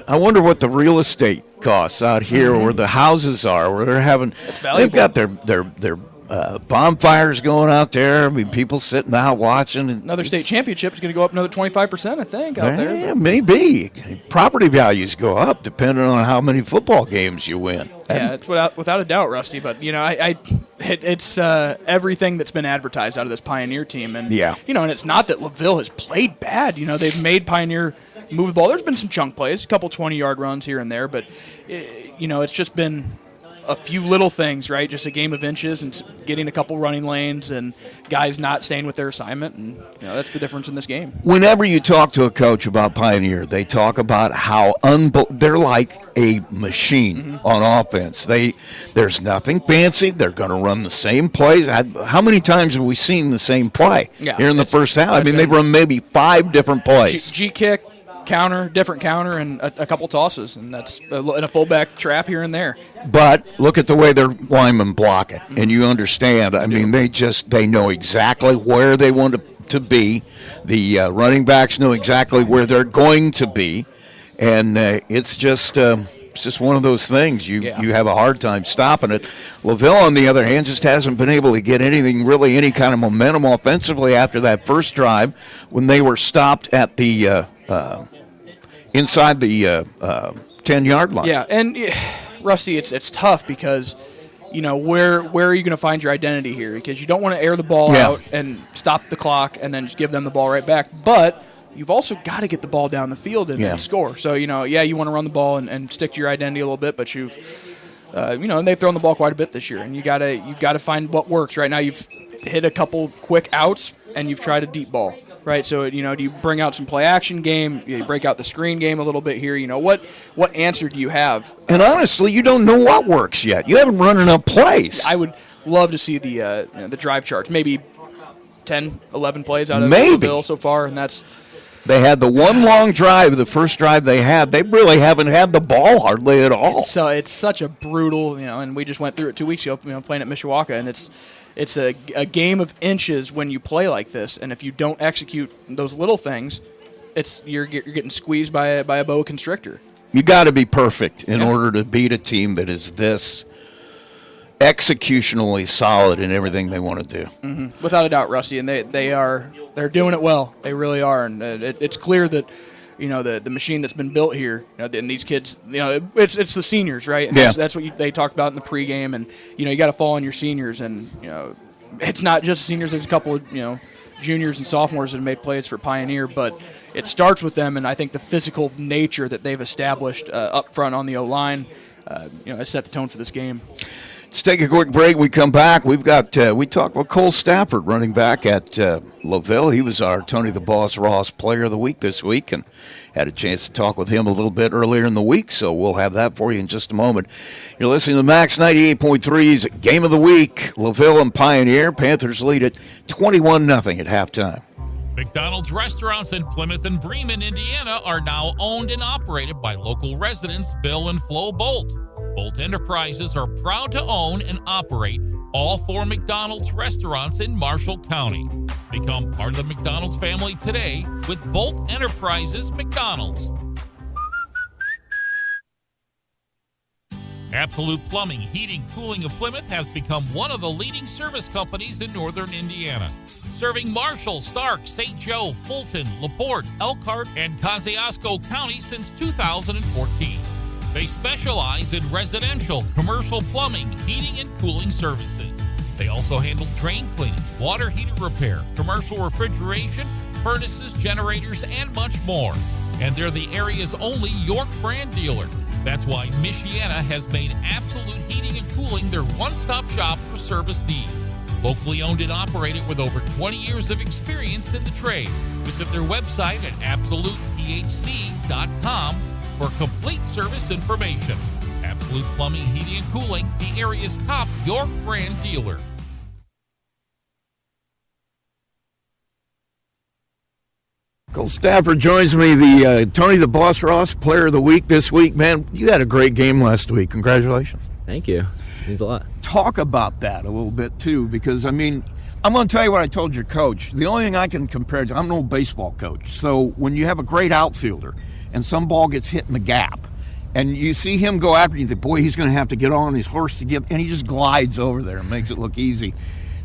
wonder what the real estate costs out here, where the houses are, where they've got their bonfires going out there. I mean, people sitting out watching. Another state championship is going to go up another 25%, I think, out there. Yeah, maybe. Property values go up depending on how many football games you win. Yeah, it's without a doubt, Rusty. But it's everything that's been advertised out of this Pioneer team, and and it's not that LaVille has played bad. They've made Pioneer move the ball. There's been some chunk plays, a couple 20-yard runs here and there, but it's just been a few little things, right? Just a game of inches and getting a couple running lanes and guys not staying with their assignment, and that's the difference in this game. Whenever you talk to a coach about Pioneer, they talk about how they're like a machine on offense. There's nothing fancy. They're going to run the same plays. How many times have we seen the same play here in the first half? I mean, they've run maybe 5 different plays. G-kick, different counter, and a couple tosses, and that's a fullback trap here and there. But look at the way their linemen block it, and you understand. I mean, they know exactly where they want to be. The running backs know exactly where they're going to be, and it's just one of those things. You have a hard time stopping it. LaVille, on the other hand, just hasn't been able to get any kind of momentum offensively after that first drive when they were stopped at the inside the 10-yard line. Yeah, and Rusty, it's tough because where are you going to find your identity here? Because you don't want to air the ball out and stop the clock and then just give them the ball right back, but you've also got to get the ball down the field and score. So, you want to run the ball and stick to your identity a little bit, but you've, and they've thrown the ball quite a bit this year, and you've got to find what works. Right now you've hit a couple quick outs, and you've tried a deep ball, right? So, do you bring out some play-action game? You break out the screen game a little bit here? What answer do you have? And honestly, you don't know what works yet. You haven't run enough plays. I would love to see the drive charts, maybe 10, 11 plays out of LaVille so far, and that's... They had the one long drive, the first drive they had. They really haven't had the ball hardly at all. So it's such a brutal, and we just went through it 2 weeks ago, playing at Mishawaka, and it's a game of inches when you play like this, and if you don't execute those little things, you're getting squeezed by a boa constrictor. You got to be perfect in order to beat a team that is this executionally solid in everything they want to do. Mm-hmm. Without a doubt, Rusty, and they're doing it well. They really are, and it's clear that the machine that's been built here, and these kids, it's the seniors, right? And that's what they talked about in the pregame, and you got to fall on your seniors, and it's not just seniors. There's a couple of juniors and sophomores that have made plays for Pioneer, but it starts with them, and I think the physical nature that they've established up front on the O-line, has set the tone for this game. Let's take a quick break. We come back. We talked with Cole Stafford, running back at LaVille. He was our Tony the Boss Ross Player of the Week this week, and had a chance to talk with him a little bit earlier in the week, so we'll have that for you in just a moment. You're listening to Max 98.3's Game of the Week. LaVille and Pioneer. Panthers lead it 21-0 at halftime. McDonald's restaurants in Plymouth and Bremen, Indiana are now owned and operated by local residents Bill and Flo Bolt. Bolt Enterprises are proud to own and operate all 4 McDonald's restaurants in Marshall County. Become part of the McDonald's family today with Bolt Enterprises McDonald's. Absolute Plumbing, Heating, Cooling of Plymouth has become one of the leading service companies in northern Indiana. Serving Marshall, Stark, St. Joe, Fulton, LaPorte, Elkhart, and Kosciuszko County since 2014. They specialize in residential, commercial plumbing, heating, and cooling services. They also handle drain cleaning, water heater repair, commercial refrigeration, furnaces, generators, and much more. And they're the area's only York brand dealer. That's why Michiana has made Absolute Heating and Cooling their one-stop shop for service needs. Locally owned and operated with over 20 years of experience in the trade. Visit their website at absolutephc.com for complete service information. Absolute Plumbing, Heating, and Cooling, the area's top York brand dealer. Cole Stafford joins me, the Tony the Boss Ross Player of the Week this week. Man, you had a great game last week. Congratulations. Thank you. It means a lot. Talk about that a little bit, too, because, I mean, I'm going to tell you what I told your coach. The only thing I can compare to, I'm an old baseball coach, so when you have a great outfielder and some ball gets hit in the gap, and you see him go after you, think, boy, he's going to have to get on his horse to get, and he just glides over there and makes it look easy.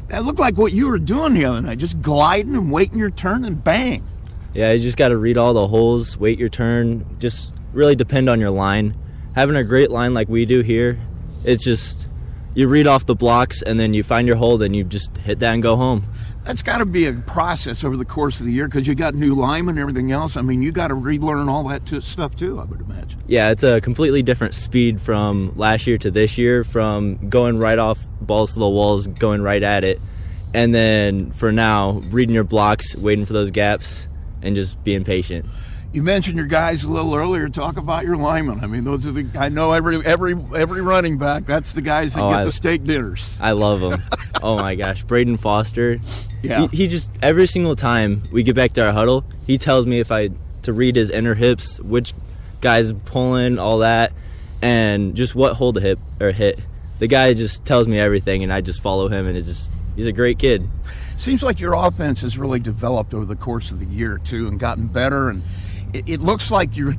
That looked like what you were doing the other night, just gliding and waiting your turn and bang. Yeah, you just got to read all the holes, wait your turn, just really depend on your line. Having a great line like we do here, it's just you read off the blocks and then you find your hole, then you just hit that and go home. That's got to be a process over the course of the year because you got new linemen and everything else. I mean, you got to relearn all that stuff too, I would imagine. Yeah, it's a completely different speed from last year to this year, from going right off balls to the walls, going right at it. And then for now, reading your blocks, waiting for those gaps, and just being patient. You mentioned your guys a little earlier. Talk about your linemen. I mean, those are I know every running back. That's the guys that get the steak dinners. I love them. Oh my gosh, Braden Foster. Yeah. He just every single time we get back to our huddle, he tells me to read his inner hips, which guy's pulling, all that, and just what hole to hit. The guy just tells me everything, and I just follow him, and he's a great kid. Seems like your offense has really developed over the course of the year too, and gotten better. And it looks like you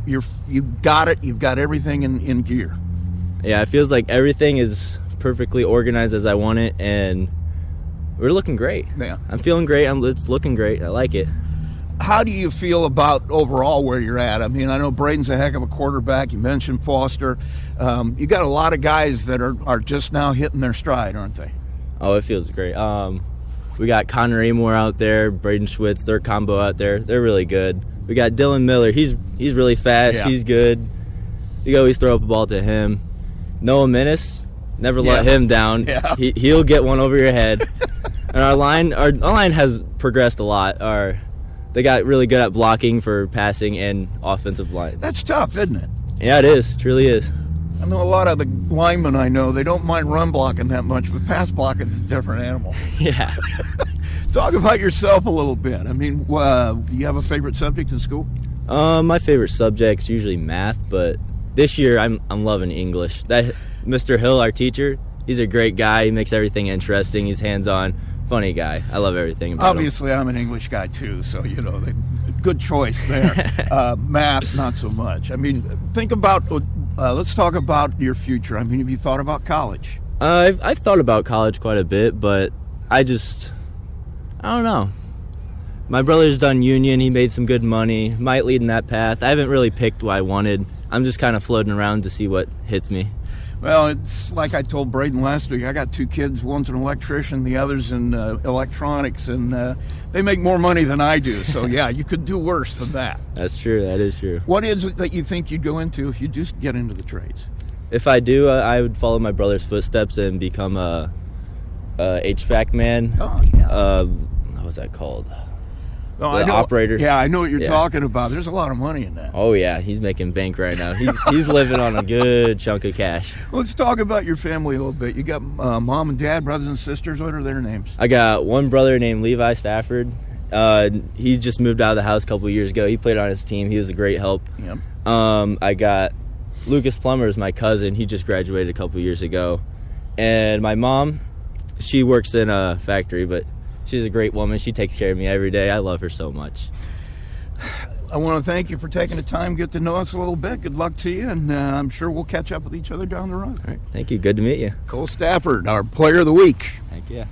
got it. You've got everything in gear. Yeah, it feels like everything is perfectly organized as I want it, and we're looking great. Yeah, I'm feeling great. It's looking great. I like it. How do you feel about overall where you're at? I mean, I know Braden's a heck of a quarterback. You mentioned Foster. You got a lot of guys that are just now hitting their stride, aren't they? Oh, it feels great. We got Connor Amore out there, Braden Schwitz, their combo out there. They're really good. We got Dylan Miller. He's really fast. Yeah. He's good. You always throw up a ball to him. Noah Minnis, never let him down. Yeah. He'll get one over your head. And our line has progressed a lot. They got really good at blocking for passing and offensive line. That's tough, isn't it? Yeah, it is. It truly is. I know a lot of the linemen I know, they don't mind run blocking that much, but pass blocking is a different animal. Yeah. Talk about yourself a little bit. I mean, do you have a favorite subject in school? My favorite subject's usually math, but this year I'm loving English. That Mr. Hill, our teacher, he's a great guy. He makes everything interesting. He's hands-on, funny guy. I love everything about him. Obviously, I'm an English guy too, so good choice there. Math, not so much. I mean, think about. Let's talk about your future. I mean, have you thought about college? I've thought about college quite a bit, but I don't know. My brother's done Union. He made some good money. Might lead in that path. I haven't really picked what I wanted. I'm just kind of floating around to see what hits me. Well, it's like I told Braden last week. I got two kids. One's an electrician, the other's in electronics, and they make more money than I do. So, yeah, you could do worse than that. That's true. That is true. What is it that you think you'd go into if you do get into the trades? If I do, I would follow my brother's footsteps and become a HVAC man. Oh, yeah. What was that called? Oh, the operator. Yeah, I know what you're talking about. There's a lot of money in that. Oh, yeah. He's making bank right now. He's living on a good chunk of cash. Let's talk about your family a little bit. You got mom and dad, brothers and sisters. What are their names? I got one brother named Levi Stafford. He just moved out of the house a couple of years ago. He played on his team. He was a great help. Yep. I got Lucas Plummer is my cousin. He just graduated a couple of years ago. And my mom, she works in a factory, but she's a great woman. She takes care of me every day. I love her so much. I want to thank you for taking the time, get to know us a little bit. Good luck to you, and I'm sure we'll catch up with each other down the road. All right. Thank you. Good to meet you. Cole Stafford, our Player of the Week. Thank you.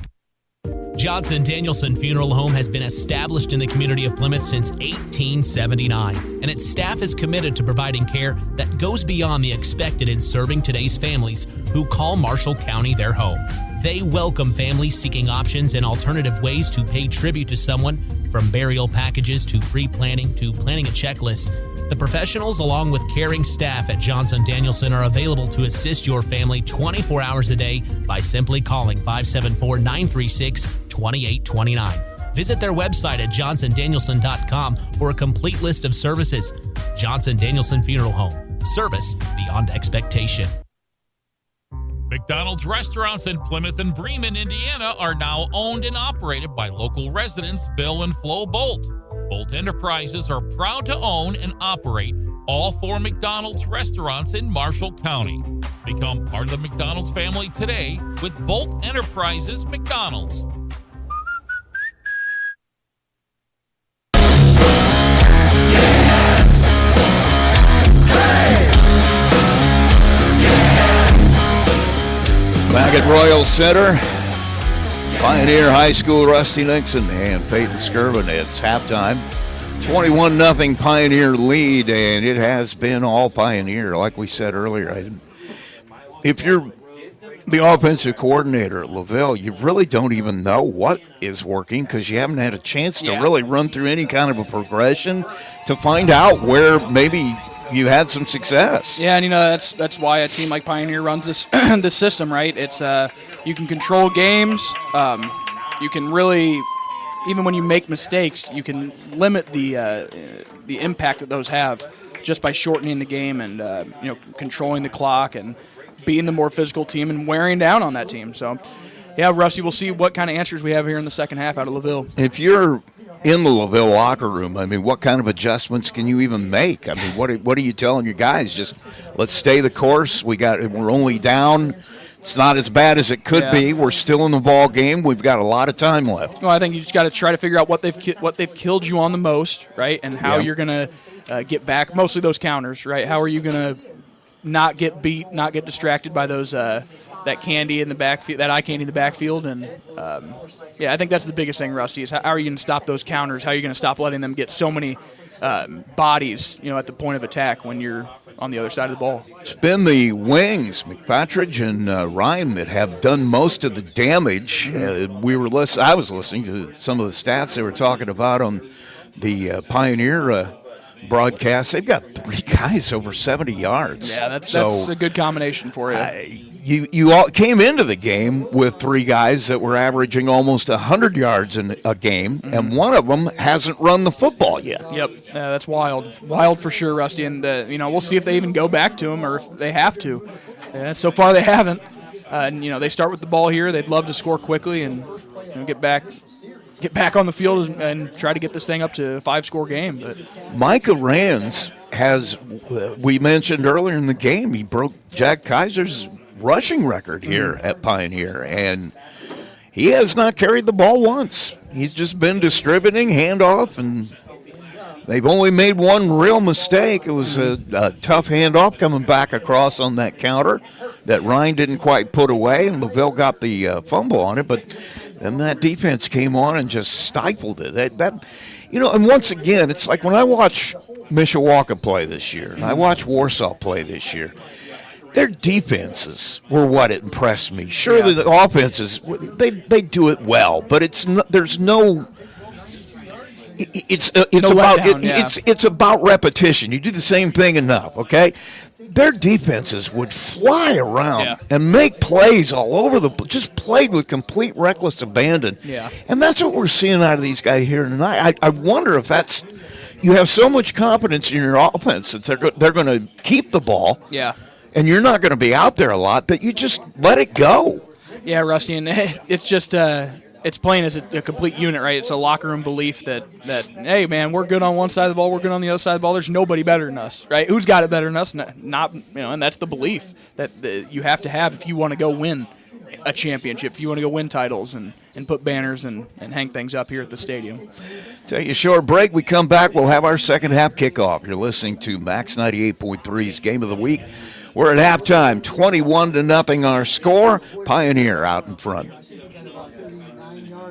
Johnson Danielson Funeral Home has been established in the community of Plymouth since 1879, and its staff is committed to providing care that goes beyond the expected in serving today's families who call Marshall County their home. They welcome families seeking options and alternative ways to pay tribute to someone, from burial packages to pre-planning to planning a checklist. The professionals, along with caring staff at Johnson Danielson, are available to assist your family 24 hours a day by simply calling 574-936-2829. Visit their website at johnsondanielson.com for a complete list of services. Johnson Danielson Funeral Home. Service beyond expectation. McDonald's restaurants in Plymouth and Bremen, Indiana are now owned and operated by local residents Bill and Flo Bolt. Bolt Enterprises are proud to own and operate all 4 McDonald's restaurants in Marshall County. Become part of the McDonald's family today with Bolt Enterprises McDonald's. Back at Royal Center, Pioneer High School, Rusty Nixon and Peyton Skirvin. It's halftime. 21-0 Pioneer lead, and it has been all Pioneer, like we said earlier. If you're the offensive coordinator at LaVille, you really don't even know what is working because you haven't had a chance to really run through any kind of a progression to find out where maybe you had some success. Yeah, and that's why a team like Pioneer runs this this system, right? It's you can control games. You can really, even when you make mistakes, you can limit the impact that those have just by shortening the game and controlling the clock and being the more physical team and wearing down on that team. So, yeah, Rusty, we'll see what kind of answers we have here in the second half out of LaVille. If you're in the LaVille locker room, I mean, what kind of adjustments can you even make? I mean, what are you telling your guys? Just let's stay the course. We're only down. It's not as bad as it could be. We're still in the ball game. We've got a lot of time left. Well, I think you just got to try to figure out what they've killed you on the most, right? And how you're going to get back mostly those counters, right? How are you going to not get beat, not get distracted by those that candy in the backfield, that eye candy in the backfield, and I think that's the biggest thing, Rusty, is how are you going to stop those counters? How are you going to stop letting them get so many bodies, at the point of attack when you're on the other side of the ball? It's been the wings, McPatridge and Ryan, that have done most of the damage. I was listening to some of the stats they were talking about on the Pioneer broadcast. They've got 3 guys over 70 yards. Yeah, that's a good combination for you. You all came into the game with 3 guys that were averaging almost 100 yards in a game, and one of them hasn't run the football yet. Yep, that's wild for sure, Rusty. And we'll see if they even go back to him or if they have to. So far, they haven't. They start with the ball here. They'd love to score quickly and get back on the field and try to get this thing up to a 5-score game. But Micah Rands has, we mentioned earlier in the game, he broke Jack Kaiser's rushing record here at Pioneer, and he has not carried the ball once. He's just been distributing, handoff, and they've only made one real mistake. It was a tough handoff coming back across on that counter that Ryan didn't quite put away, and LaVille got the fumble on it, but then that defense came on and just stifled it. And once again, it's like when I watch Mishawaka play this year, and I watch Warsaw play this year, their defenses were what impressed me. Sure, the offenses, they do it well, but it's about repetition. You do the same thing enough, okay? Their defenses would fly around and make plays all over just played with complete reckless abandon. Yeah. And that's what we're seeing out of these guys here tonight. I wonder if that's, you have so much confidence in your offense that they're going to keep the ball. Yeah. And you're not going to be out there a lot, that you just let it go. Yeah, Rusty, and it's just it's playing as a complete unit, right? It's a locker room belief that hey, man, we're good on one side of the ball, we're good on the other side of the ball. There's nobody better than us, right? Who's got it better than us? Not and that's the belief that you have to have if you want to go win a championship, if you want to go win titles and put banners and hang things up here at the stadium. Take a short break. We come back, we'll have our second half kickoff. You're listening to Max 98.3's Game of the Week. We're at halftime, 21-0 our score. Pioneer out in front.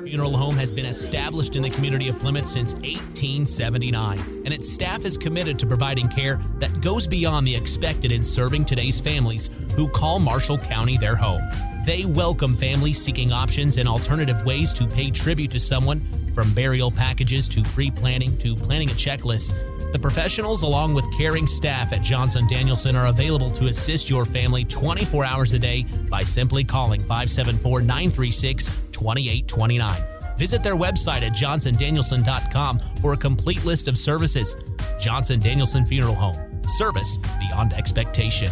Funeral Home has been established in the community of Plymouth since 1879, and its staff is committed to providing care that goes beyond the expected in serving today's families who call Marshall County their home. They welcome families seeking options and alternative ways to pay tribute to someone, from burial packages to pre-planning to planning a checklist. The professionals, along with caring staff at Johnson Danielson, are available to assist your family 24 hours a day by simply calling 574-936-2829. Visit their website at johnsondanielson.com for a complete list of services. Johnson Danielson Funeral Home. Service beyond expectation.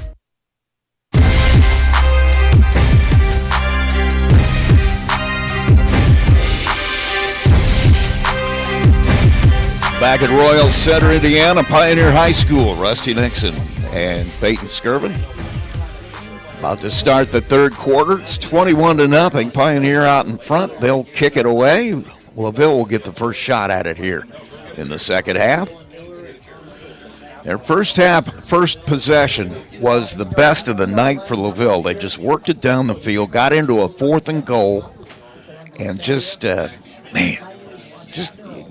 Back at Royal Center, Indiana, Pioneer High School, Rusty Nixon and Peyton Skirvin. About to start the third quarter. It's 21-0. Pioneer out in front. They'll kick it away. LaVille will get the first shot at it here in the second half. Their first possession was the best of the night for LaVille. They just worked it down the field, got into a 4th and goal, and just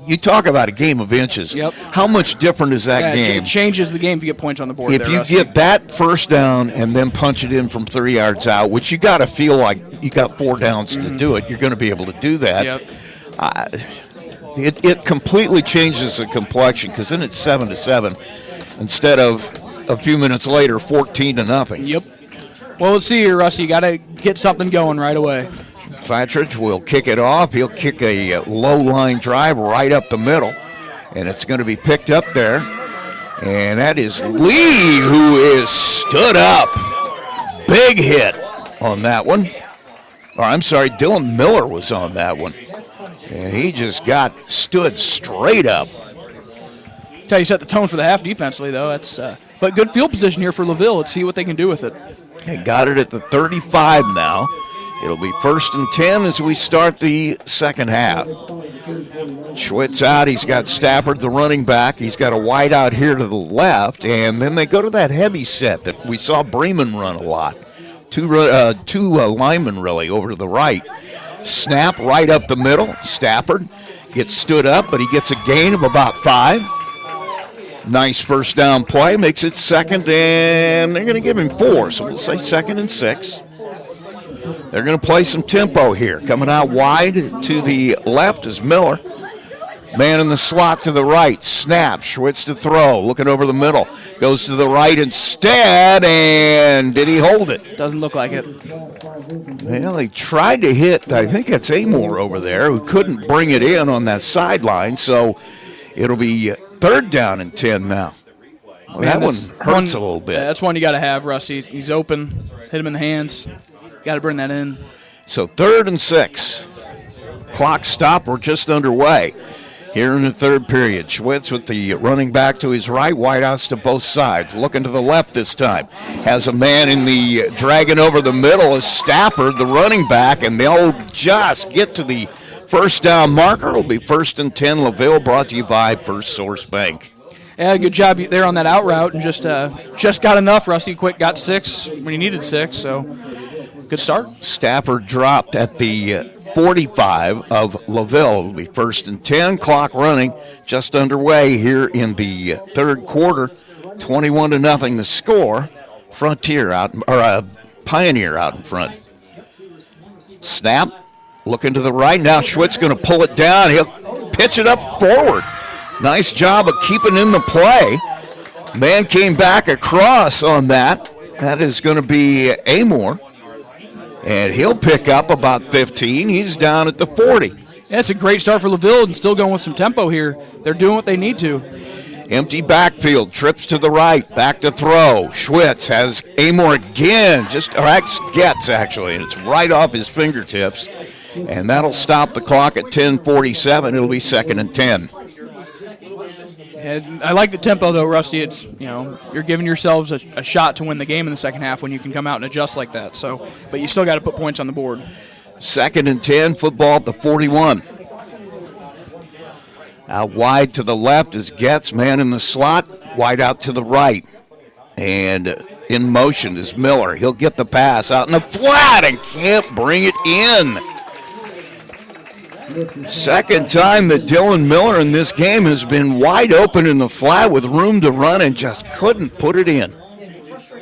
you talk about a game of inches. Yep. How much different is that game? It changes the game if you get points on the board. If you get that first down and then punch it in from 3 yards out, which you got to feel like you got 4 downs to do it, you're going to be able to do that. Yep. It completely changes the complexion because then it's 7-7 instead of a few minutes later 14-0. Yep. Well, let's see here, Rusty. You got to get something going right away. Fatridge will kick it off. He'll kick a low line drive right up the middle, and it's going to be picked up there. And that is Lee, who is stood up. Big hit on that one. Or I'm sorry, Dylan Miller was on that one. And he just stood straight up. That's how you set the tone for the half defensively, though. That's but good field position here for LaVille. Let's see what they can do with it. They got it at the 35 now. It'll be 1st and 10 as we start the second half. Schwitz out. He's got Stafford, the running back. He's got a wide out here to the left. And then they go to that heavy set that we saw Bremen run a lot. Two linemen, really, over to the right. Snap right up the middle. Stafford gets stood up, but he gets a gain of about 5. Nice first down play. Makes it 2nd, and they're going to give him 4. So we'll say 2nd and 6. They're going to play some tempo here. Coming out wide to the left is Miller. Man in the slot to the right. Snap. Schwitz to throw. Looking over the middle. Goes to the right instead, and did he hold it? Doesn't look like it. Well, he tried to hit, I think it's Amore over there, who couldn't bring it in on that sideline, so it'll be 3rd down and 10 now. Well, that one hurts a little bit. Yeah, that's one you got to have, Rusty. He's open. Hit him in the hands. Got to bring that in. So 3rd and 6. Clock stop. We're just underway here in the third period. Schwitz with the running back to his right. Wideouts to both sides. Looking to the left this time. Has a man in the dragging over the middle is Stafford, the running back, and they'll just get to the first down marker. It'll be 1st and 10. LaVille, brought to you by First Source Bank. Yeah, good job there on that out route, and just got enough. Rusty quick got 6 when he needed 6, so good start. Stafford dropped at the 45 of LaVille. It'll be 1st and 10. Clock running, just underway here in the third quarter. 21-0 the score. Pioneer out in front. Snap, looking to the right. Now Schwitz going to pull it down. He'll pitch it up forward. Nice job of keeping in the play. Man came back across on that. That is going to be Amore. And he'll pick up about 15. He's down at the 40. That's a great start for LaVille and still going with some tempo here. They're doing what they need to. Empty backfield, trips to the right, back to throw. Schwitz has Amore again, gets actually, and it's right off his fingertips. And that'll stop the clock at 10:47. It'll be 2nd and 10. And I like the tempo, though, Rusty. It's, you're giving yourselves a shot to win the game in the second half when you can come out and adjust like that. So, but you still got to put points on the board. 2nd and 10, football at the 41. Out wide to the left is Getz, man in the slot, wide out to the right. And in motion is Miller. He'll get the pass out in the flat and can't bring it in. Second time that Dylan Miller in this game has been wide open in the flat with room to run and just couldn't put it in.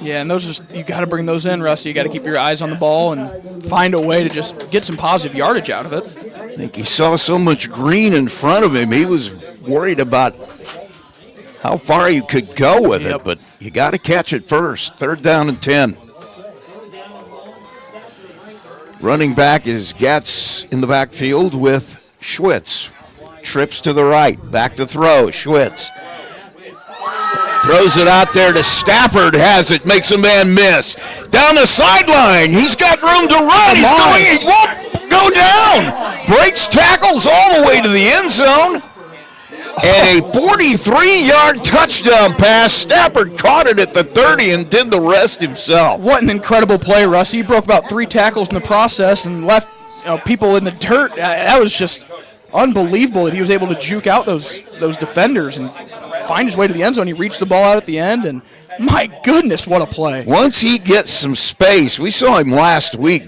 Yeah, and you got to bring those in, Rusty. You got to keep your eyes on the ball and find a way to just get some positive yardage out of it. I think he saw so much green in front of him. He was worried about how far you could go with it, but you got to catch it first. 3rd down and 10. Running back is Getz in the backfield with Schwitz. Trips to the right, back to throw. Schwitz throws it out there to Stafford, has it, makes a man miss. Down the sideline, he's got room to run. He won't go down. Breaks tackles all the way to the end zone. And a 43-yard touchdown pass. Stafford caught it at the 30 and did the rest himself. What an incredible play, Russ. He broke about 3 tackles in the process and left people in the dirt. That was just unbelievable that he was able to juke out those defenders and find his way to the end zone. He reached the ball out at the end, and my goodness, what a play. Once he gets some space, we saw him last week,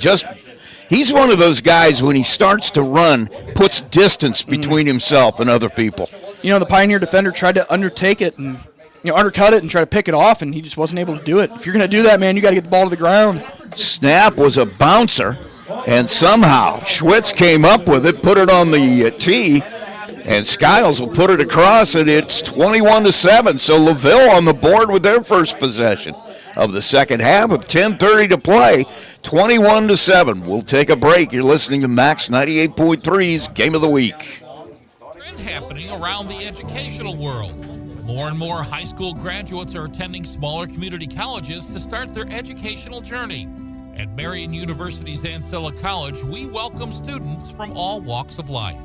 he's one of those guys when he starts to run, puts distance between himself and other people. The Pioneer defender tried to undertake it and undercut it and try to pick it off, and he just wasn't able to do it. If you're going to do that, man, you got to get the ball to the ground. Snap was a bouncer, and somehow Schwitz came up with it, put it on the tee, and Skiles will put it across, and it's 21-7. So LaVille on the board with their first possession of the second half with 10:30 to play, 21-7. We'll take a break. You're listening to Max 98.3's Game of the Week. Trend happening around the educational world. More and more high school graduates are attending smaller community colleges to start their educational journey. At Marian University's Ancilla College, we welcome students from all walks of life.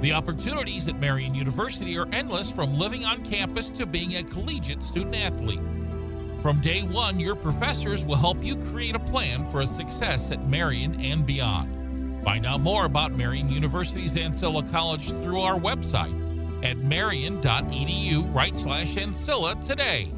The opportunities at Marian University are endless, from living on campus to being a collegiate student athlete. From day one, your professors will help you create a plan for a success at Marian and beyond. Find out more about Marian University's Ancilla College through our website at marian.edu/Ancilla today.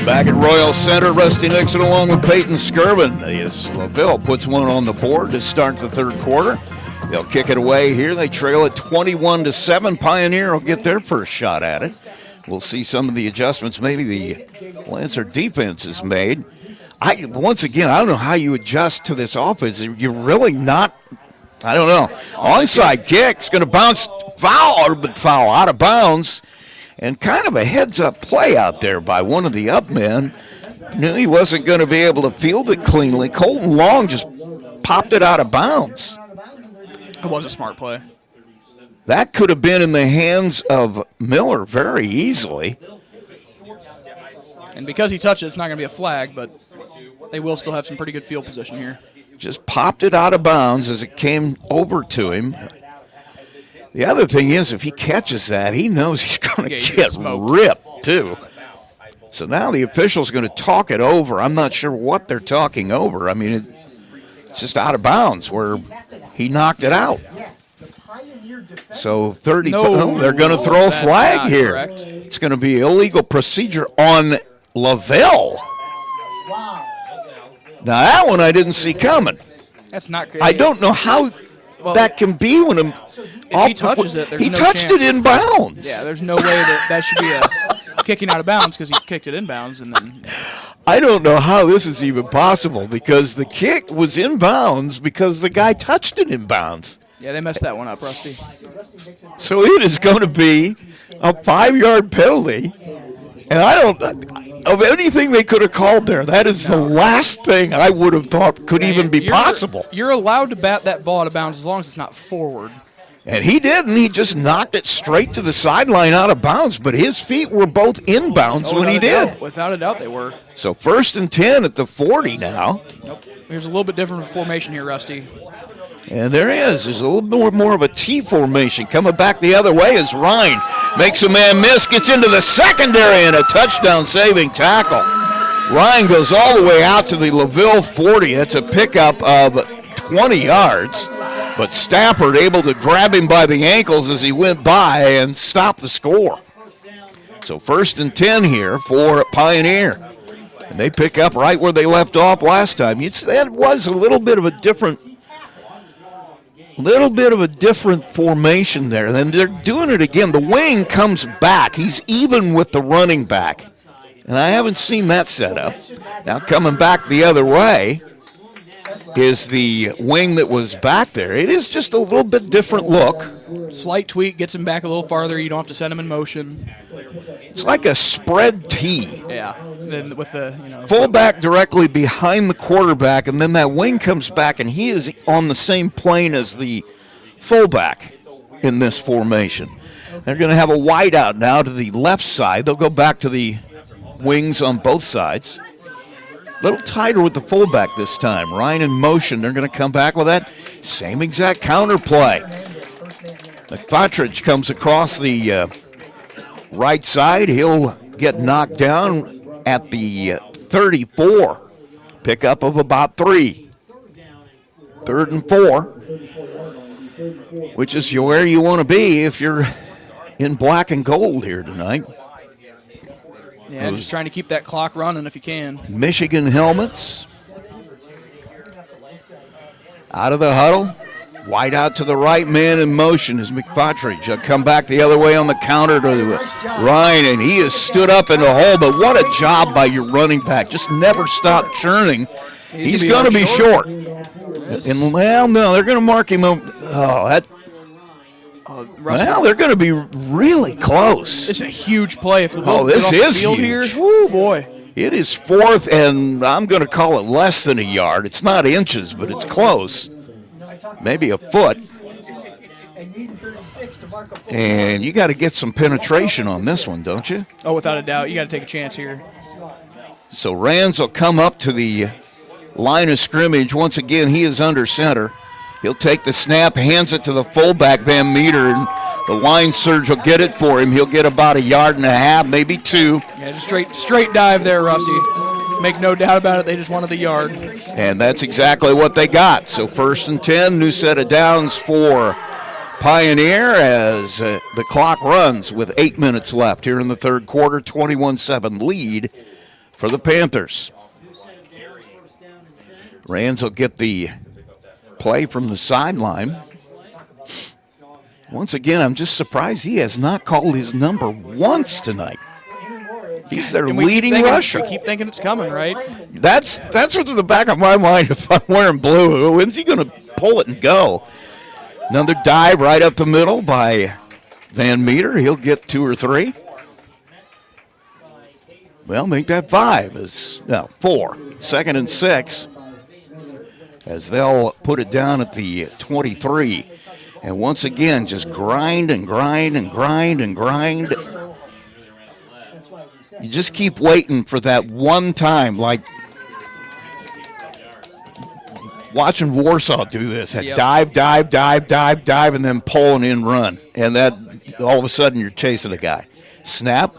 Back at Royal Center, Rusty Nixon along with Peyton Skirvin. As LaVille puts one on the board to start the third quarter. They'll kick it away here. They trail it 21-7. Pioneer will get their first shot at it. We'll see some of the adjustments maybe the Lancer defense has made. Once again, I don't know how you adjust to this offense. You're really not, I don't know. Onside kick's going to bounce foul out of bounds. And kind of a heads-up play out there by one of the up men. Knew he wasn't going to be able to field it cleanly. Colton Long just popped it out of bounds. It was a smart play. That could have been in the hands of Miller very easily. And because he touched it, it's not going to be a flag, but they will still have some pretty good field position here. Just popped it out of bounds as it came over to him. The other thing is, if he catches that, he knows he's going to get ripped, too. So now the official's going to talk it over. I'm not sure what they're talking over. I mean, it's just out of bounds where he knocked it out. So 30. They're going to throw a flag here. Correct. It's going to be illegal procedure on LaVille. Now, that one I didn't see coming. That's not great. I don't know how that can be when if he touches it, there's he no touched chance. it in bounds. Yeah, there's no way that should be a kicking out of bounds because he kicked it in bounds. And then I don't know how this is even possible because the kick was in bounds because the guy touched it in bounds. Yeah, they messed that one up, Rusty. So it is going to be a 5-yard penalty. And I don't, of anything they could have called there, that is the last thing I would have thought could even be possible. You're allowed to bat that ball out of bounds as long as it's not forward. And he didn't. He just knocked it straight to the sideline out of bounds, but his feet were both in bounds when he did. Without a doubt they were. So 1st and 10 at the 40 now. Nope. There's a little bit different formation here, Rusty. And there is. There's a little more of a T formation. Coming back the other way is Ryan. Makes a man miss, gets into the secondary, and a touchdown-saving tackle. Ryan goes all the way out to the LaVille 40. That's a pickup of 20 yards. But Stafford able to grab him by the ankles as he went by and stop the score. So 1st and 10 here for Pioneer. And they pick up right where they left off last time. That was a little bit of a different formation there. And then they're doing it again. The wing comes back. He's even with the running back. And I haven't seen that set up. Now coming back the other way is the wing that was back there. It is just a little bit different look. Slight tweak, gets him back a little farther. You don't have to send him in motion. It's like a spread tee. Yeah. Then with the fullback directly behind the quarterback, and then that wing comes back, and he is on the same plane as the fullback in this formation. They're going to have a wide out now to the left side. They'll go back to the wings on both sides. little tighter with the fullback this time. Ryan in motion. They're going to come back with that same exact counter play. McFatridge comes across the right side. He'll get knocked down at the 34. Pickup of about 3. 3rd and 4, which is where you want to be if you're in black and gold here tonight. Yeah, just trying to keep that clock running if you can. Michigan helmets. Out of the huddle. Wide out to the right, man in motion is McFatridge. He'll come back the other way on the counter to Ryan, and he has stood up in the hole, but what a job by your running back. Just never stop churning. He's going to be short. And, well, no, they're going to mark him. Well, they're going to be really close. It's a huge play. If this is huge. Here. Woo, boy. It is 4th, and I'm going to call it less than a yard. It's not inches, but it's close. Maybe a foot. And you got to get some penetration on this one, don't you? Oh, without a doubt. You got to take a chance here. So Rands will come up to the line of scrimmage. Once again, he is under center. He'll take the snap, hands it to the fullback, Van Meter, and the line surge will get it for him. He'll get about 1.5 yards, maybe 2. Yeah, just straight dive there, Rusty. Make no doubt about it, they just wanted the yard. And that's exactly what they got. So 1st and 10, new set of downs for Pioneer as the clock runs with 8 minutes left here in the third quarter. 21-7 lead for the Panthers. Rands will get the play from the sideline. Once again, I'm just surprised he has not called his number once tonight. He's their leading rusher. We keep thinking it's coming, right? That's what's in the back of my mind. If I'm wearing blue, when's he going to pull it and go? Another dive right up the middle by Van Meter. He'll get 2 or 3. Well, make that 5. 4. 2nd and 6. As they'll put it down at the 23. And once again, just grind and grind and grind and grind. You just keep waiting for that one time, like watching Warsaw do this. That dive, and then pull and in run. And that all of a sudden you're chasing a guy. Snap,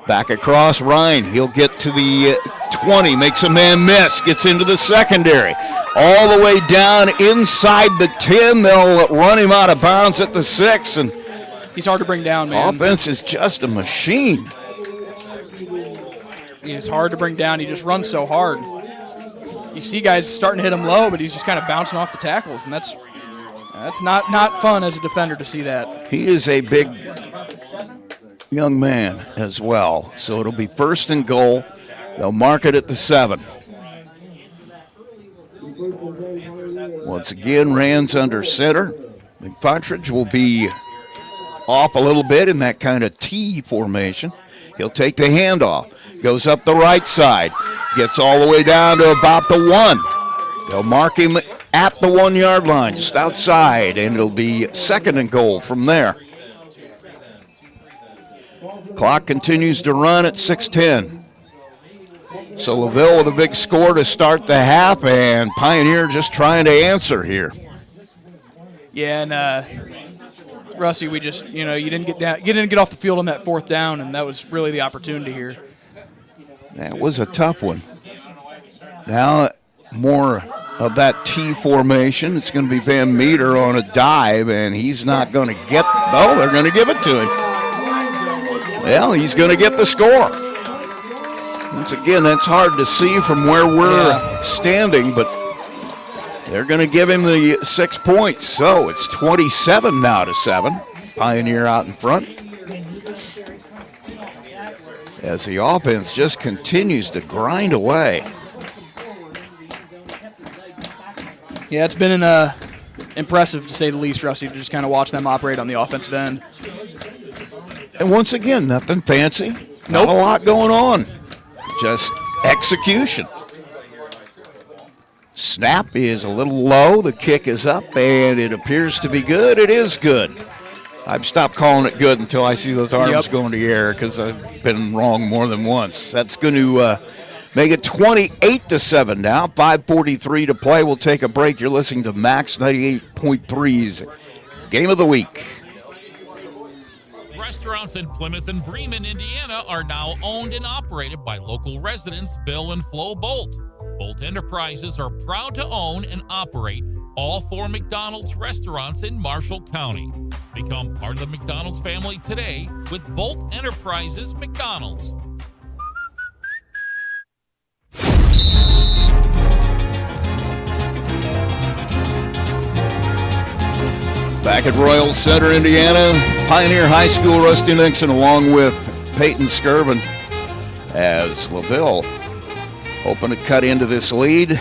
back across Ryan. He'll get to the 20, makes a man miss, gets into the secondary. All the way down inside the 10. They'll run him out of bounds at the 6. And he's hard to bring down, man. Offense is just a machine. It's hard to bring down. He just runs so hard. You see guys starting to hit him low, but he's just kind of bouncing off the tackles, and that's not fun as a defender to see that. He is a big young man as well. So it'll be 1st and goal. They'll mark it at the 7. Once again, Rands under center. McFatridge will be off a little bit in that kind of T formation. He'll take the handoff. Goes up the right side. Gets all the way down to about the 1. They'll mark him at the 1 yard line, just outside, and it'll be 2nd and goal from there. Clock continues to run at 6:10. So LaVille with a big score to start the half, and Pioneer just trying to answer here. Yeah, and Rusty, we just you didn't get off the field on that 4th down, and that was really the opportunity here. That was a tough one. Now more of that T formation. It's going to be Van Meter on a dive, and he's not going to get. Oh, they're going to give it to him. Well, he's going to get the score. Once again, that's hard to see from where we're standing, but they're going to give him the 6 points. So it's 27 now to 7. Pioneer out in front. As the offense just continues to grind away. Yeah, it's been impressive to say the least, Rusty, to just kind of watch them operate on the offensive end. And once again, nothing fancy. Not a lot going on. Just execution. Snap is a little low. The kick is up, and it appears to be good. It is good. I've stopped calling it good until I see those arms go in the air because I've been wrong more than once. That's going to Make it 28-7 now. 5:43 to play. We'll take a break. You're listening to Max 98.3's Game of the Week. Restaurants in Plymouth and Bremen, Indiana are now owned and operated by local residents Bill and Flo Bolt. Bolt Enterprises are proud to own and operate all 4 McDonald's restaurants in Marshall County. Become part of the McDonald's family today with Bolt Enterprises McDonald's. Back at Royal Center, Indiana, Pioneer High School, Rusty Nixon along with Peyton Skirvin as LaVille hoping to cut into this lead.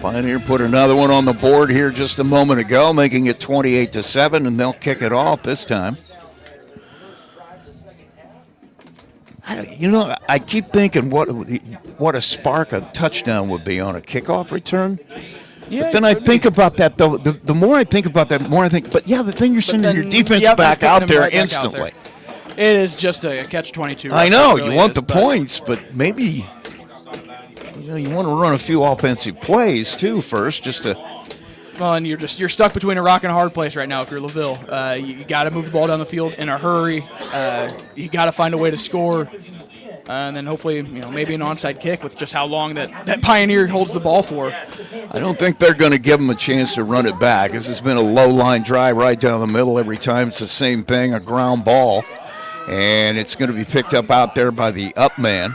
Pioneer put another one on the board here just a moment ago, making it 28-7, and they'll kick it off this time. I keep thinking what a spark a touchdown would be on a kickoff return. Yeah, but then I think about that, though. The more I think about that, the more I think, but yeah, the thing you're sending your defense back out there instantly. It is just a catch-22. I know, really you want the points, but maybe you want to run a few offensive plays, too, first, just to... Well, and you're stuck between a rock and a hard place right now if you're LaVille. You got to move the ball down the field in a hurry. You got to find a way to score. And then hopefully, maybe an onside kick with just how long that Pioneer holds the ball for. I don't think they're going to give them a chance to run it back. This has been a low-line drive right down the middle every time. It's the same thing, a ground ball. And it's going to be picked up out there by the up man.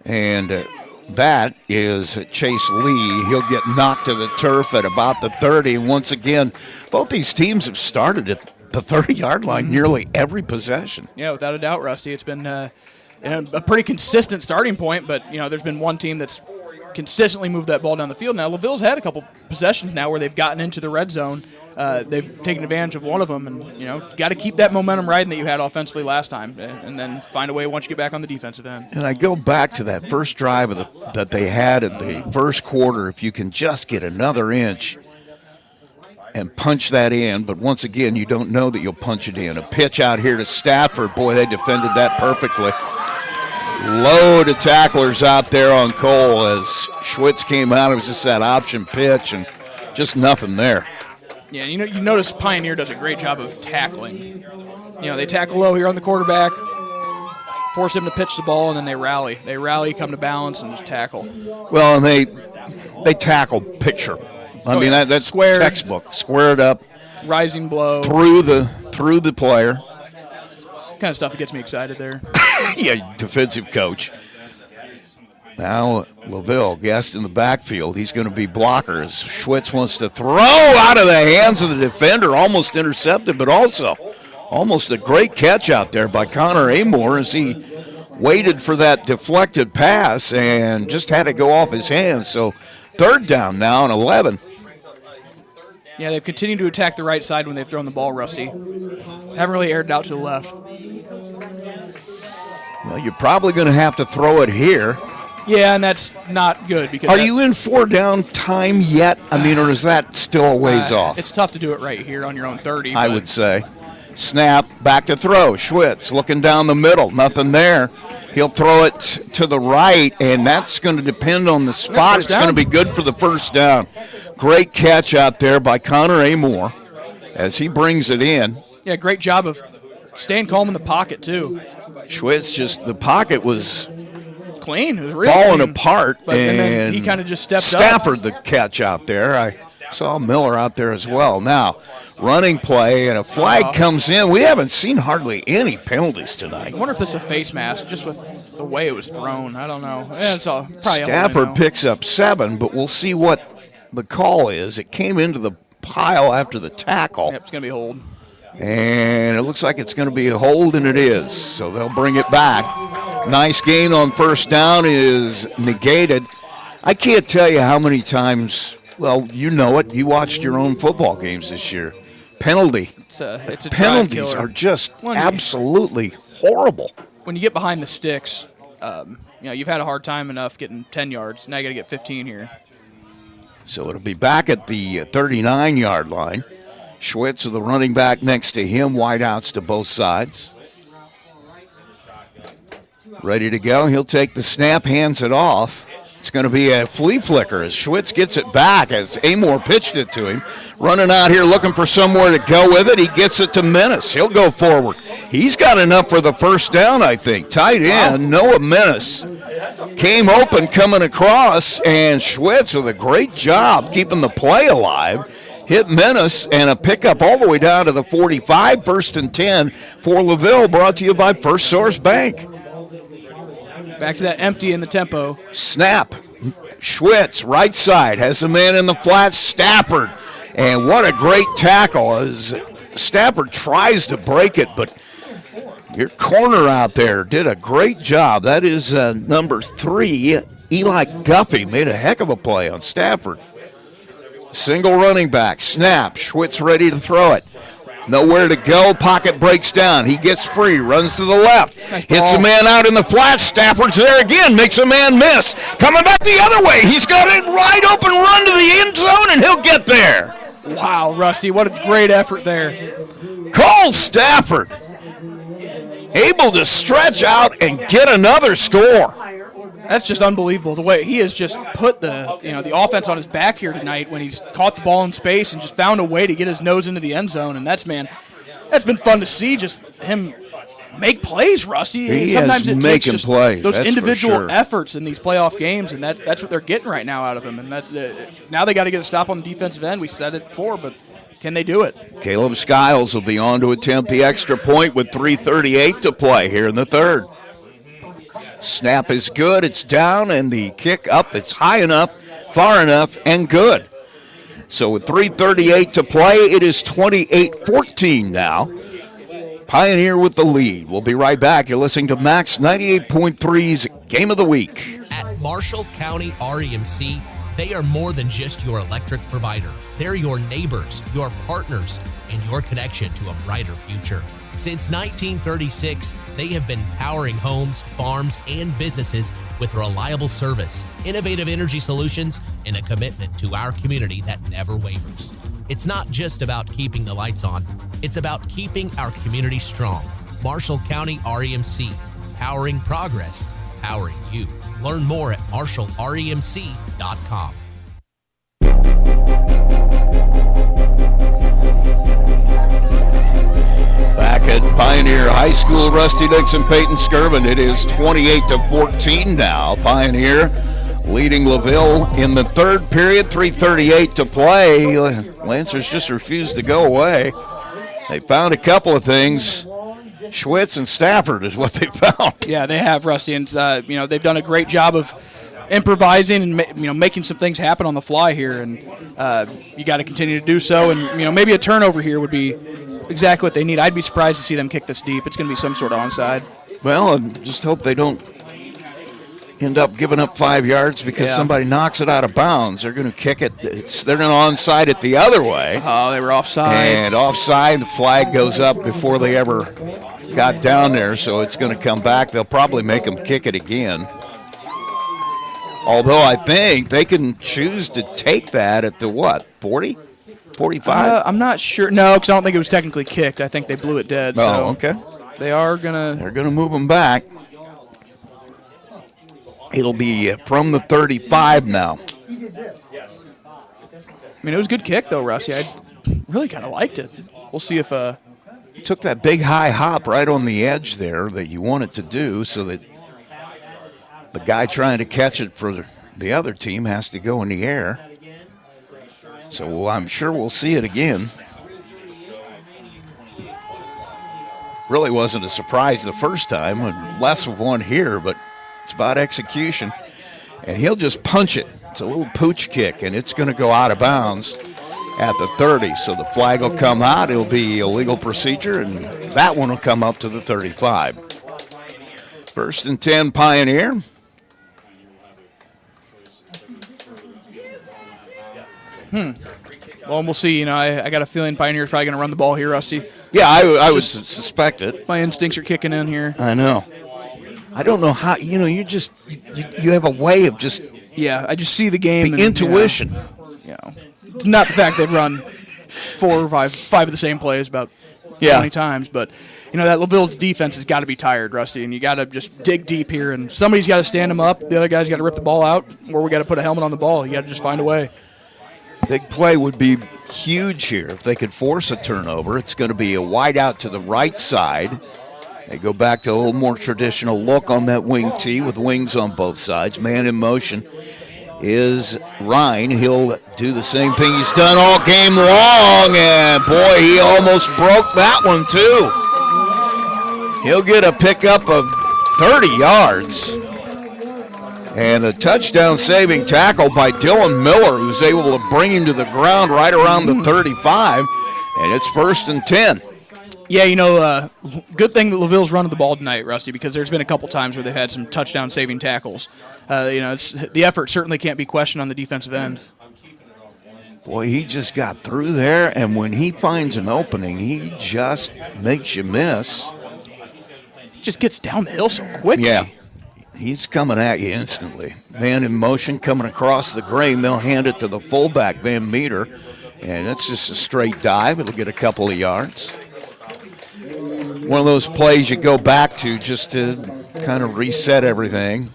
And that is Chase Lee. He'll get knocked to the turf at about the 30. And once again, both these teams have started at the 30-yard line nearly every possession. Yeah, without a doubt, Rusty. It's been a pretty consistent starting point, but there's been one team that's consistently moved that ball down the field. Now, LaVille's had a couple possessions now where they've gotten into the red zone. They've taken advantage of one of them, and got to keep that momentum riding that you had offensively last time, and then find a way once you get back on the defensive end. And I go back to that first drive that they had in the first quarter. If you can just get another inch and punch that in, but once again, you don't know that you'll punch it in. A pitch out here to Stafford. Boy, they defended that perfectly. Load of tacklers out there on Cole as Schwitz came out. It was just that option pitch and just nothing there. Yeah, you notice Pioneer does a great job of tackling. They tackle low here on the quarterback, force him to pitch the ball, and then they rally. They rally, come to balance, and just tackle. Well, and they tackle picture. I mean, that's square, textbook. Squared up. Rising blow. Through the player. Kind of stuff that gets me excited there. Yeah, defensive coach. Now LaVille, guest in the backfield. He's going to be blocker as Schwitz wants to throw out of the hands of the defender. Almost intercepted, but also almost a great catch out there by Connor Amore as he waited for that deflected pass and just had it go off his hands. So third down now and 11. Yeah, they've continued to attack the right side when they've thrown the ball, Rusty. Haven't really aired it out to the left. Well, you're probably going to have to throw it here. Yeah, and that's not good. Because Are you in 4 down time yet? I mean, or is that still a ways off? It's tough to do it right here on your own 30. I would say. Snap, back to throw. Schwitz looking down the middle. Nothing there. He'll throw it to the right, and that's going to depend on the spot. It's going to be good for the first down. Great catch out there by Connor Amore as he brings it in. Yeah, great job of staying calm in the pocket, too. Schwitz the pocket was clean. It was really falling clean. Apart. But, and then he kind of just stepped up. Stafford the catch out there. I saw Miller out there as well. Now, running play, and a flag comes in. We haven't seen hardly any penalties tonight. I wonder if this is a face mask, just with the way it was thrown. I don't know. Yeah, it's all, probably Stafford picks up 7, but we'll see what the call is. It came into the pile after the tackle. Yep, it's going to be a hold. And it looks like it's going to be a hold, and it is. So they'll bring it back. Nice gain on first down is negated. I can't tell you how many times, well, you know it. You watched your own football games this year. It's a penalties are just absolutely horrible. When you get behind the sticks, you've had a hard time enough getting 10 yards. Now you got to get 15 here. So it'll be back at the 39-yard line. Schwitz, the running back next to him, wideouts to both sides. Ready to go. He'll take the snap, hands it off. It's going to be a flea flicker as Schwitz gets it back as Amor pitched it to him. Running out here looking for somewhere to go with it. He gets it to Menace. He'll go forward. He's got enough for the first down, I think. Tight end, Noah Menace came open coming across, and Schwitz with a great job keeping the play alive. Hit Menace and a pickup all the way down to the 45. 1st and 10 for LaVille, brought to you by First Source Bank. Back to that empty in the tempo. Snap. Schwitz, right side, has the man in the flat, Stafford. And what a great tackle as Stafford tries to break it, but your corner out there did a great job. That is number 3, Eli Guffey, made a heck of a play on Stafford. Single running back, snap, Schwitz ready to throw it. Nowhere to go, pocket breaks down. He gets free, runs to the left, hits a man out in the flat. Stafford's there again, makes a man miss. Coming back the other way, he's got a wide open run to the end zone, and he'll get there. Wow, Rusty, what a great effort there. Cole Stafford, able to stretch out and get another score. That's just unbelievable. The way he has just put the offense on his back here tonight when he's caught the ball in space and just found a way to get his nose into the end zone. And that's been fun to see, just him make plays, Rusty. Sometimes it takes just plays, those individual efforts in these playoff games, and that's what they're getting right now out of him. And now they got to get a stop on the defensive end. We said it before, but can they do it? Caleb Skiles will be on to attempt the extra point with 3:38 to play here in the third. Snap is good, it's down, and the kick up, it's high enough, far enough, and good. So with 3:38 to play, it is 28-14 now. Pioneer with the lead. We'll be right back. You're listening to Max 98.3's Game of the Week. At Marshall County REMC, they are more than just your electric provider. They're your neighbors, your partners, and your connection to a brighter future. Since 1936, they have been powering homes, farms, and businesses with reliable service, innovative energy solutions, and a commitment to our community that never wavers. It's not just about keeping the lights on, it's about keeping our community strong. Marshall County REMC, powering progress, powering you. Learn more at marshallremc.com. Back at Pioneer High School, Rusty Dixon, Peyton Skirvin. It is 28-14 now. Pioneer leading LaVille in the third period, 3:38 to play. Lancers just refused to go away. They found a couple of things. Schwitz and Stafford is what they found. Yeah, they have, Rusty, and they've done a great job of improvising and making some things happen on the fly here, and you got to continue to do so. And maybe a turnover here would be exactly what they need. I'd be surprised to see them kick this deep. It's going to be some sort of onside. Well, just hope they don't end up giving up 5 yards because somebody knocks it out of bounds. They're going to kick it. They're going to onside it the other way. Oh, they were offside. And offside, the flag goes up before they ever got down there, so it's going to come back. They'll probably make them kick it again. Although I think they can choose to take that at the 40? 45? I'm not sure. No, because I don't think it was technically kicked. I think they blew it dead. Oh, okay. They are going to... They're going to move them back. It'll be from the 35 now. I mean, it was a good kick, though, Rusty. I really kind of liked it. We'll see if... You took that big high hop right on the edge there that you wanted to do so that the guy trying to catch it for the other team has to go in the air. So I'm sure we'll see it again. Really wasn't a surprise the first time, less of one here, but it's about execution. And he'll just punch it. It's a little pooch kick, and it's going to go out of bounds at the 30. So the flag will come out. It'll be a legal procedure, and that one will come up to the 35. 1st and 10, Pioneer. Well, we'll see. I got a feeling Pioneer's probably going to run the ball here, Rusty. Yeah, I would suspect it. My instincts are kicking in here. I know. I don't know how, you have a way of just... Yeah, I just see the game. The intuition. It's not the fact they've run 4 or 5 of the same plays about 20 times, but that LaVille's defense has got to be tired, Rusty, and you got to just dig deep here, and somebody's got to stand him up. The other guy's got to rip the ball out, or we got to put a helmet on the ball. You got to just find a way. Big play would be huge here if they could force a turnover. It's going to be a wide out to the right side. They go back to a little more traditional look on that wing tee with wings on both sides. Man in motion is Ryan. He'll do the same thing he's done all game long, and boy, he almost broke that one too. He'll get a pickup of 30 yards and a touchdown saving tackle by Dylan Miller, who's able to bring him to the ground right around the 35, and it's 1st and 10. Yeah, good thing that LaVille's running the ball tonight, Rusty, because there's been a couple times where they've had some touchdown-saving tackles. The effort certainly can't be questioned on the defensive end. Boy, he just got through there, and when he finds an opening, he just makes you miss. He just gets down the hill so quickly. Yeah, he's coming at you instantly. Man in motion coming across the green. They'll hand it to the fullback, Van Meter, and it's just a straight dive. It'll get a couple of yards. One of those plays you go back to just to kind of reset everything.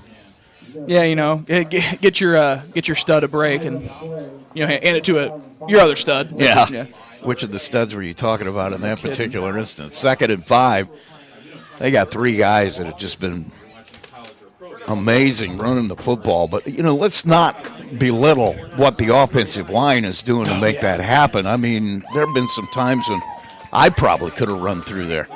Yeah, get your stud a break and hand it to your other stud. Yeah. Which of the studs were you talking about in that particular instance? 2nd and 5. They got 3 guys that have just been amazing running the football. But, let's not belittle what the offensive line is doing to make that happen. I mean, there have been some times when I probably could have run through there.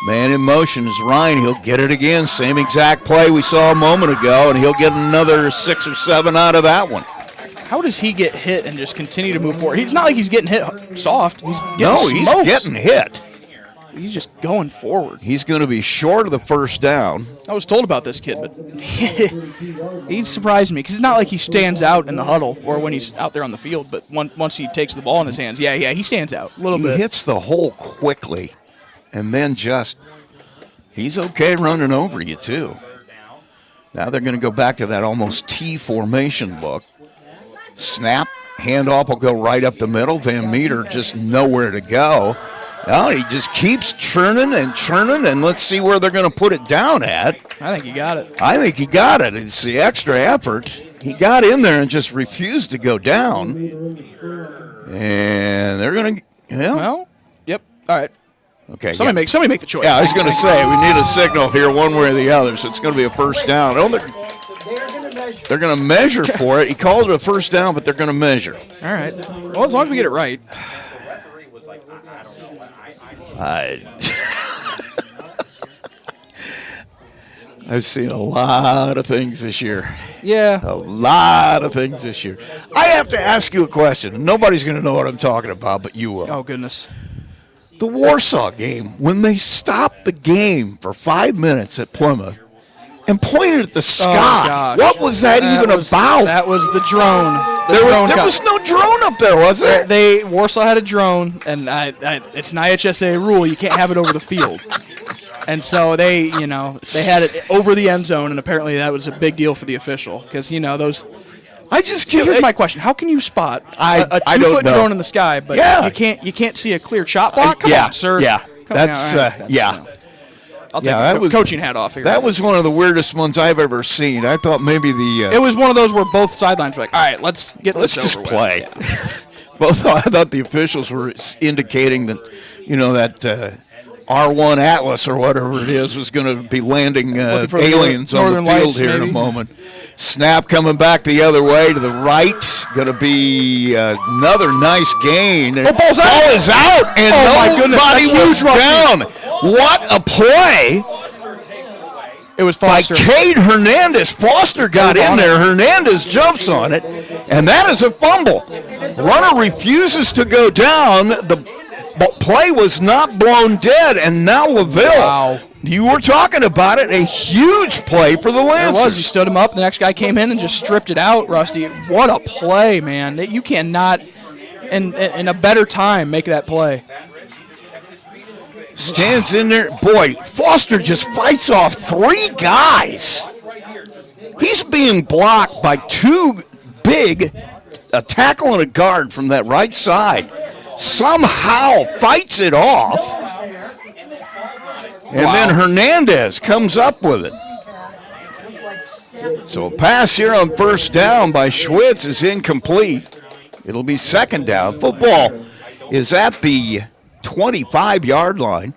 Man in motion is Ryan. He'll get it again. Same exact play we saw a moment ago, and he'll get another 6 or 7 out of that one. How does he get hit and just continue to move forward? It's not like he's getting hit soft. He's getting hit. He's just going forward. He's going to be short of the first down. I was told about this kid, but he surprised me because it's not like he stands out in the huddle or when he's out there on the field, but once he takes the ball in his hands, he stands out a little bit. He hits the hole quickly, and then he's okay running over you, too. Now they're going to go back to that almost T formation look. Snap, handoff will go right up the middle. Van Meter just nowhere to go. Well, he just keeps churning, and let's see where they're going to put it down at. I think he got it. It's the extra effort. He got in there and just refused to go down. And they're going to, Well, yep, all right. Okay. Somebody make the choice. Yeah, I was going to say, we need a signal here one way or the other, so it's going to be a first down. They're going to measure for it. He called it a first down, but they're going to measure. All right. Well, as long as we get it right. I've seen a lot of things this year. Yeah. A lot of things this year. I have to ask you a question. Nobody's going to know what I'm talking about, but you will. Oh, goodness. The Warsaw game, when they stopped the game for 5 minutes at Plymouth and pointed at the sky, what was that even about? That was the drone. There was no drone up there, was there? Warsaw had a drone, and it's an IHSA rule. You can't have it over the field. And so they had it over the end zone, and apparently that was a big deal for the official because, those. Here's my question: how can you spot a 2-foot drone in the sky, but you can't see a clear shot block? Come on, sir. Yeah, I'll take the coaching hat off here. That was one of the weirdest ones I've ever seen. I thought maybe it was one of those where both sidelines were like, all right, let's just play. Well, I thought the officials were indicating that, that R1 Atlas or whatever it is was going to be landing aliens on the field here in a moment. Snap coming back the other way to the right. Going to be another nice gain. Ball is out. And nobody was down. What a play. It was Foster. By Cade Hernandez. Foster got in there. Hernandez jumps on it. And that is a fumble. Runner refuses to go down. The play was not blown dead. And now LaVille. Wow. You were talking about it, a huge play for the Lancers. It was. He stood him up. The next guy came in and just stripped it out, Rusty. What a play, man. You cannot, in a better time, make that play. Stands in there. Boy, Foster just fights off 3 guys. He's being blocked by 2 big, a tackle and a guard from that right side. Somehow fights it off. And then Hernandez comes up with it. So a pass here on first down by Schwitz is incomplete. It'll be second down. Football is at the 25-yard line.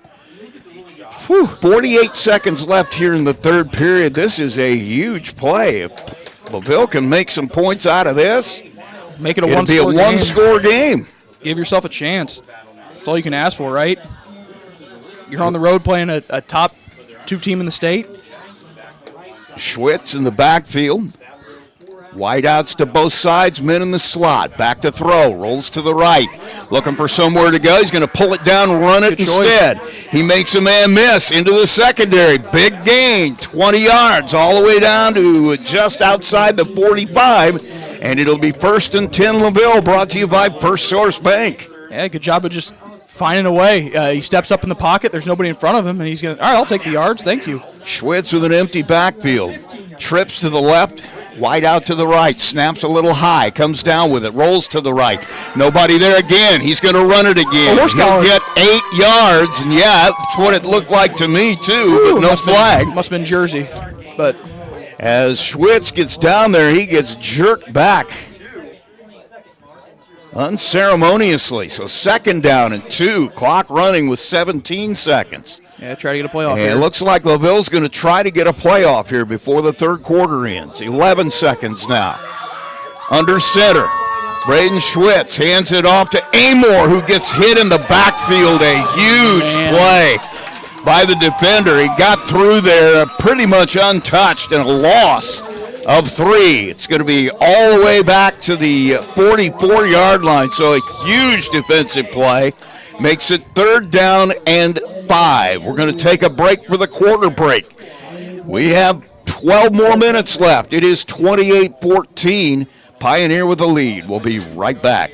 48 seconds left here in the third period. This is a huge play. If LaVille can make some points out of this, make it it'll be a one-score game. Give yourself a chance. That's all you can ask for, right? You're on the road playing a top 2 team in the state. Schwitz in the backfield. Wideouts to both sides, men in the slot. Back to throw, rolls to the right. Looking for somewhere to go. He's going to pull it down and run it instead. He makes a man miss into the secondary. Big gain, 20 yards, all the way down to just outside the 45. And it'll be 1st and 10 LaVille, brought to you by First Source Bank. Yeah, good job of just finding a way. He steps up in the pocket. There's nobody in front of him, and he's going to, all right, I'll take the yards. Thank you. Schwitz with an empty backfield. Trips to the left. Wide out to the right, snaps a little high, comes down with it, rolls to the right. Nobody there again. He's going to run it again. He'll get 8 yards, and yeah, that's what it looked like to me too, but no flag. Must have been Jersey, but as Schwitz gets down there, he gets jerked back unceremoniously. So second down and 2, clock running with 17 seconds. Yeah, try to get a playoff And here. it looks like LaVille's going to try to get a playoff here before the third quarter ends. 11 seconds now. Under center, Braden Schwitz hands it off to Amor, who gets hit in the backfield. A huge play by the defender. He got through there pretty much untouched, and a loss of 3. It's going to be all the way back to the 44-yard line. So a huge defensive play. Makes it 3rd down and 5. We're going to take a break for the quarter break. We have 12 more minutes left. It is 28-14. Pioneer with the lead. We'll be right back.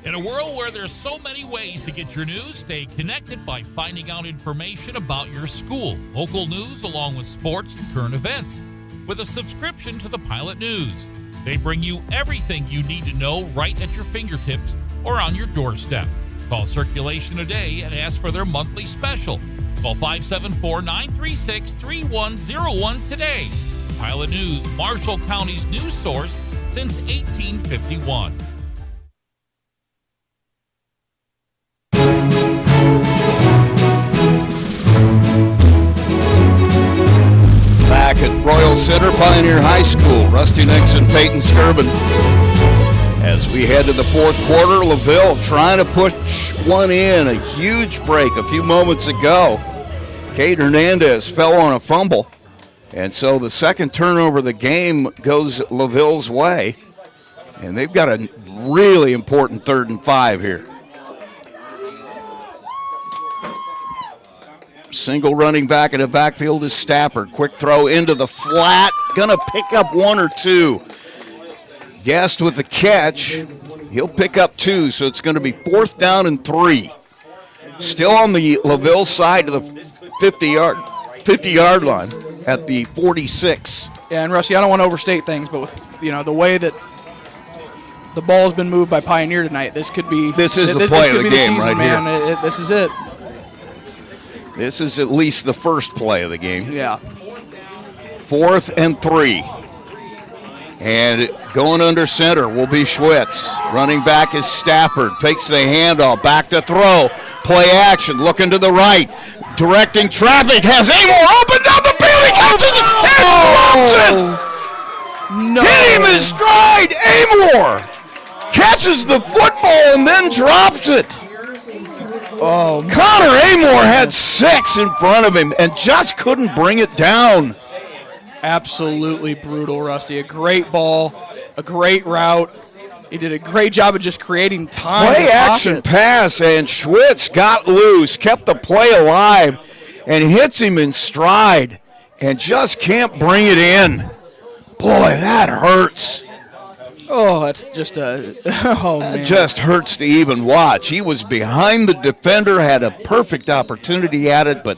In a world where there's so many ways to get your news, stay connected by finding out information about your school, local news, along with sports and current events. With a subscription to the Pilot News, they bring you everything you need to know right at your fingertips or on your doorstep. Call Circulation today and ask for their monthly special. Call 574-936-3101 today. Pilot News, Marshall County's news source since 1851. Back at Royal Center, Pioneer High School, Rusty Nixon, Peyton Skirvin. As we head to the fourth quarter, LaVille trying to push one in. A huge break a few moments ago. Cade Hernandez fell on a fumble. And so the second turnover of the game goes LaVille's way. And they've got a really important 3rd and 5 here. Single running back in the backfield is Stafford. Quick throw into the flat. Gonna pick up 1 or 2. Guest with the catch. He'll pick up 2, so it's going to be 4th down and 3. Still on the LaVille side of the 50-yard line at the 46. Yeah, and Rusty, I don't want to overstate things, but with the way that the ball has been moved by Pioneer tonight, this could be the play of the game season, right man. here. This is it. This is at least the first play of the game. Yeah. 4th and 3. And going under center will be Schwitz. Running back is Stafford. Fakes the handoff. Back to throw. Play action. Looking to the right. Directing traffic. Has Amor opened up the field. He catches it and drops it. No. Hit him in stride. Amor catches the football and then drops it. Oh, Connor Amor had 6 in front of him and just couldn't bring it down. Absolutely brutal, Rusty. A great ball, a great route. He did a great job of just creating time. Play action pass, and Schwitz got loose, kept the play alive, and hits him in stride, and just can't bring it in. Boy, that hurts. Oh, that's just man. It just hurts to even watch. He was behind the defender, had a perfect opportunity at it, but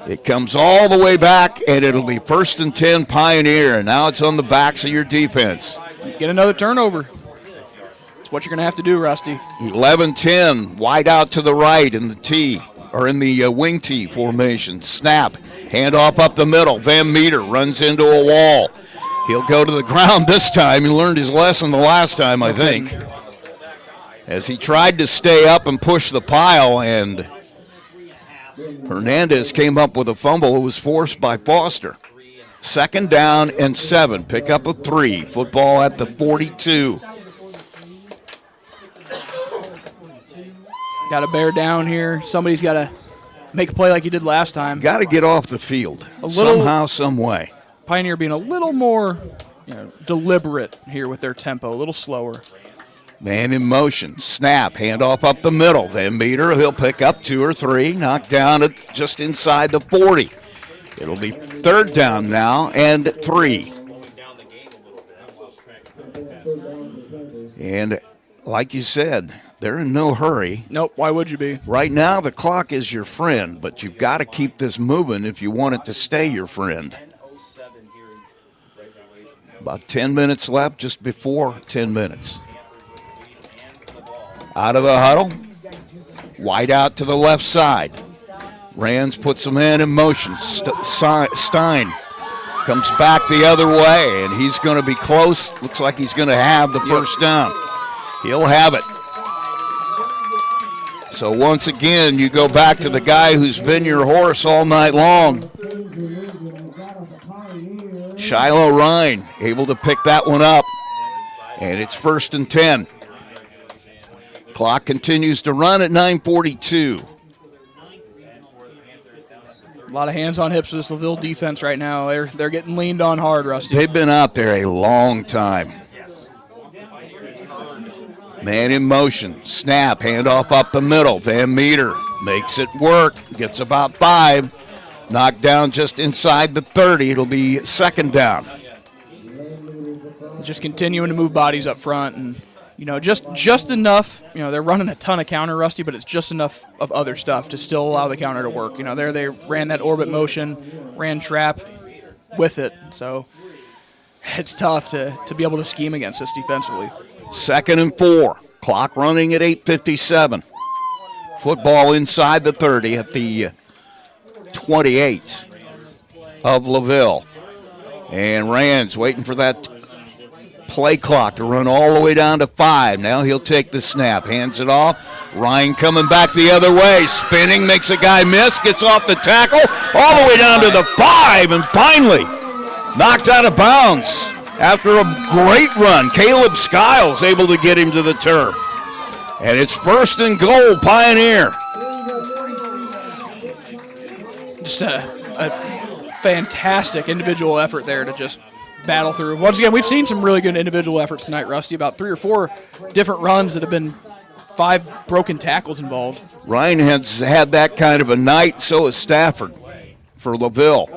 it comes all the way back, and it'll be 1st and 10 Pioneer, and now it's on the backs of your defense. Get another turnover. That's what you're going to have to do, Rusty. 11-10, wide out to the right in the T. or in the wing tee formation. Snap, handoff up the middle. Van Meter runs into a wall. He'll go to the ground this time. He learned his lesson the last time, I think, as he tried to stay up and push the pile, and Hernandez came up with a fumble. It was forced by Foster. 2nd down and 7. Pick up a 3. Football at the 42. Got to bear down here. Somebody's got to make a play like he did last time. Got to get off the field somehow, some way. Pioneer being a little more deliberate here with their tempo, a little slower. Man in motion. Snap. Handoff up the middle. Van Meter, he'll pick up 2 or 3. Knocked down at just inside the 40. It'll be 3rd down now and 3. And like you said, they're in no hurry. Nope, why would you be? Right now, the clock is your friend, but you've got to keep this moving if you want it to stay your friend. About 10 minutes left, just before 10 minutes. Out of the huddle. Wide out to the left side. Rands puts a man in motion. Stein comes back the other way, and he's going to be close. Looks like he's going to have the first down. He'll have it. So once again, you go back to the guy who's been your horse all night long. Shiloh Ryan able to pick that one up. And it's 1st and 10. Clock continues to run at 9:42. A lot of hands on hips for this LaVille defense right now. They're getting leaned on hard, Rusty. They've been out there a long time. Man in motion. Snap. Handoff up the middle. Van Meter makes it work. Gets about 5. Knocked down just inside the 30. It'll be 2nd down. Just continuing to move bodies up front, and just enough. They're running a ton of counter, Rusty, but it's just enough of other stuff to still allow the counter to work. There they ran that orbit motion, ran trap with it. So it's tough to be able to scheme against this defensively. 2nd and 4. Clock running at 8:57. Football inside the 30 at the 28 of LaVille. And Rands waiting for that play clock to run all the way down to 5. Now he'll take the snap, hands it off. Ryan coming back the other way, spinning, makes a guy miss, gets off the tackle, all the way down to the 5, and finally knocked out of bounds after a great run. Caleb Skiles able to get him to the turf. And it's 1st and goal, Pioneer. Just a fantastic individual effort there to just battle through. Once again, we've seen some really good individual efforts tonight, Rusty. About 3 or 4 different runs that have been 5 broken tackles involved. Ryan has had that kind of a night, so has Stafford for LaVille.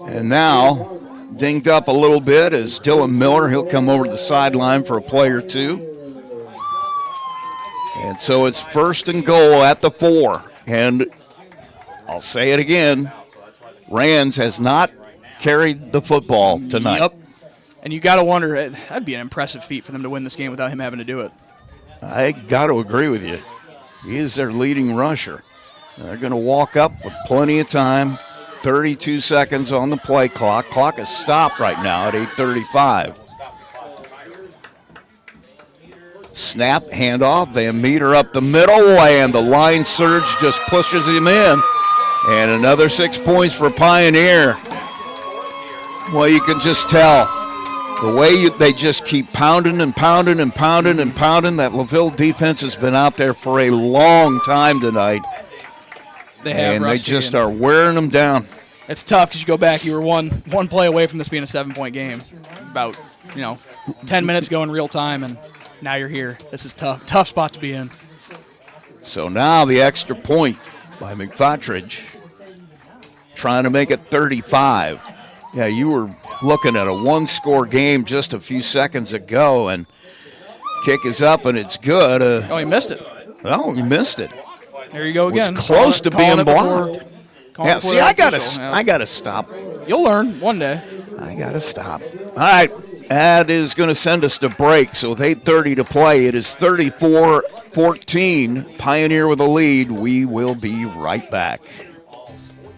And now, dinged up a little bit is Dylan Miller. He'll come over to the sideline for a play or 2. And so it's 1st and goal at the 4. And I'll say it again, Rands has not carried the football tonight. Yep. And you got to wonder, that'd be an impressive feat for them to win this game without him having to do it. I got to agree with you. He is their leading rusher. They're going to walk up with plenty of time. 32 seconds on the play clock. Clock is stopped right now at 8:35. Snap, handoff, Van Meter up the middle, and the line surge just pushes him in. And another 6 points for Pioneer. Well, you can just tell the way they just keep pounding and pounding and pounding and pounding. That LaVille defense has been out there for a long time tonight. They have, and Rusty, they just are wearing them down. It's tough because you go back, you were one play away from this being a 7-point game. About 10 minutes ago in real time, and now you're here. This is tough spot to be in. So now the extra point by McFatridge, trying to make it 35. Yeah, you were looking at a 1-score game just a few seconds ago, and kick is up and it's good. He missed it. Oh, he missed it. There you go again. Was close to being blocked. Yeah, see, I gotta stop. You'll learn one day. I gotta stop. All right, That is going to send us to break. So with 8:30 to play, it is 34-14. Pioneer with a lead. We will be right back.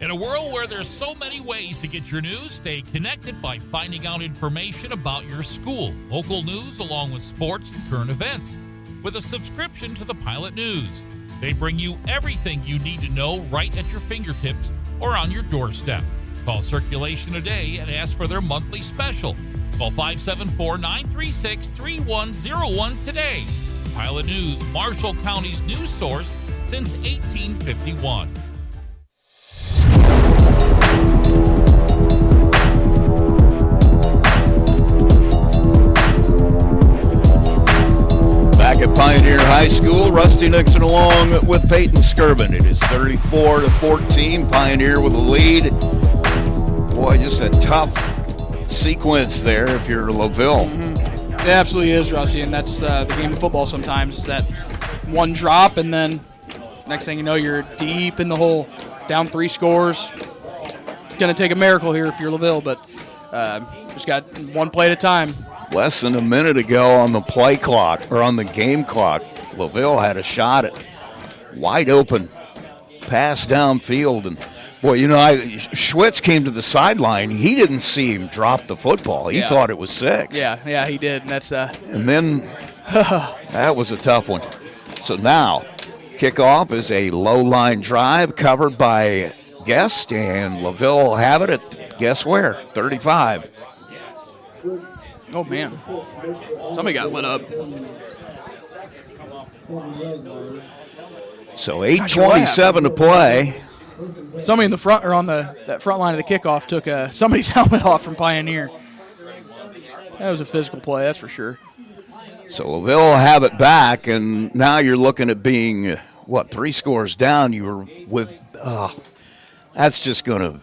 In a world where there's so many ways to get your news, stay connected by finding out information about your school, local news, along with sports and current events. With a subscription to the Pilot News, they bring you everything you need to know right at your fingertips or on your doorstep. Call Circulation today and ask for their monthly special. Call 574-936-3101 today. Pilot News, Marshall County's news source since 1851. Back at Pioneer High School, Rusty Nixon along with Peyton Skirvin. It is 34-14. Pioneer with the lead. Boy, just a tough sequence there if you're LaVille. Mm-hmm. It absolutely is, Rusty, and that's the game of football sometimes. Is that one drop, and then next thing you know, you're deep in the hole, down 3 scores. It's going to take a miracle here if you're LaVille, but just got one play at a time. Less than a minute ago on the play clock, or on the game clock, LaVille had a shot at wide open pass downfield. And, boy, Schwitz came to the sideline. He didn't see him drop the football. He thought it was 6. Yeah, he did. And that's and then that was a tough one. So now, kickoff is a low-line drive covered by Guest, and LaVille will have it at, guess where, 35. Oh, man. Somebody got lit up. So 8:27 to play. Somebody in the front, or on that front line of the kickoff, took somebody's helmet off from Pioneer. That was a physical play, that's for sure. So LaVille will have it back, and now you're looking at being, 3 scores down. You were with, that's just going to,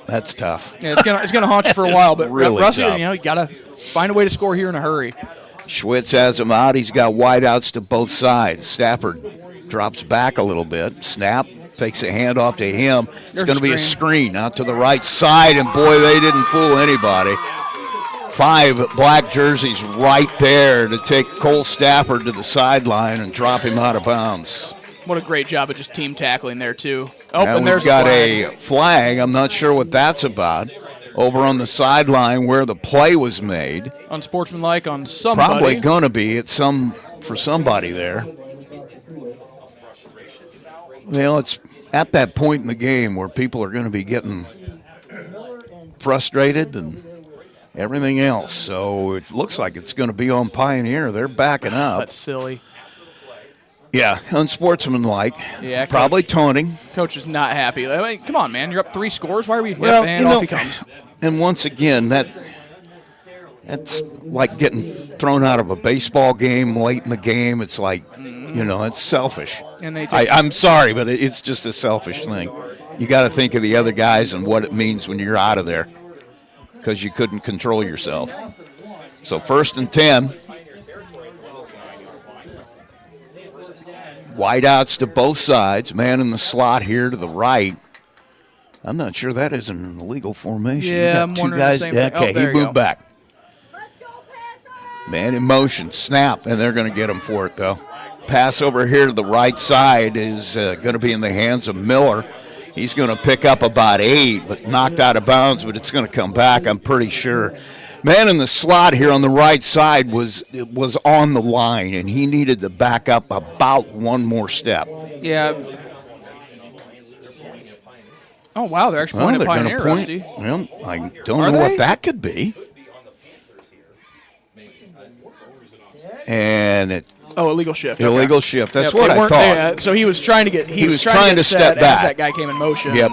that's tough. Yeah, it's gonna haunt you for a while, but really Rusty, tough. you got to find a way to score here in a hurry. Schwitz has him out. He's got wideouts to both sides. Stafford drops back a little bit. Snap, takes a handoff to him. It's going to be a screen out to the right side, and boy, they didn't fool anybody. 5 black jerseys right there to take Cole Stafford to the sideline and drop him out of bounds. What a great job of just team tackling there, too. And we've got a flag. I'm not sure what that's about. Over on the sideline where the play was made. Unsportsmanlike on somebody. Probably going to be for somebody there. Well, it's at that point in the game where people are going to be getting frustrated and everything else. So it looks like it's going to be on Pioneer. They're backing up. That's silly. Yeah, unsportsmanlike. Yeah, probably taunting. Coach is not happy. I mean, come on, man. You're up 3 scores. Why are we? Well, and off he comes. And once again, that's like getting thrown out of a baseball game late in the game. It's like, it's selfish. And I'm sorry, but it's just a selfish thing. You got to think of the other guys and what it means when you're out of there because you couldn't control yourself. So 1st and 10. Wideouts to both sides. Man in the slot here to the right. I'm not sure that isn't an illegal formation. Yeah, I'm wondering the same thing. Okay, he moved back. Man in motion. Snap, and they're going to get him for it, though. Pass over here to the right side is going to be in the hands of Miller. He's going to pick up about 8, but knocked out of bounds, but it's going to come back, I'm pretty sure. Man in the slot here on the right side was on the line, and he needed to back up about one more step. Yeah. Oh, wow, they're actually pointing at Pioneer, Rusty. Well, I don't know what that could be. And illegal shift. Illegal shift. That's what I thought. So he was trying to get he was trying to step back as that guy came in motion. Yep.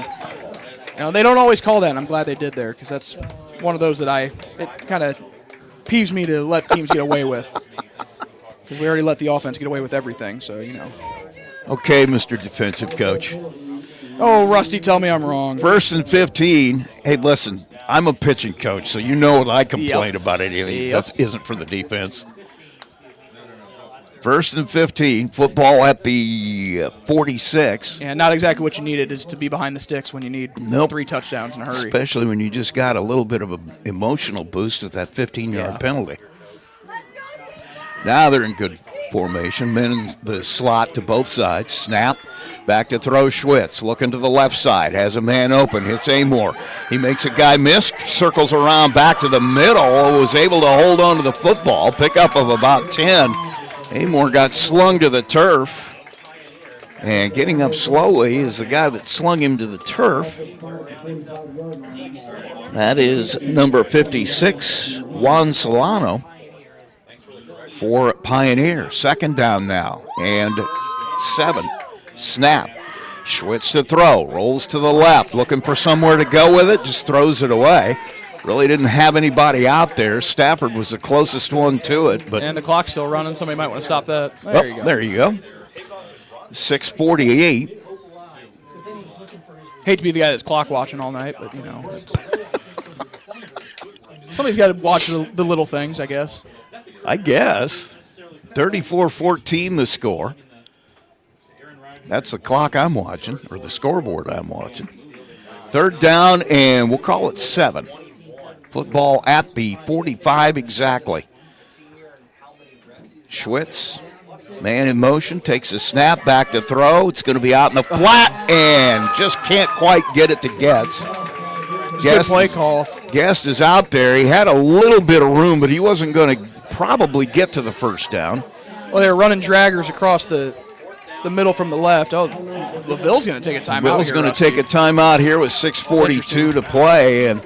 They don't always call that, and I'm glad they did there because that's one of those that it kind of peeves me to let teams get away with. Because we already let the offense get away with everything, so, Okay, Mr. Defensive Coach. Oh, Rusty, tell me I'm wrong. 1st and 15. Hey, listen, I'm a pitching coach, so you know what I complain about anything that isn't for the defense. First and 15, football at the 46. Yeah, not exactly what you needed is to be behind the sticks when you need 3 touchdowns in a hurry. Especially when you just got a little bit of an emotional boost with that 15-yard penalty. Now they're in good formation. Men in the slot to both sides. Snap. Back to throw Schwitz. Looking to the left side. Has a man open. Hits Amor. He makes a guy miss. Circles around back to the middle. Was able to hold on to the football. Pickup of about 10. Amor got slung to the turf. And getting up slowly is the guy that slung him to the turf. That is number 56, Juan Solano for Pioneer. Second down now and 7. Snap. Schwitz to throw. Rolls to the left. Looking for somewhere to go with it. Just throws it away. Really didn't have anybody out there. Stafford was the closest one to it. And the clock's still running. Somebody might want to stop that. There you go. There you go. 6:48. Hate to be the guy that's clock watching all night, but, you know. Somebody's got to watch the little things, I guess. 34-14 the score. That's the clock I'm watching, or the scoreboard I'm watching. Third down, and we'll call it 7. Football at the 45 exactly. Schwitz, man in motion, takes a snap, back to throw. It's going to be out in the flat, and just can't quite get it to Getz. Good play call. Guest is out there. He had a little bit of room, but he wasn't going to probably get to the first down. Well, they were running draggers across the middle from the left. Oh, LaVille's going to take a timeout. LaVille's going to take a timeout here with 6:42 to play, and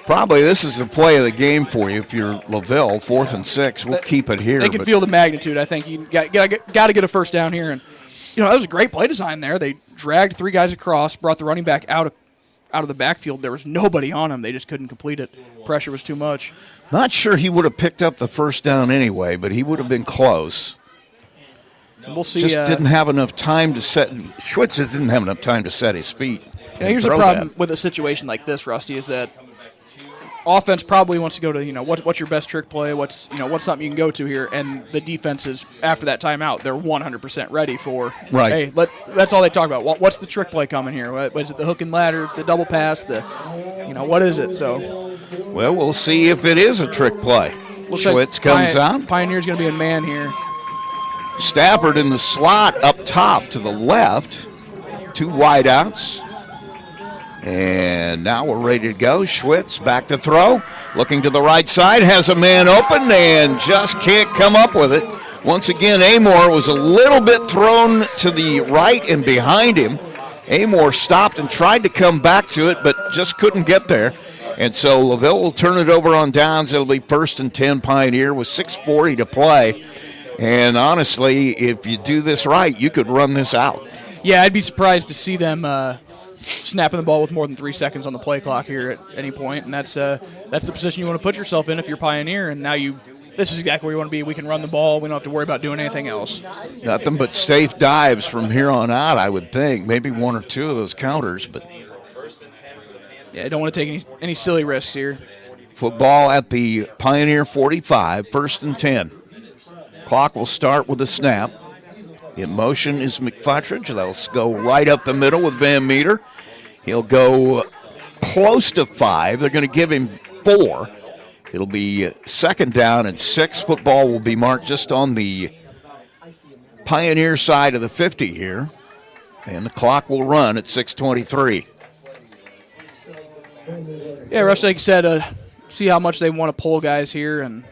probably this is the play of the game for you if you're LaVille. 4th and 6. We'll keep it here. They can feel the magnitude. I think you got to get a first down here, and that was a great play design there. They dragged 3 guys across, brought the running back out of the backfield. There was nobody on him. They just couldn't complete it. Pressure was too much. Not sure he would have picked up the first down anyway, but he would have been close. We'll see. Just didn't have enough time to set. Schwitz just didn't have enough time to set his feet. Here's the problem with a situation like this, Rusty, is that offense probably wants to go to what's your best trick play, what's something you can go to here, and the defense is after that timeout they're 100% ready for. Right. Hey, that's all they talk about. What's the trick play coming here? What is it? The hook and ladder, the double pass, what is it? So. Well, we'll see if it is a trick play. Schwitz comes out. Pioneer's going to be in man here. Stafford in the slot up top to the left. 2 wideouts. And now we're ready to go. Schwitz back to throw. Looking to the right side. Has a man open and just can't come up with it. Once again, Amor was a little bit thrown to the right and behind him. Amor stopped and tried to come back to it, but just couldn't get there. And so LaVille will turn it over on downs. It'll be 1st and 10 Pioneer with 6:40 to play. And honestly, if you do this right, you could run this out. Yeah, I'd be surprised to see them snapping the ball with more than 3 seconds on the play clock here at any point. And that's the position you want to put yourself in if you're Pioneer. And now this is exactly where you want to be. We can run the ball. We don't have to worry about doing anything else. Nothing but safe dives from here on out, I would think. Maybe 1 or 2 of those counters, but yeah, I don't want to take any silly risks here. Football at the Pioneer 45, 1st and 10. Clock will start with a snap. In motion is McFutridge. They'll go right up the middle with Van Meter. He'll go close to 5. They're going to give him 4. It'll be 2nd down and 6. Football will be marked just on the Pioneer side of the 50 here. And the clock will run at 6:23. Yeah, Russ, like you said, see how much they want to pull guys here and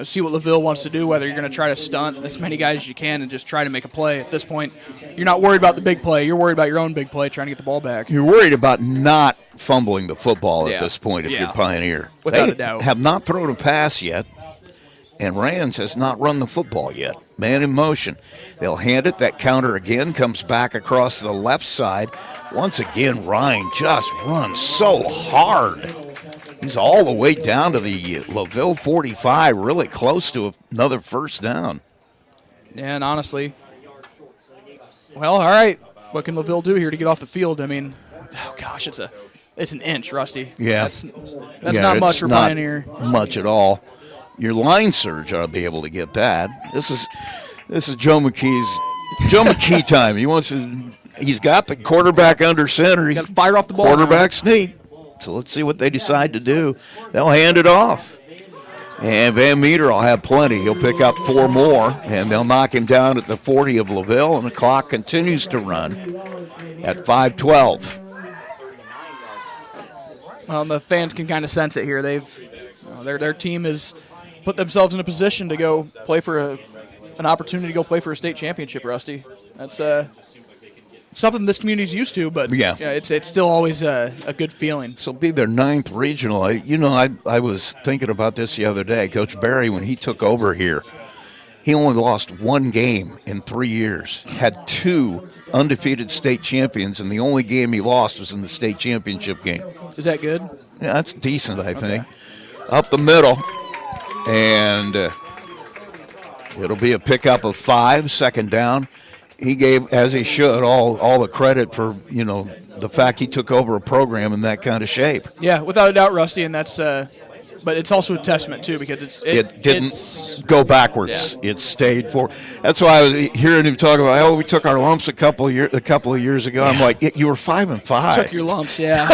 see what LaVille wants to do, whether you're going to try to stunt as many guys as you can and just try to make a play. At this point, you're not worried about the big play. You're worried about your own big play, trying to get the ball back. You're worried about not fumbling the football at this point if you're Pioneer. Without a doubt. They have not thrown a pass yet, and Rands has not run the football yet. Man in motion. They'll hand it. That counter again comes back across the left side. Once again, Ryan just runs so hard. He's all the way down to the LaVille 45, really close to another first down. Yeah, and honestly, well, all right. What can LaVille do here to get off the field? I mean, oh gosh, it's an inch, Rusty. Yeah. That's not much for Pioneer. Much at all. Your line surge ought to be able to get that. This This is Joe McKee time. He's got the quarterback under center. He's got to fire off the ball. Quarterback sneak. So let's see what they decide to do. They'll hand it off. And Van Meter will have plenty. He'll pick up 4 more, and they'll knock him down at the 40 of LaVille, and the clock continues to run at 5:12. Well, the fans can kind of sense it here. Their team has put themselves in a position to go play for an opportunity to go play for a state championship, Rusty. That's something this community's used to, but yeah, it's still always a good feeling. So be their 9th regional. I was thinking about this the other day. Coach Barry, when he took over here, he only lost 1 game in 3 years. Had 2 undefeated state champions, and the only game he lost was in the state championship game. Is that good? Yeah, that's decent, I think. Up the middle, and it'll be a pickup of 5, second down. He gave, as he should, all the credit for, the fact he took over a program in that kind of shape. Yeah, without a doubt, Rusty, and that's but it's also a testament, too, because it didn't go backwards. Yeah. It stayed forward. That's why I was hearing him talk about, we took our lumps a couple of years ago. I'm like, you were 5-5. Took your lumps, yeah.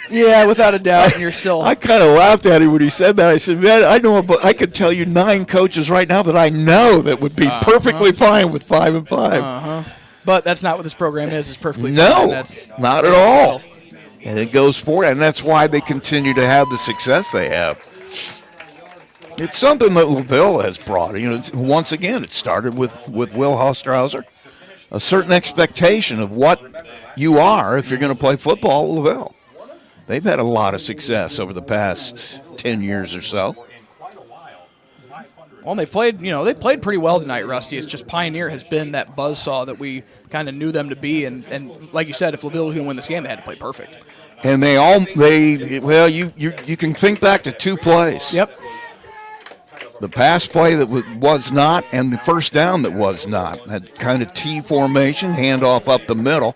Yeah, without a doubt, and you're still. I kind of laughed at him when he said that. I said, man, I could tell you 9 coaches right now that I know that would be perfectly fine with 5-5. But that's not what this program is. It's perfectly fine. No, that's not at all. And it goes forward, and that's why they continue to have the success they have. It's something that LaVille has brought. Once again, it started with Will Hostrauser. A certain expectation of what you are if you're going to play football at LaVille. They've had a lot of success over the past 10 years or so. Well, they played pretty well tonight, Rusty. It's just Pioneer has been that buzzsaw that we kind of knew them to be, and like you said, if LaVille was going to win this game, they had to play perfect. And you can think back to 2 plays. Yep. The pass play that was not, and the first down that was not. That kind of T formation, handoff up the middle.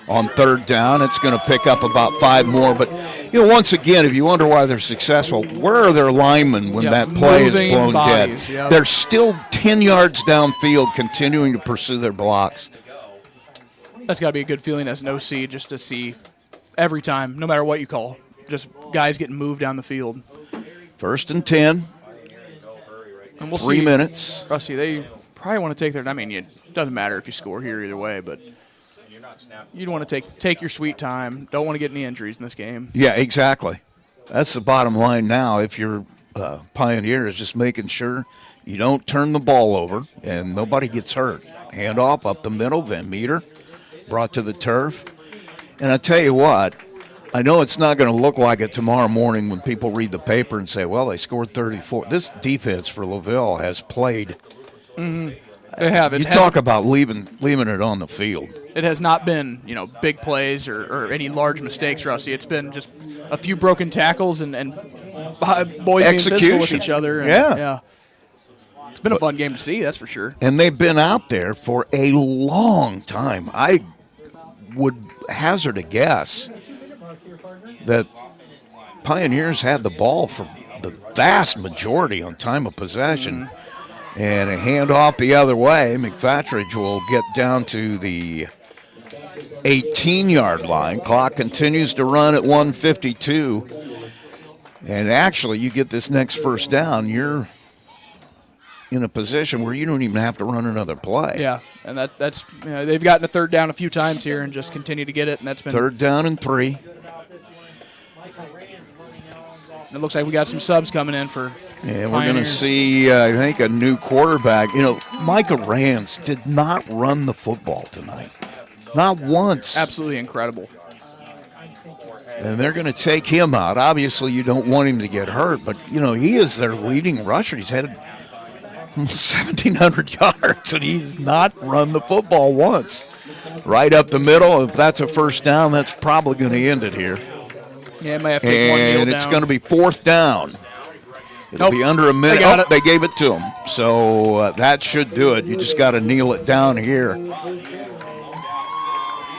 On 3rd down, it's going to pick up about 5 more. But, once again, if you wonder why they're successful, where are their linemen when that play is blown dead? Yep. They're still 10 yards downfield continuing to pursue their blocks. That's got to be a good feeling as an OC just to see every time, no matter what you call, just guys getting moved down the field. 1st and 10. And we'll 3 minutes. Rusty, they probably want to take their – it doesn't matter if you score here either way, but – you'd want to take your sweet time. Don't want to get any injuries in this game. Yeah, exactly. That's the bottom line now. If you're Pioneer, is just making sure you don't turn the ball over and nobody gets hurt. Handoff up the middle. Van Meter brought to the turf. And I tell you what, I know it's not going to look like it tomorrow morning when people read the paper and say, well, they scored 34. This defense for LaVille has played. Mm-hmm. They have. You talk about leaving it on the field. It has not been, big plays or any large mistakes, Rusty. It's been just a few broken tackles and boys being physical with each other. And, yeah. It's been a fun game to see, that's for sure. And they've been out there for a long time. I would hazard a guess that Pioneers had the ball for the vast majority on time of possession. Mm-hmm. And a handoff the other way. McFatridge will get down to the 18-yard line. Clock continues to run at 1:52. And actually, you get this next first down, you're in a position where you don't even have to run another play. Yeah, and that's they've gotten a 3rd down a few times here and just continue to get it, and that's been 3rd down and 3. It looks like we got some subs coming in for And we're going to see, I think, a new quarterback. Micah Rance did not run the football tonight. Not once. Absolutely incredible. And they're going to take him out. Obviously, you don't want him to get hurt, but, he is their leading rusher. He's had 1,700 yards, and he's not run the football once. Right up the middle. If that's a first down, that's probably going to end it here. Yeah, it might have to take one kneel down. And it's going to be 4th down. It'll be under a minute. They gave it to him. So that should do it. You just got to kneel it down here.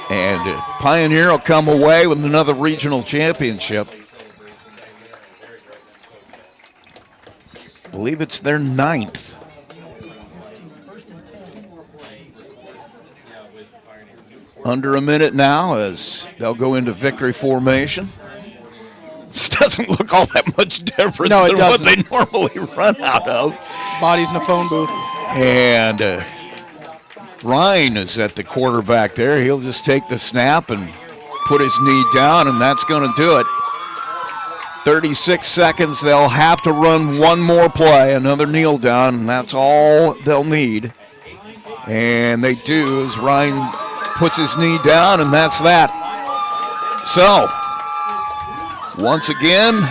And Pioneer will come away with another regional championship. I believe it's their 9th. Under a minute now as they'll go into victory formation. This doesn't look all that much different than what they normally run out of. Bodies in a phone booth. And Ryan is at the quarterback there. He'll just take the snap and put his knee down, and that's going to do it. 36 seconds. They'll have to run one more play, another kneel down, and that's all they'll need. And they do as Ryan puts his knee down, and that's that. So, once again,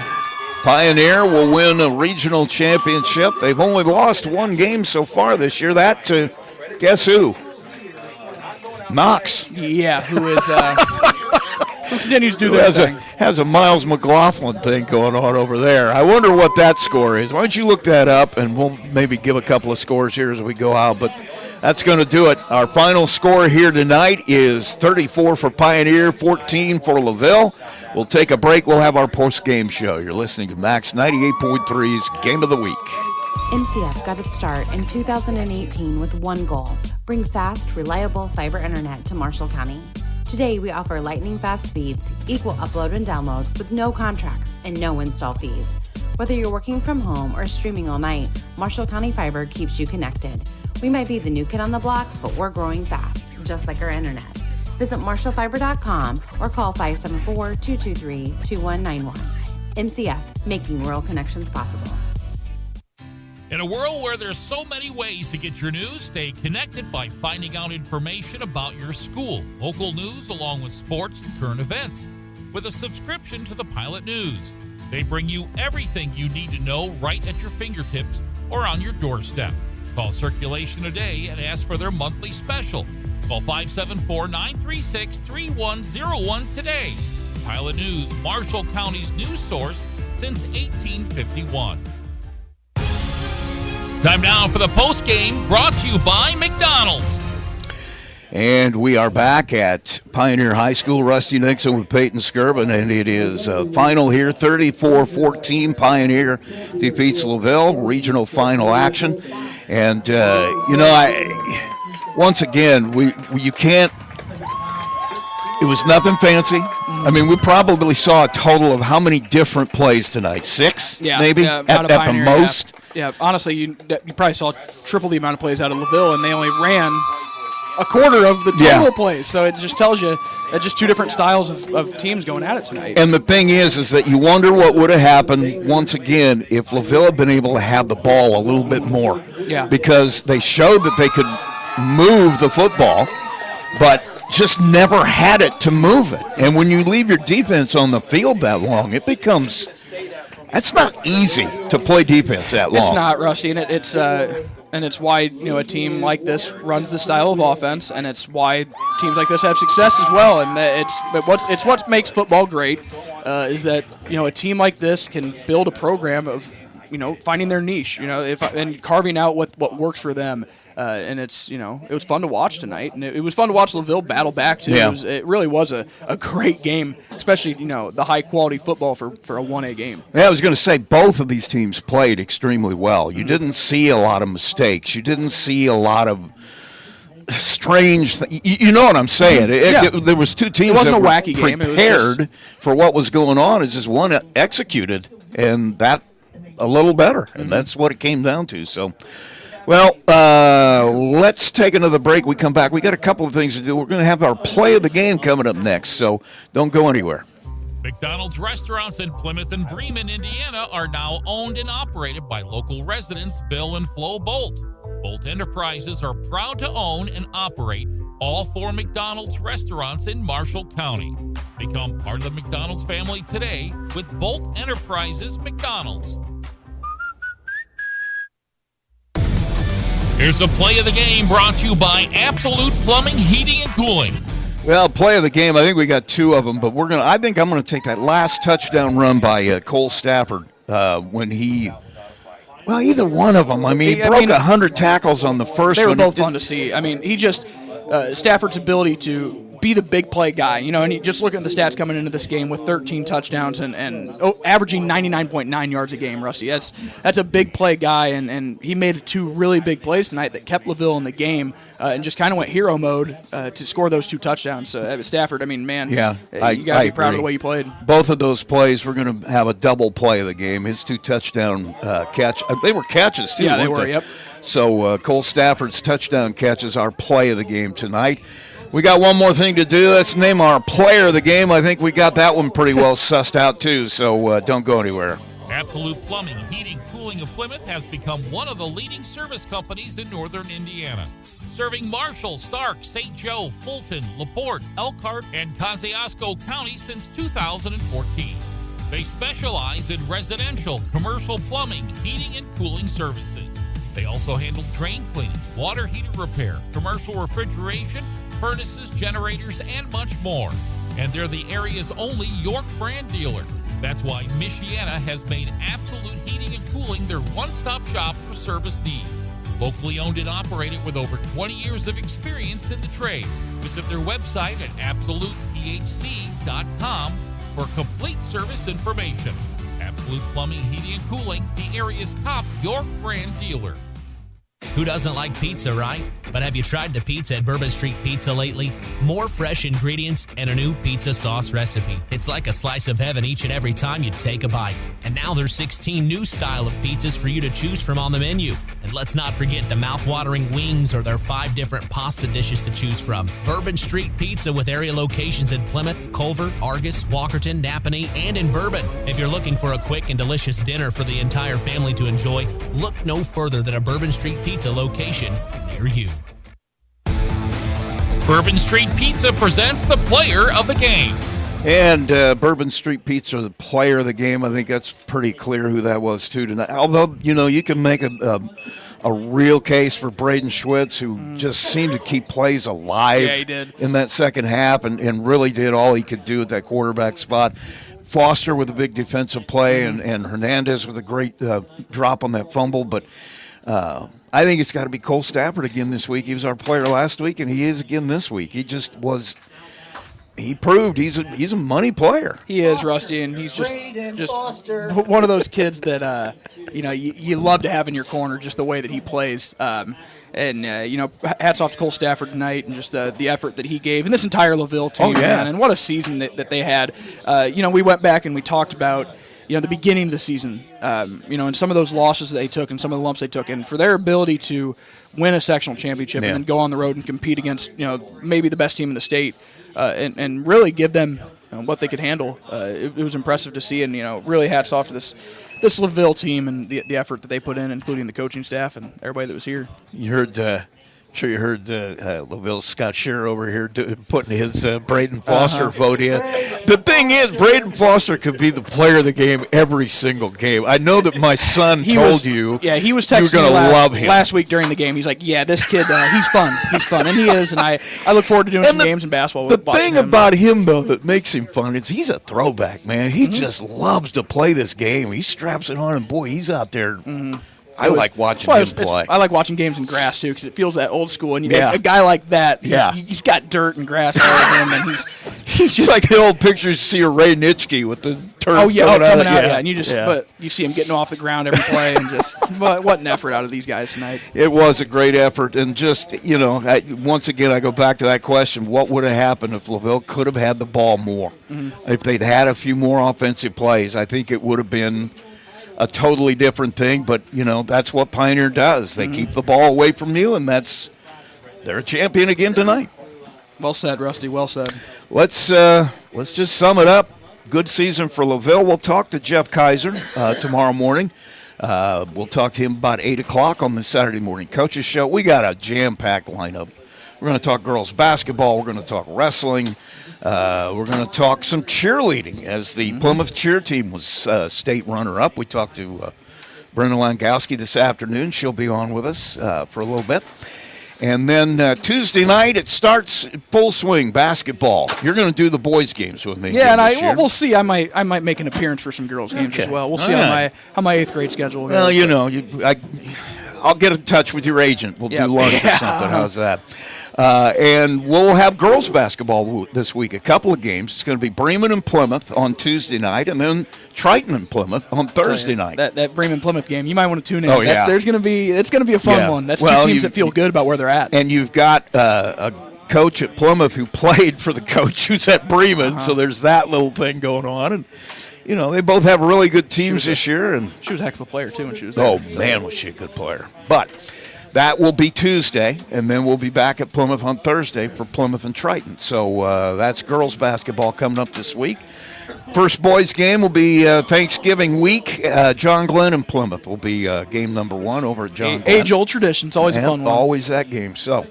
Pioneer will win a regional championship. They've only lost one game so far this year. That to guess who? Knox. Yeah, who is who continues to do their thing. Has a Miles McLaughlin thing going on over there. I wonder what that score is. Why don't you look that up, and we'll maybe give a couple of scores here as we go out. But that's going to do it. Our final score here tonight is 34 for Pioneer, 14 for LaVille. We'll take a break. We'll have our post-game show. You're listening to Max 98.3's Game of the Week. MCF got its start in 2018 with one goal: bring fast, reliable fiber internet to Marshall County. Today, we offer lightning-fast speeds, equal upload and download with no contracts and no install fees. Whether you're working from home or streaming all night, Marshall County Fiber keeps you connected. We might be the new kid on the block, but we're growing fast, just like our internet. Visit marshallfiber.com or call 574-223-2191. MCF, making rural connections possible. In a world where there's so many ways to get your news, stay connected by finding out information about your school, local news, along with sports and current events. With a subscription to the Pilot News, they bring you everything you need to know right at your fingertips or on your doorstep. Call Circulation today and ask for their monthly special. Call 574-936-3101 today. Pilot News, Marshall County's news source since 1851. Time now for the post game, brought to you by McDonald's. And we are back at Pioneer High School. Rusty Nixon with Peyton Skirvin, and it is final here, 34-14. Pioneer defeats LaVille, regional final action. And, once again, you can't, it was nothing fancy. I mean, we probably saw a total of how many different plays tonight? 6, maybe, at the most? Yeah, honestly, you probably saw triple the amount of plays out of LaVille, and they only ran a quarter of the total plays. So it just tells you that just two different styles of teams going at it tonight. And the thing is that you wonder what would have happened once again if LaVille had been able to have the ball a little bit more. Yeah. Because they showed that they could move the football, but just never had it to move it. And when you leave your defense on the field that long, it becomes – that's not easy to play defense that long. It's not, Rusty, and it's why a team like this runs the style of offense, and it's why teams like this have success as well. And it's what makes football great is that a team like this can build a program of finding their niche, and carving out what works for them. And it was fun to watch tonight, and it was fun to watch LaVille battle back too. Yeah. It really was a great game, especially the high quality football for a 1A game. Yeah, I was going to say both of these teams played extremely well. You didn't see a lot of mistakes. You didn't see a lot of strange. You know what I'm saying? There was two teams that were wacky game. Prepared for what was going on. It's just one executed, and that a little better, and that's what it came down to. So. Well, let's take another break. We come back. We got a couple of things to do. We're going to have our play of the game coming up next, so don't go anywhere. McDonald's restaurants in Plymouth and Bremen, Indiana are now owned and operated by local residents Bill and Flo Bolt. Bolt Enterprises are proud to own and operate all 4 McDonald's restaurants in Marshall County. Become part of the McDonald's family today with Bolt Enterprises McDonald's. Here's the play of the game brought to you by Absolute Plumbing, Heating, and Cooling. Well, play of the game, I think we got 2 of them, but I think I'm going to take that last touchdown run by Cole Stafford when he, well, either one of them. I mean, he broke 100 tackles on the first one. They were both fun to see. I mean, he just, Stafford's ability to be the big play guy, and you just look at the stats coming into this game with 13 touchdowns and averaging 99.9 yards a game, Rusty. That's a big play guy, and he made 2 really big plays tonight that kept LaVille in the game and just kind of went hero mode to score those 2 touchdowns. So Stafford, I mean, man, yeah, you got to be proud of the way you played. Both of those plays, we're going to have a double play of the game. His 2 touchdown catch, they were catches too. Yeah, they were. Yep. So Cole Stafford's touchdown catch is our play of the game tonight. We got one more thing to do. Let's name our player of the game. I think we got that one pretty well sussed out too, so don't go anywhere. Absolute Plumbing, Heating, Cooling of Plymouth has become one of the leading service companies in northern Indiana. Serving Marshall, Stark, St. Joe, Fulton, LaPorte, Elkhart, and Kosciuszko County since 2014. They specialize in residential, commercial plumbing, heating, and cooling services. They also handle drain cleaning, water heater repair, commercial refrigeration, furnaces, generators, and much more. And they're the area's only York brand dealer. That's why Michiana has made Absolute Heating and Cooling their one-stop shop for service needs. Locally owned and operated with over 20 years of experience in the trade. Visit their website at absolutephc.com for complete service information. Absolute Plumbing, Heating, and Cooling, the area's top York brand dealer. Who doesn't like pizza, right? But have you tried the pizza at Bourbon Street Pizza lately? More fresh ingredients and a new pizza sauce recipe. It's like a slice of heaven each and every time you take a bite. And now there's 16 new style of pizzas for you to choose from on the menu. And let's not forget the mouth-watering wings or their 5 different pasta dishes to choose from. Bourbon Street Pizza with area locations in Plymouth, Culver, Argus, Walkerton, Napanee, and in Bourbon. If you're looking for a quick and delicious dinner for the entire family to enjoy, look no further than a Bourbon Street Pizza location near you. Bourbon Street Pizza presents the player of the game. And Bourbon Street Pizza, the player of the game. I think that's pretty clear who that was too tonight. Although, you can make a real case for Braden Schwitz, who just seemed to keep plays alive Yeah, he did. in that second half and really did all he could do at that quarterback spot. Foster with a big defensive play and Hernandez with a great drop on that fumble. But I think it's got to be Cole Stafford again this week. He was our player last week, and he is again this week. He just was – he proved he's a money player. He is, Rusty, and he's just one of those kids that you love to have in your corner, just the way that he plays. Hats off to Cole Stafford tonight and just the effort that he gave, and this entire LaVille team, man. And what a season that they had. We went back and we talked about the beginning of the season, and some of those losses that they took and some of the lumps they took, and for their ability to win a sectional championship and then go on the road and compete against maybe the best team in the state. And really give them what they could handle. It was impressive to see, and really hats off to this LaVille team and the effort that they put in, including the coaching staff and everybody that was here. You heard. Sure, you heard LaVille's Scott Shearer over here putting his Braden Foster vote in. The thing is, Braden Foster could be the player of the game every single game. I know that my son told you. Yeah, he was texting you're going to love him last week during the game. He's like, "Yeah, this kid, he's fun. He's fun, and he is." And I look forward to doing some games in basketball. The thing about him though that makes him fun is he's a throwback, man. He just loves to play this game. He straps it on, and boy, he's out there. I like watching him play. I like watching games in grass, too, because it feels that old school. And you get a guy like that, he's got dirt and grass all over him, and he's just like the old pictures you see of Ray Nitschke with the turf coming out. And but you see him getting off the ground every play, and just what an effort out of these guys tonight. It was a great effort, and just once again I go back to that question: what would have happened if LaVille could have had the ball more? If they'd had a few more offensive plays, I think it would have been a totally different thing, but that's what Pioneer does. They keep the ball away from you, and they're a champion again tonight. Well said, Rusty. Well said. Let's just sum it up. Good season for LaVille. We'll talk to Jeff Kaiser tomorrow morning. We'll talk to him about 8:00 on the Saturday morning coaches show. We got a jam-packed lineup. We're going to talk girls basketball. We're going to talk wrestling. We're going to talk some cheerleading as the Plymouth cheer team was state runner-up. We talked to Brenda Langowski this afternoon. She'll be on with us for a little bit. And then Tuesday night, it starts full swing basketball. You're going to do the boys' games with me. Yeah, and we'll see. I might make an appearance for some girls' games as well. We'll see how my 8th grade schedule goes. Well, I'll get in touch with your agent. We'll do lunch or something. How's that? And we'll have girls basketball this week. A couple of games. It's going to be Bremen and Plymouth on Tuesday night, and then Triton and Plymouth on Thursday night. That Bremen Plymouth game, you might want to tune in. Oh, yeah. It's going to be a fun one. That's two teams that feel good about where they're at. And you've got a coach at Plymouth who played for the coach who's at Bremen, so there's that little thing going on. And they both have really good teams this year. And she was a heck of a player too when she was there. Oh man, was she a good player! But that will be Tuesday, and then we'll be back at Plymouth on Thursday for Plymouth and Triton. So that's girls basketball coming up this week. First boys game will be Thanksgiving week. John Glenn and Plymouth will be game number 1 over at John Glenn. Age-old tradition. It's always a fun one. Always that game. So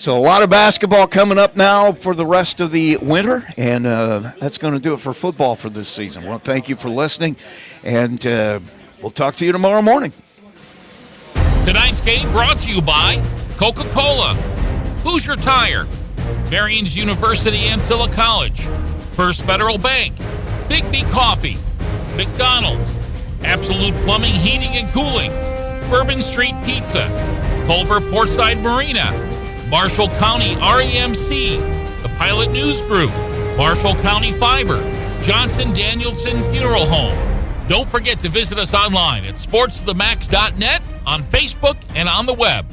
a lot of basketball coming up now for the rest of the winter, and that's going to do it for football for this season. Well, thank you for listening, and we'll talk to you tomorrow morning. Tonight's game brought to you by Coca-Cola, Hoosier Tire, Marion's University Ancilla College, First Federal Bank, Big B Coffee, McDonald's, Absolute Plumbing, Heating and Cooling, Bourbon Street Pizza, Culver Portside Marina, Marshall County REMC, the Pilot News Group, Marshall County Fiber, Johnson Danielson Funeral Home. Don't forget to visit us online at sportsthemax.net, on Facebook, and on the web.